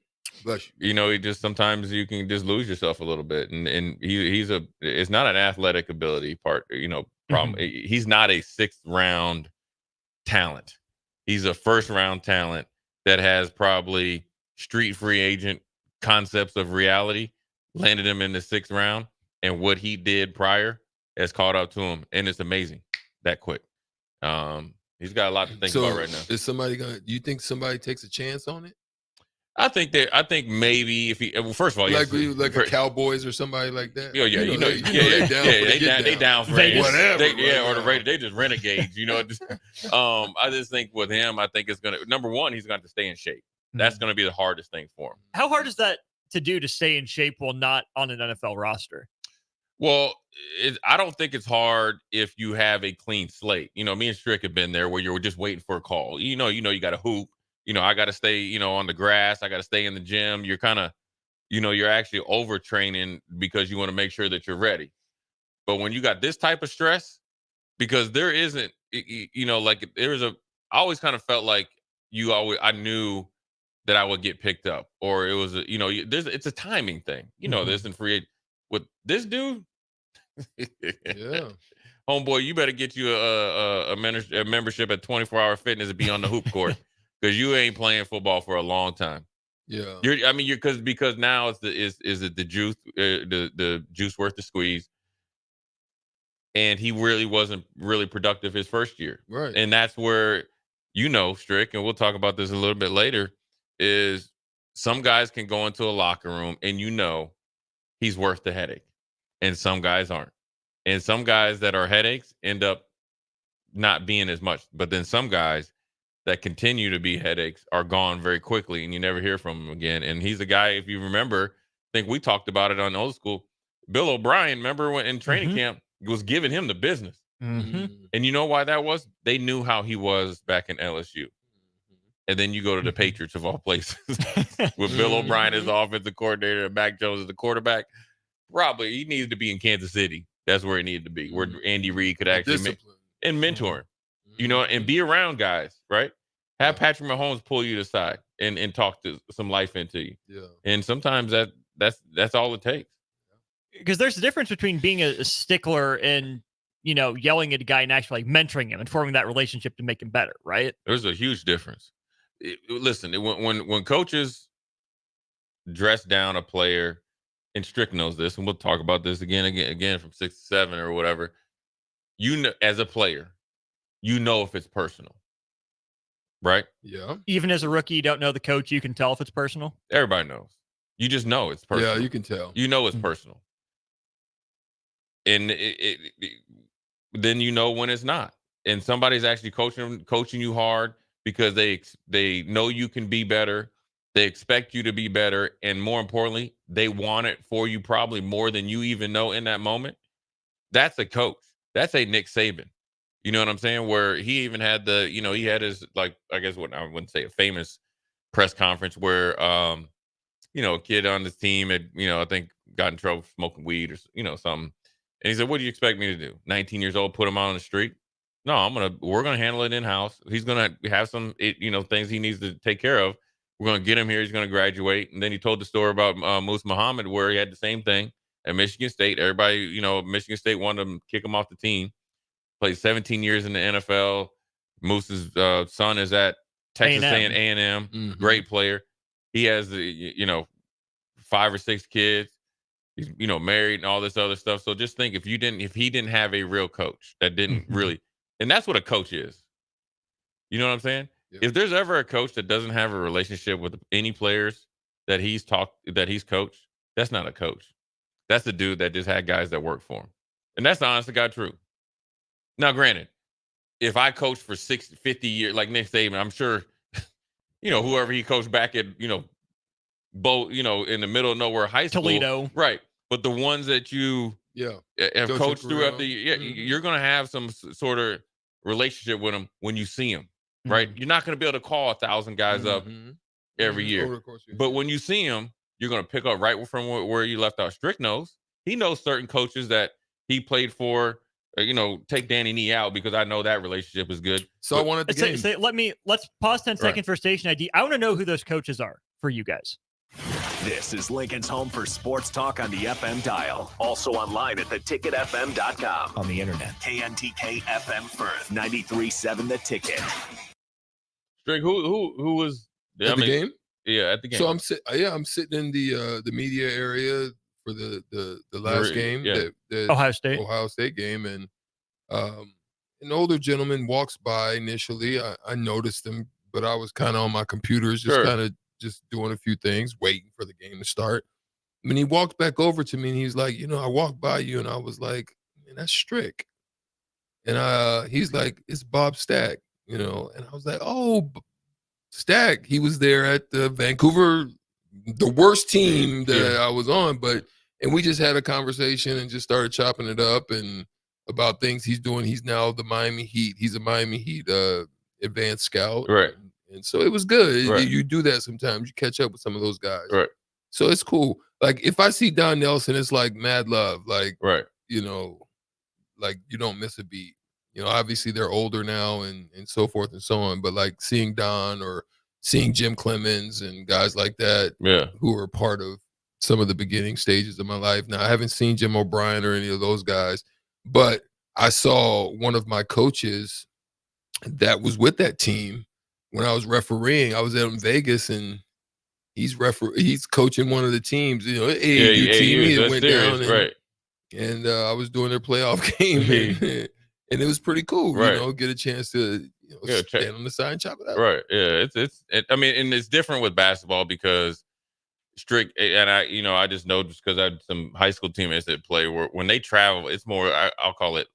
Speaker 10: Bless
Speaker 6: you know, he just sometimes you can just lose yourself a little bit, and it's not an athletic ability part, you know, problem. He's not a 6th round talent. He's a 1st round talent that has probably street free agent concepts of reality landed him in the 6th round, and what he did prior has caught up to him, and it's amazing that quick. He's got a lot to think about right now.
Speaker 10: Is somebody do you think somebody takes a chance on it?
Speaker 6: I think maybe if he, well, first of all,
Speaker 10: like a Cowboys or somebody like that.
Speaker 6: Yeah, they down for
Speaker 10: whatever.
Speaker 6: Or the Raiders, they just renegades. You know, I just think with him, I think it's gonna, number one, he's going to stay in shape. That's going to be the hardest thing for him.
Speaker 9: How hard is that to do, to stay in shape while not on an NFL roster?
Speaker 6: Well, I don't think it's hard if you have a clean slate. You know, me and Strick have been there where you're just waiting for a call. You know, you got to hoop. You know, I got to stay, you know, on the grass. I got to stay in the gym. You're kind of, you know, you're actually overtraining because you want to make sure that you're ready. But when you got this type of stress, because there isn't, you know, like I always kind of felt like I knew that I would get picked up, or it was, you know, it's a timing thing. You know, this and free with this dude.
Speaker 10: Yeah.
Speaker 6: Homeboy, you better get you a membership at 24 Hour Fitness and be on the hoop court. Because you ain't playing football for a long time.
Speaker 10: Yeah.
Speaker 6: Because now is it the juice the juice worth the squeeze? And he really wasn't really productive his first year.
Speaker 10: Right.
Speaker 6: And that's where, you know, Strick, and we'll talk about this a little bit later, is some guys can go into a locker room and you know he's worth the headache. And some guys aren't. And some guys that are headaches end up not being as much. But then some guys that continue to be headaches are gone very quickly, and you never hear from him again. And he's a guy, if you remember, I think we talked about it on Old School. Bill O'Brien, remember when in training camp, was giving him the business. And you know why that was? They knew how he was back in LSU. And then you go to the Patriots of all places with Bill O'Brien as the offensive coordinator and Mac Jones as the quarterback. Probably he needed to be in Kansas City. That's where he needed to be, where Andy Reid could actually and mentor him, you know, and be around guys, right? Have Patrick Mahomes pull you aside and talk to some life into you.
Speaker 10: Yeah.
Speaker 6: And sometimes that's all it takes.
Speaker 9: Because there's a difference between being a stickler and, you know, yelling at a guy and actually like mentoring him and forming that relationship to make him better, right?
Speaker 6: There's a huge difference. Listen, when coaches dress down a player, and Strick knows this, and we'll talk about this again from 6 to 7 or whatever. You know, as a player, you know if it's personal, right?
Speaker 10: Yeah.
Speaker 9: Even as a rookie, you don't know the coach. You can tell if it's personal.
Speaker 6: Everybody knows. You just know it's personal.
Speaker 10: Yeah, you can tell.
Speaker 6: You know it's personal, and then you know when it's not. And somebody's actually coaching you hard because they know you can be better. They expect you to be better, and more importantly, they want it for you probably more than you even know in that moment. That's a coach. That's a Nick Saban. You know what I'm saying? Where he even had he had his, like, I guess what I wouldn't say a famous press conference where, a kid on the team had, I think got in trouble for smoking weed or, something. And he said, "What do you expect me to do? 19 years old, put him out on the street? No, we're going to handle it in-house. He's going to have some, things he needs to take care of. We're going to get him here. He's going to graduate." And then he told the story about Moose Muhammad, where he had the same thing at Michigan State. Everybody, Michigan State wanted to kick him off the team. Played 17 years in the NFL. Moose's son is at Texas A&M.
Speaker 10: Mm-hmm.
Speaker 6: Great player. He has, 5 or 6 kids. He's, married and all this other stuff. So just think, if he didn't have a real coach that didn't really, and that's what a coach is. You know what I'm saying? Yeah. If there's ever a coach that doesn't have a relationship with any players that he's coached, that's not a coach. That's the dude that just had guys that work for him. And that's the honest to God truth. Now, granted, if I coached for 60, 50 years, like Nick Saban, I'm sure, whoever he coached back at, both, in the middle of nowhere high school.
Speaker 9: Toledo.
Speaker 6: Right. But the ones that you have coached throughout you're going to have some sort of relationship with them when you see them. Right. You're not going to be able to call 1,000 guys up every year. But when you see them, you're going to pick up right from where you left out. Strick knows. He knows certain coaches that he played for take Danny Nee out because I know that relationship is good.
Speaker 10: So I wanted the game.
Speaker 9: Let's pause 10 seconds for station ID. I want to know who those coaches are for you guys.
Speaker 7: This is Lincoln's home for sports talk on the FM dial. Also online at theticketfm.com. On the internet. KNTK FM Firth, 93.7 The Ticket.
Speaker 6: Strick, who was
Speaker 10: At the game?
Speaker 6: Yeah, at the game.
Speaker 10: So I'm sitting in the media area for the last game, the
Speaker 9: Ohio
Speaker 10: State game, and an older gentleman walks by initially. I noticed him, but I was kind of on my computers, just kind of just doing a few things, waiting for the game to start. When he walked back over to me, and he's like, I walked by you, and I was like, man, that's Strick. And he's like, it's Bob Stack, and I was like, oh, Stack. He was there at the Vancouver, the worst team that I was on, and we just had a conversation and just started chopping it up and about things he's doing. He's now the Miami Heat. He's a Miami Heat advanced scout.
Speaker 6: Right.
Speaker 10: And so it was good.
Speaker 6: Right.
Speaker 10: You do that sometimes. You catch up with some of those guys.
Speaker 6: Right.
Speaker 10: So it's cool. Like if I see Don Nelson, it's like mad love. Like,
Speaker 6: right.
Speaker 10: Like you don't miss a beat. Obviously they're older now and so forth and so on. But like seeing Don or seeing Jim Clemens and guys like that who were part of some of the beginning stages of my life. Now, I haven't seen Jim O'Brien or any of those guys, but I saw one of my coaches that was with that team when I was refereeing. I was out in Vegas, and he's coaching one of the teams, AAU team. It went down, and I was doing their playoff game, and it was pretty cool. Get a chance to stand on the side and chop it up.
Speaker 6: Right. Yeah. And it's different with basketball because Strick, and I just know just because I had some high school teammates that play where when they travel, it's more, I'll call it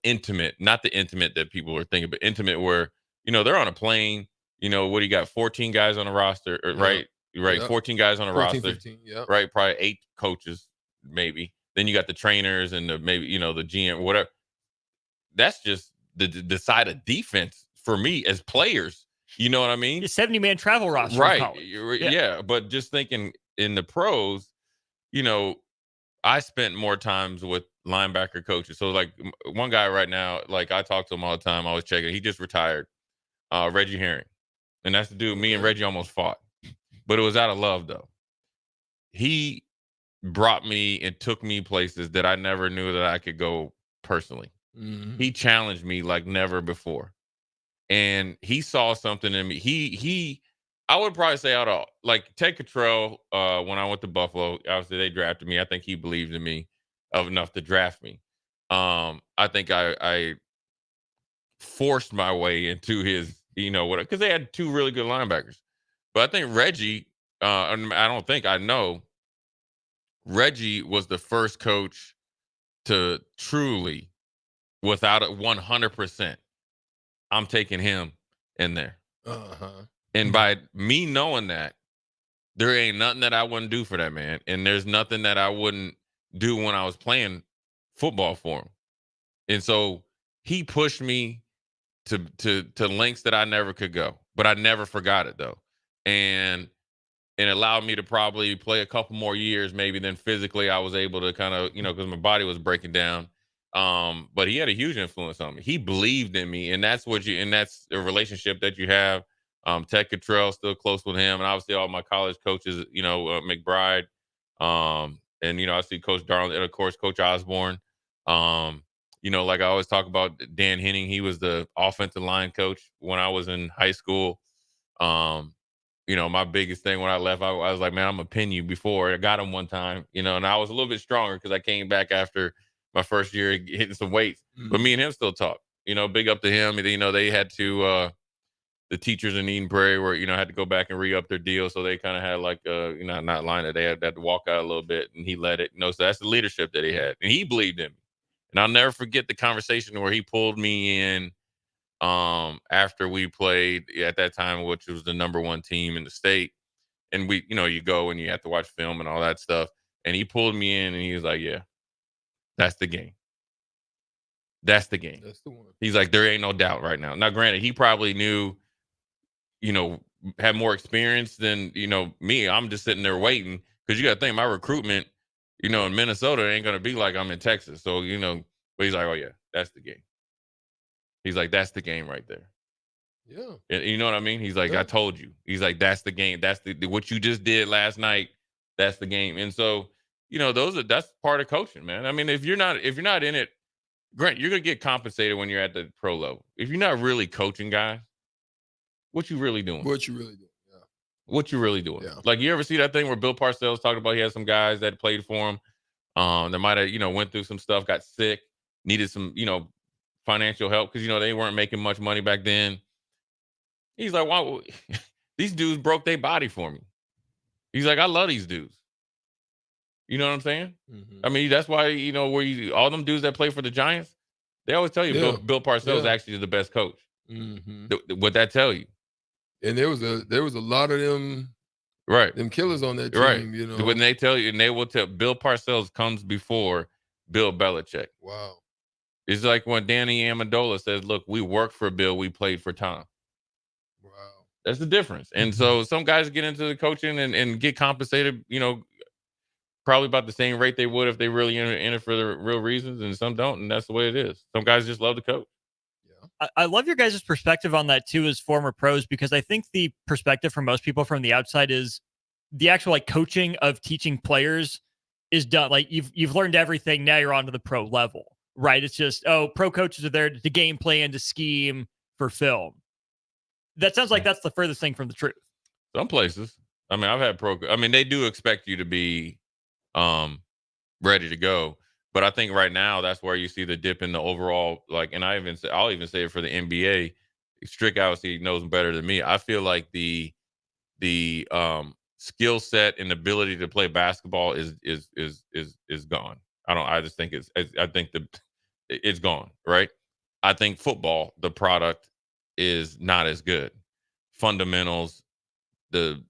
Speaker 6: intimate, not the intimate that people are thinking, but intimate where, they're on a plane, what do you got? 14 guys on the roster, right? Right. 14 guys on the
Speaker 10: 14,
Speaker 6: roster,
Speaker 10: 15, yeah.
Speaker 6: Right. Probably 8 coaches, maybe. Then you got the trainers and the GM, whatever. That's just the side of defense for me as players. You know what I mean?
Speaker 9: The 70-man travel roster.
Speaker 6: Right. Yeah. But just thinking in the pros, I spent more times with linebacker coaches. So like one guy right now, like I talk to him all the time. I always check it. He just retired. Reggie Herring. And that's the dude me and Reggie almost fought. But it was out of love though. He brought me and took me places that I never knew that I could go personally.
Speaker 10: Mm-hmm.
Speaker 6: He challenged me like never before. And he saw something in me. I would probably say out of like Ted Cottrell, when I went to Buffalo, obviously they drafted me. I think he believed in me enough to draft me. I think I forced my way into his, because they had 2 really good linebackers. But I think Reggie, I know Reggie was the first coach to truly, without it 100%, I'm taking him in there. And by me knowing that, there ain't nothing that I wouldn't do for that man. And there's nothing that I wouldn't do when I was playing football for him. And so he pushed me to lengths that I never could go. But I never forgot it though. And it allowed me to probably play a couple more years maybe than physically I was able to kind of, because my body was breaking down. But he had a huge influence on me. He believed in me, and that's that's a relationship that you have. Ted Cottrell, still close with him, and obviously all my college coaches, McBride, and I see Coach Darling, and of course Coach Osborne. Like I always talk about Dan Henning, he was the offensive line coach when I was in high school. My biggest thing when I left, I was like, man, I'm gonna pin you before. I got him one time, and I was a little bit stronger because I came back after my first year hitting some weights, but me and him still talk, big up to him. They had to, the teachers in Eden Prairie were, had to go back and re-up their deal. So they kind of had like, not line it. They had to walk out a little bit and he let it, so that's the leadership that he had. And he believed in me. And I'll never forget the conversation where he pulled me in after we played at that time, which was the number 1 team in the state. And we, you go and you have to watch film and all that stuff. And he pulled me in and he was like, yeah, that's the game. That's the game.
Speaker 10: That's the one.
Speaker 6: He's like, there ain't no doubt right now. Now, granted, he probably knew, had more experience than, me. I'm just sitting there waiting because you got to think my recruitment, in Minnesota ain't going to be like I'm in Texas. So, But he's like, oh yeah, that's the game. He's like, that's the game right there.
Speaker 10: Yeah.
Speaker 6: And you know what I mean? He's like, I told you. He's like, that's the game. That's the what you just did last night. That's the game. And so, that's part of coaching, man. I mean, if you're not in it, Grant, you're gonna get compensated when you're at the pro level. If you're not really coaching guys, what you really doing?
Speaker 10: What you really doing? Yeah.
Speaker 6: What you really doing?
Speaker 10: Yeah.
Speaker 6: Like, you ever see that thing where Bill Parcells talked about he had some guys that played for him, that might have, went through some stuff, got sick, needed some, financial help because they weren't making much money back then. He's like, wow, these dudes broke their body for me. He's like, I love these dudes. You know what I'm saying?
Speaker 10: Mm-hmm.
Speaker 6: I mean, that's why, all them dudes that play for the Giants, they always tell you Bill Parcells actually is the best coach.
Speaker 10: Mm-hmm.
Speaker 6: What that tell you?
Speaker 10: And there was a lot of them,
Speaker 6: right?
Speaker 10: Them killers on that team,
Speaker 6: right? When they tell you, and they will tell, Bill Parcells comes before Bill Belichick.
Speaker 10: Wow.
Speaker 6: It's like when Danny Amendola says, "Look, we worked for Bill, we played for Tom."
Speaker 10: Wow.
Speaker 6: That's the difference. And so some guys get into the coaching and get compensated, probably about the same rate they would if they really in it for the real reasons, and some don't, and that's the way it is. Some guys just love to coach.
Speaker 9: I love your guys' perspective on that too as former pros, because I think the perspective for most people from the outside is the actual coaching of teaching players is done. Like you've learned everything. Now you're on to the pro level, right? It's just, pro coaches are there to game plan, to scheme for film. That sounds like that's the furthest thing from the truth.
Speaker 6: Some places. I mean, I've had they do expect you to be ready to go. But I think right now that's where you see the dip in the overall, and I'll even say it for the NBA. Strick obviously knows better than me. I feel like the skill set and ability to play basketball is gone. I just think it's gone, right? I think football, the product is not as good. Fundamentals, the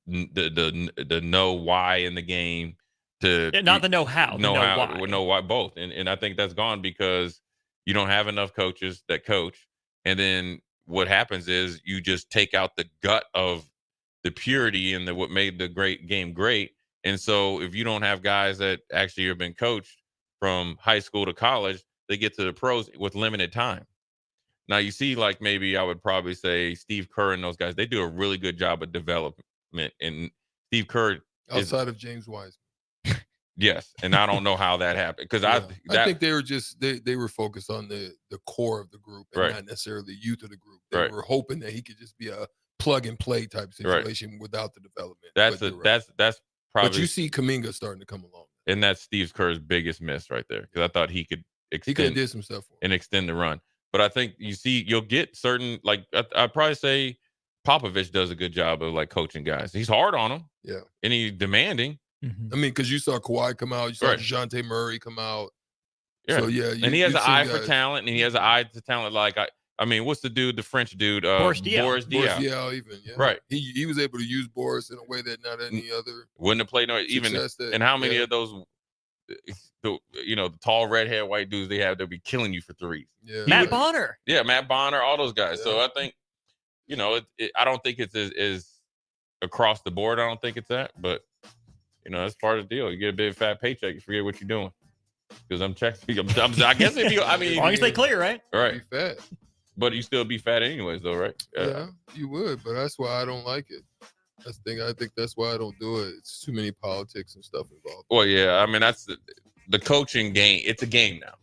Speaker 6: know why in the game.
Speaker 9: Not the know-how,
Speaker 6: know why both, and I think that's gone because you don't have enough coaches that coach, and then what happens is you just take out the gut of the purity and what made the great game great. And so if you don't have guys that actually have been coached from high school to college, they get to the pros with limited time. Now you see, maybe I would probably say Steve Kerr and those guys, they do a really good job of development, and Steve Kerr
Speaker 10: outside of James Wiseman.
Speaker 6: Yes, and I don't know how that happened because
Speaker 10: I think they were just they were focused on the core of the group and not necessarily the youth of the group. They were hoping that he could just be a plug and play type situation without the development.
Speaker 6: That's probably.
Speaker 10: But you see Kuminga starting to come along,
Speaker 6: and that's Steve Kerr's biggest miss right there because I thought he could
Speaker 10: did some stuff for him
Speaker 6: and extend the run. But I think you'll get certain I'd probably say Popovich does a good job of coaching guys. He's hard on them, and he's demanding.
Speaker 10: Mm-hmm. I mean, because you saw Kawhi come out, you saw DeJounte Murray come out.
Speaker 6: Yeah.
Speaker 10: So,
Speaker 6: and he has an eye for talent, and he has an eye to talent. What's the dude, the French dude?
Speaker 9: Boris Diaw.
Speaker 10: Boris Diaw, even. Yeah.
Speaker 6: Right.
Speaker 10: He was able to use Boris in a way that not any other.
Speaker 6: Wouldn't have played and how many of those, the tall redhead white dudes they have, they'll be killing you for threes.
Speaker 10: Yeah.
Speaker 9: Matt Bonner.
Speaker 6: Yeah, Matt Bonner, all those guys. Yeah. So I think, I don't think it's as across the board. I don't think it's that, but. That's part of the deal. You get a big fat paycheck, you forget what you're doing. Because I'm checking. I guess if you,
Speaker 9: as long as they clear, right?
Speaker 6: Right.
Speaker 10: Be fat.
Speaker 6: But you still be fat anyways, though, right?
Speaker 10: Yeah, you would. But that's why I don't like it. I think that's why I don't do it. It's too many politics and stuff involved.
Speaker 6: Well, yeah. I mean, that's the coaching game. It's a game now.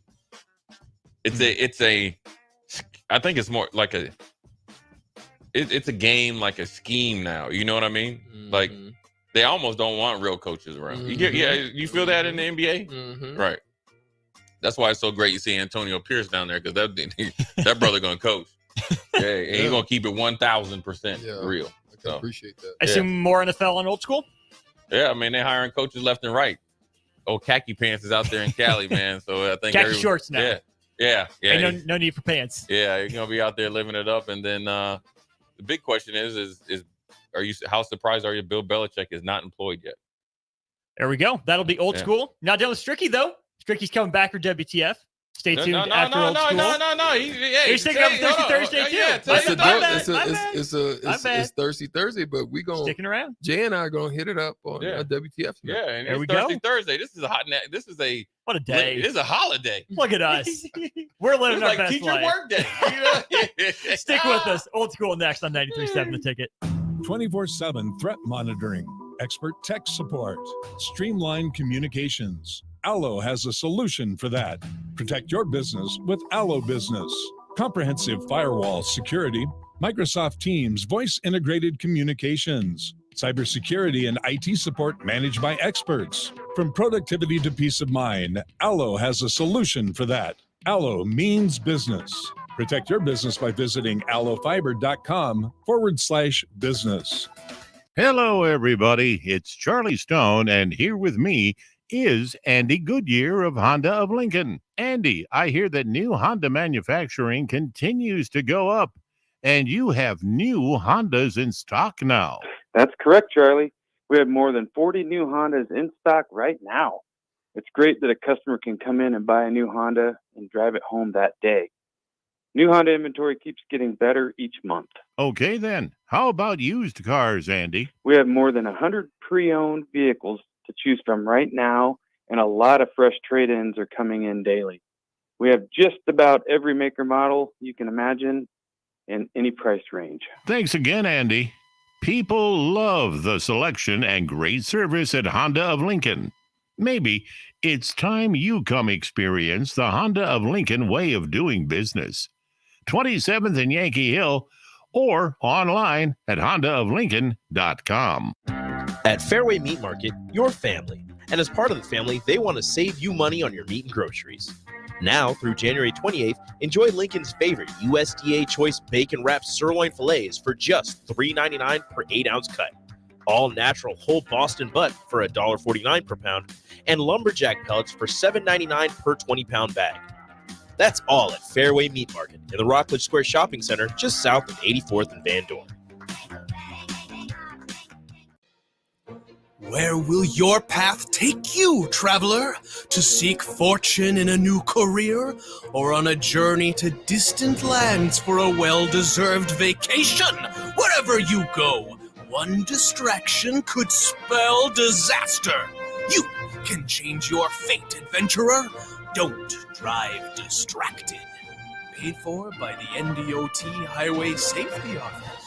Speaker 6: I think it's more like it's a game, like a scheme now. You know what I mean?
Speaker 10: Mm-hmm.
Speaker 6: They almost don't want real coaches around.
Speaker 10: Mm-hmm.
Speaker 6: You feel that in the NBA?
Speaker 10: Mm-hmm.
Speaker 6: Right. That's why it's so great you see Antonio Pierce down there, because that brother going to coach. Yeah, and he's going to keep it 1,000% real.
Speaker 10: I can appreciate that.
Speaker 9: I assume more NFL and old school?
Speaker 6: Yeah, I mean, they're hiring coaches left and right. Khaki Pants is out there in Cali, man. So I think
Speaker 9: khaki shorts now.
Speaker 6: Yeah.
Speaker 9: And no need for pants.
Speaker 6: Yeah, you're going to be out there living it up. And then the big question is how surprised are you Bill Belichick is not employed yet?
Speaker 9: There we go. That'll be old school. Not done with Stricky, though. Stricky's coming back for WTF. Stay tuned after old school.
Speaker 6: No.
Speaker 9: You're sticking up Thursday too.
Speaker 10: It's Thirsty Thursday, but we gonna
Speaker 9: sticking around.
Speaker 10: Jay and I are gonna hit it up on WTF.
Speaker 6: Yeah, and
Speaker 9: there we
Speaker 6: Thirsty
Speaker 9: go.
Speaker 6: Thursday. This is a hot. This is a
Speaker 9: what a day.
Speaker 6: This is a holiday.
Speaker 9: Look at us. We're living our best
Speaker 6: teacher
Speaker 9: life.
Speaker 6: work day.
Speaker 9: Stick with us. Old school next on 93.7 The Ticket.
Speaker 12: 24/7 threat monitoring, expert tech support, streamlined communications. Allo has a solution for that. Protect your business with Allo Business. Comprehensive firewall security, Microsoft Teams voice integrated communications, cybersecurity and IT support managed by experts. From productivity to peace of mind, Allo has a solution for that. Allo means business. Protect your business by visiting allofiber.com/business.
Speaker 3: Hello, everybody. It's Charlie Stone, and here with me is Andy Goodyear of Honda of Lincoln. Andy, I hear that new Honda manufacturing continues to go up, and you have new Hondas in stock now.
Speaker 18: That's correct, Charlie. We have more than 40 new Hondas in stock right now. It's great that a customer can come in and buy a new Honda and drive it home that day. New Honda inventory keeps getting better each month.
Speaker 3: Okay, then. How about used cars, Andy?
Speaker 18: We have more than 100 pre-owned vehicles to choose from right now, and a lot of fresh trade-ins are coming in daily. We have just about every maker model you can imagine in any price range.
Speaker 3: Thanks again, Andy. People love the selection and great service at Honda of Lincoln. Maybe it's time you come experience the Honda of Lincoln way of doing business. 27th and Yankee Hill, or online at hondaoflincoln.com.
Speaker 4: At Fairway Meat Market, your family. And as part of the family, they want to save you money on your meat and groceries. Now, through January 28th, enjoy Lincoln's favorite USDA Choice Bacon Wrapped Sirloin Fillets for just $3.99 per 8-ounce cut. All natural whole Boston butt for $1.49 per pound, and lumberjack pellets for $7.99 per 20-pound bag. That's all at Fairway Meat Market in the Rockledge Square Shopping Center, just south of 84th and Van Dorn.
Speaker 16: Where will your path take you, traveler? To seek fortune in a new career, or on a journey to distant lands for a well-deserved vacation? Wherever you go, one distraction could spell disaster. You can change your fate, adventurer. Don't drive distracted. Paid for by the NDOT Highway Safety Office.